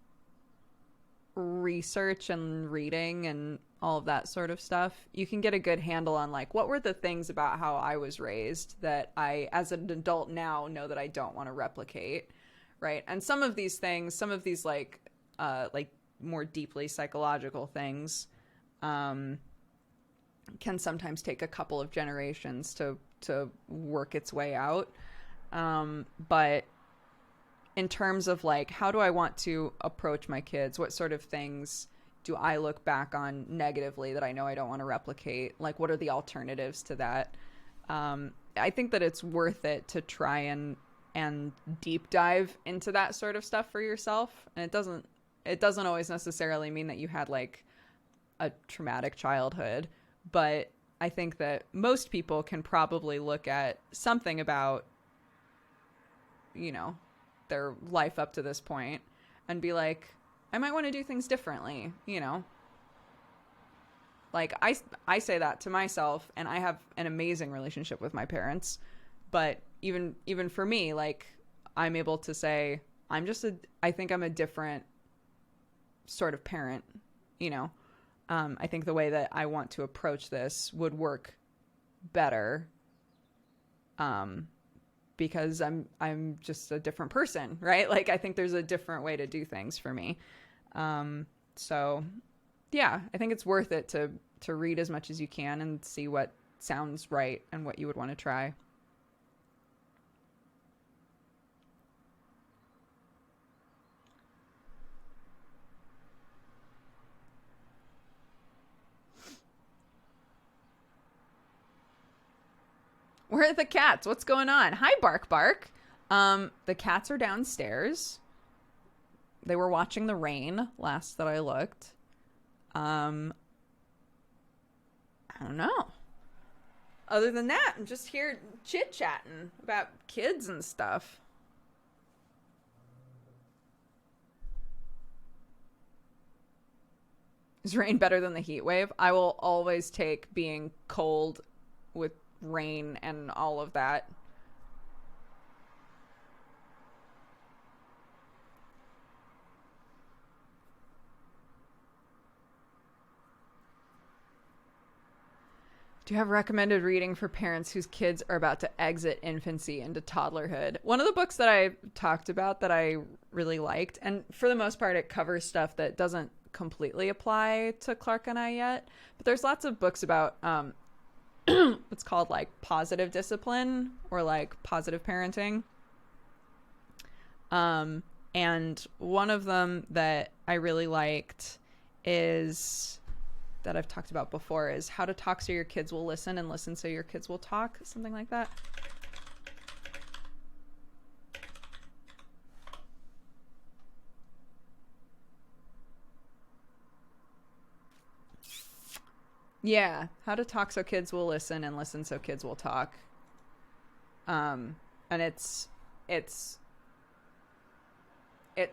research and reading and all of that sort of stuff, you can get a good handle on, like, what were the things about how I was raised that I, as an adult now, know that I don't want to replicate, right? And some of these things, some of these, like more deeply psychological things, can sometimes take a couple of generations to work its way out. But in terms of, like, how do I want to approach my kids? What sort of things do I look back on negatively that I know I don't want to replicate? Like, what are the alternatives to that? I think that it's worth it to try and deep dive into that sort of stuff for yourself. And it doesn't always necessarily mean that you had, like, a traumatic childhood, but I think that most people can probably look at something about, you know, their life up to this point and be like, I might want to do things differently, you know? Like, I say that to myself, and I have an amazing relationship with my parents, but even for me, like, I'm able to say, I think I'm a different sort of parent, you know? I think the way that I want to approach this would work better, because I'm just a different person, right? Like, I think there's a different way to do things for me. So yeah, I think it's worth it to read as much as you can and see what sounds right and what you would want to try. Where are the cats? What's going on? Hi, Bark Bark. The cats are downstairs. They were watching the rain last that I looked. I don't know. Other than that, I'm just here chit-chatting about kids and stuff. Is rain better than the heat wave? I will always take being cold with rain and all of that. Do you have recommended reading for parents whose kids are about to exit infancy into toddlerhood? One of the books that I talked about that I really liked, and for the most part it covers stuff that doesn't completely apply to Clark and I yet, but there's lots of books about what's called, like, positive discipline or, like, positive parenting. And one of them that I really liked is, that I've talked about before, is How to Talk So Your Kids Will Listen and Listen So Your Kids Will Talk, something like that. Yeah, How to Talk So Kids Will Listen and Listen So Kids Will Talk. And it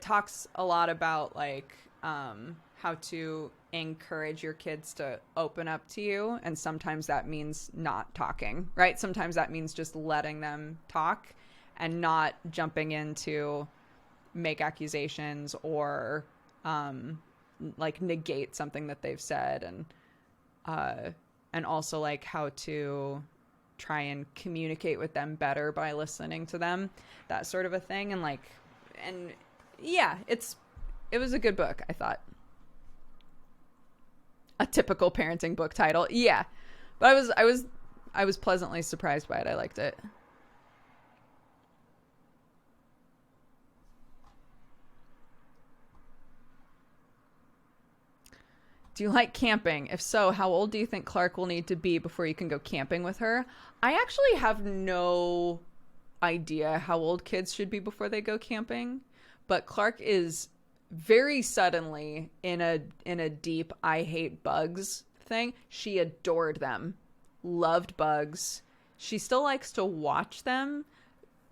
talks a lot about, like, how to encourage your kids to open up to you, and sometimes that means not talking, right? Sometimes that means just letting them talk and not jumping in to make accusations or like negate something that they've said, and also, like, how to try and communicate with them better by listening to them, that sort of a thing. And yeah, it was a good book, I thought. A typical parenting book title. Yeah. But I was pleasantly surprised by it. I liked it. Do you like camping? If so, how old do you think Clark will need to be before you can go camping with her? I actually have no idea how old kids should be before they go camping, but Clark is very suddenly in a deep I hate bugs thing. She adored them. Loved bugs. She still likes to watch them.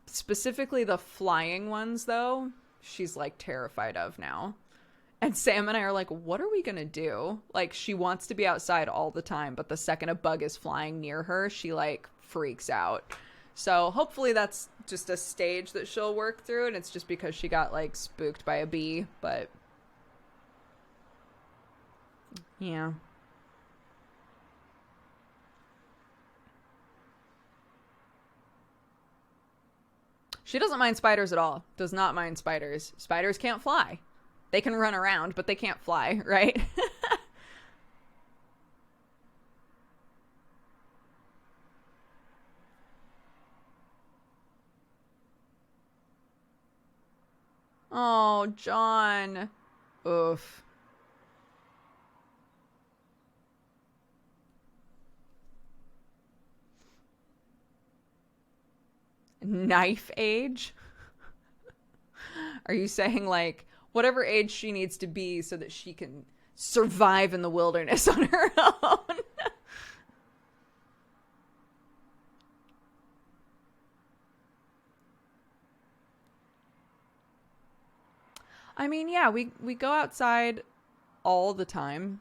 Specifically the flying ones, though, she's like terrified of now. And Sam and I are like, what are we gonna do? Like, she wants to be outside all the time, but the second a bug is flying near her, she like freaks out. So hopefully that's just a stage that she'll work through, and it's just because she got like spooked by a bee. But yeah. She doesn't mind spiders at all. Does not mind spiders. Spiders can't fly. They can run around, but they can't fly, right? Oh, John. Oof. Knife age? Are you saying like whatever age she needs to be so that she can survive in the wilderness on her own? I mean, yeah, we go outside all the time.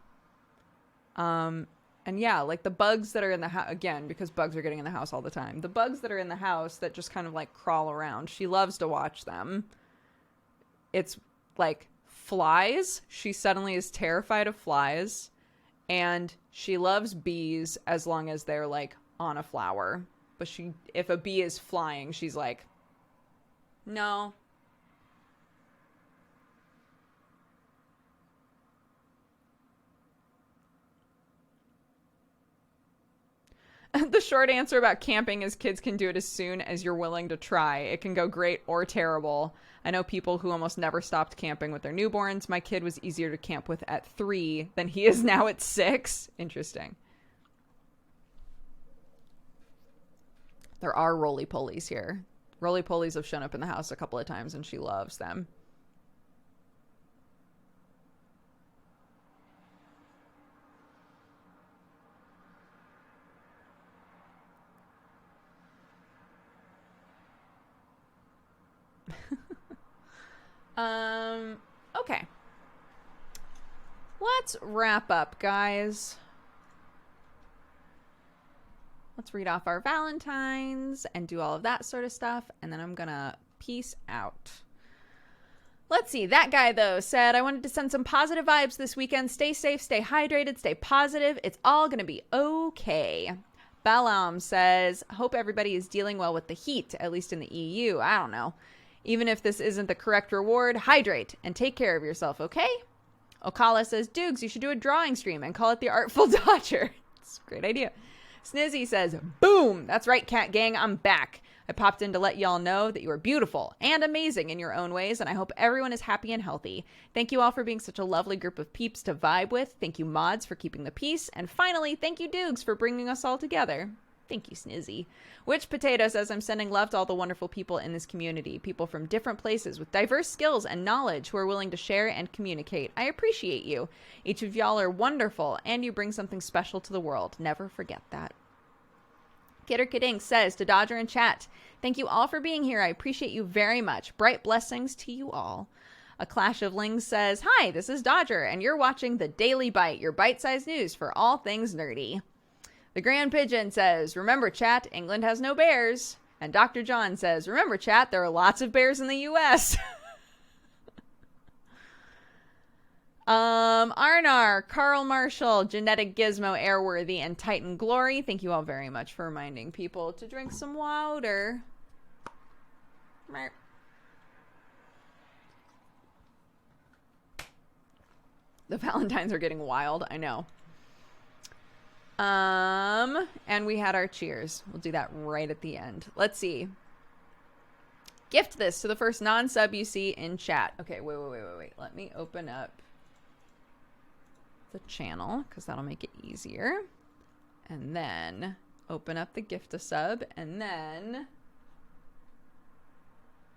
And yeah, like the bugs that are in the house, again, because bugs are getting in the house all the time. The bugs that are in the house that just kind of like crawl around, she loves to watch them. It's like flies. She suddenly is terrified of flies. And she loves bees as long as they're like on a flower. But if a bee is flying, she's like, no. The short answer about camping is kids can do it as soon as you're willing to try. It can go great or terrible. I know people who almost never stopped camping with their newborns. My kid was easier to camp with at 3 than he is now at 6. Interesting. There are roly-polies here. Roly-polies have shown up in the house a couple of times and she loves them. Okay. Let's wrap up, guys. Let's read off our Valentines and do all of that sort of stuff, and then I'm gonna peace out. Let's see. That guy, though, said, I wanted to send some positive vibes this weekend. Stay safe, stay hydrated, stay positive. It's all gonna be okay. Balam says, hope everybody is dealing well with the heat, at least in the EU. I don't know. Even if this isn't the correct reward, hydrate and take care of yourself, okay? Okala says, Doogs, you should do a drawing stream and call it the Artful Dodger. It's a great idea. Snizzy says, boom! That's right, Cat Gang, I'm back. I popped in to let y'all know that you are beautiful and amazing in your own ways, and I hope everyone is happy and healthy. Thank you all for being such a lovely group of peeps to vibe with. Thank you, mods, for keeping the peace. And finally, thank you, Doogs, for bringing us all together. Thank you, Snizzy. Witch Potato says, I'm sending love to all the wonderful people in this community. People from different places with diverse skills and knowledge who are willing to share and communicate. I appreciate you. Each of y'all are wonderful, and you bring something special to the world. Never forget that. Kidder Kidding says to Dodger and chat, thank you all for being here. I appreciate you very much. Bright blessings to you all. A Clash of Lings says, hi, this is Dodger, and you're watching The Daily Bite, your bite-sized news for all things nerdy. The Grand Pigeon says, remember, chat, England has no bears. And Dr. John says, remember, chat, there are lots of bears in the U.S. Arnar, Carl Marshall, Genetic Gizmo, Airworthy, and Titan Glory, thank you all very much for reminding people to drink some water. The Valentines are getting wild, I know. And we had our cheers. We'll do that right at the end. Let's see. Gift this to the first non-sub you see in chat. Okay, wait. Let me open up the channel because that'll make it easier. And then open up the gift a sub. And then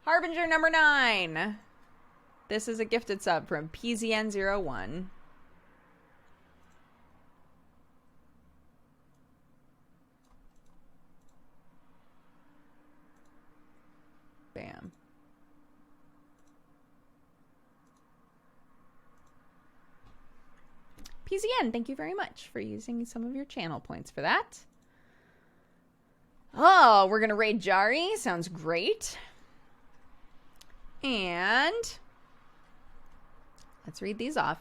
Harbinger number 9. This is a gifted sub from PZN01. PZN, thank you very much for using some of your channel points for that. Oh, we're going to raid Jari. Sounds great. And let's read these off.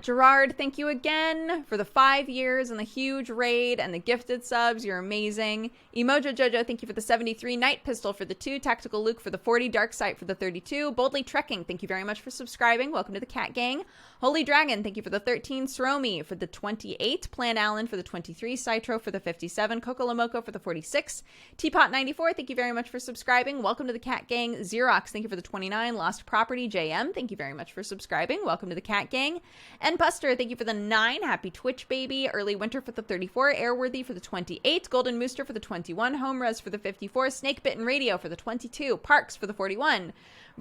Gerard, thank you again for the 5 years and the huge raid and the gifted subs. You're amazing. Emojo Jojo, thank you for the 73. Night Pistol for the 2. Tactical Luke for the 40. Dark Sight for the 32. Boldly Trekking, thank you very much for subscribing. Welcome to the Cat Gang. Holy Dragon, thank you for the 13. Sromi for the 28. Plan Allen for the 23. Citro for the 57. Coco Lomoco for the 46. Teapot 94, thank you very much for subscribing. Welcome to the Cat Gang. Xerox, thank you for the 29. Lost Property JM, thank you very much for subscribing. Welcome to the Cat Gang. And Buster, thank you for the 9. Happy Twitch baby. Early Winter for the 34. Airworthy for the 28. Golden Mooster for the 21. Home Res for the 54. Snake Bitten Radio for the 22. Parks for the 41.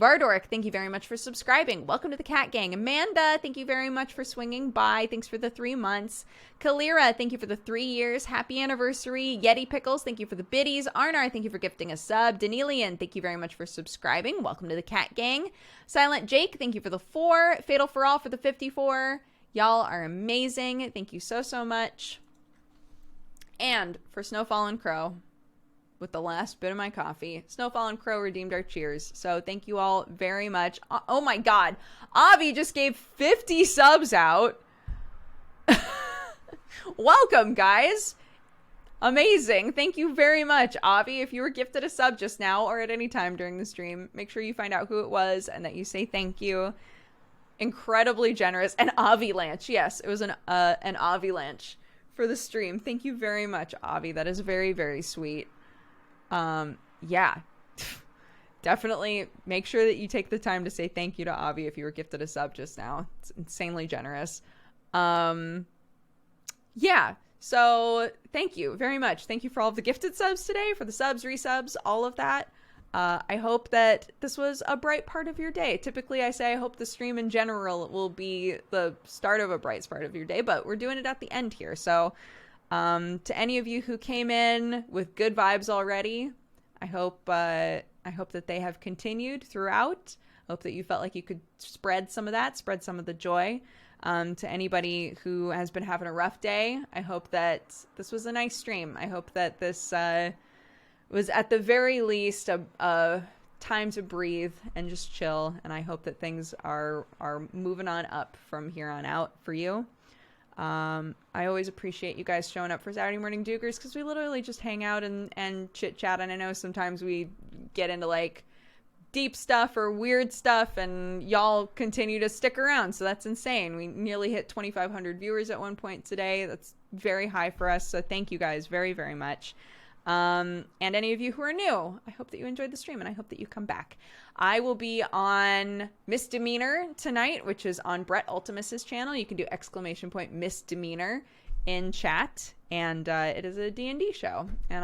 Vardoric, thank you very much for subscribing. Welcome to the Cat Gang. Amanda, thank you very much for swinging by. Thanks for the 3 months. Kalira, thank you for the 3 years. Happy anniversary. Yeti Pickles, thank you for the biddies. Arnar, thank you for gifting a sub. Danelian, thank you very much for subscribing. Welcome to the Cat Gang. Silent Jake, thank you for the 4. Fatal for All for the 54. Y'all are amazing. Thank you so, so much. And for Snowfall and Crow, with the last bit of my coffee, Snowfall and Crow redeemed our cheers. So thank you all very much. Oh my God. Avi just gave 50 subs out. Welcome, guys. Amazing. Thank you very much, Avi. If you were gifted a sub just now or at any time during the stream, make sure you find out who it was and that you say thank you. Incredibly generous. And Avi Lanch. Yes, it was an Avi Lanch for the stream. Thank you very much, Avi. That is very, very sweet. Yeah. Definitely make sure that you take the time to say thank you to Avi if you were gifted a sub just now. It's insanely generous. Yeah. So thank you very much. Thank you for all of the gifted subs today, for the subs, resubs, all of that. I hope that this was a bright part of your day. Typically, I say I hope the stream in general will be the start of a bright part of your day, but we're doing it at the end here. So to any of you who came in with good vibes already, I hope that they have continued throughout. I hope that you felt like you could spread some of that, spread some of the joy. To anybody who has been having a rough day, I hope that this was a nice stream. I hope that this was at the very least a time to breathe and just chill. And I hope that things are moving on up from here on out for you. I always appreciate you guys showing up for Saturday Morning Doogers because we literally just hang out and chit chat. And I know sometimes we get into like deep stuff or weird stuff and y'all continue to stick around. So that's insane. We nearly hit 2,500 viewers at one point today. That's very high for us. So thank you guys very, very much. And any of you who are new, I hope that you enjoyed the stream and I hope that you come back. I will be on Misdemeanor tonight, which is on Brett Ultimus's channel. You can do !misdemeanor in chat, and it is a D&D show, and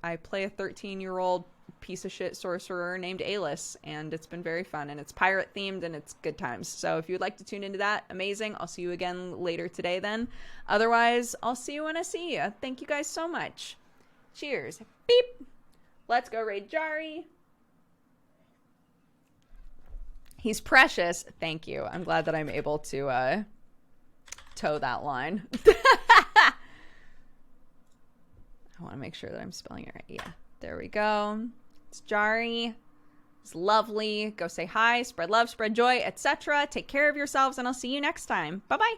I play a 13-year-old piece of shit sorcerer named Alis, and it's been very fun, and it's pirate themed, and it's good times. So if you would like to tune into that, amazing. I'll see you again later today then. Otherwise, I'll see you when I see you. Thank you guys so much. Cheers. Beep. Let's go raid Jari. He's precious. Thank you. I'm glad that I'm able to toe that line. I want to make sure that I'm spelling it right. Yeah, there we go. It's Jari. It's lovely. Go say hi, spread love, spread joy, etc. Take care of yourselves, and I'll see you next time. Bye-bye.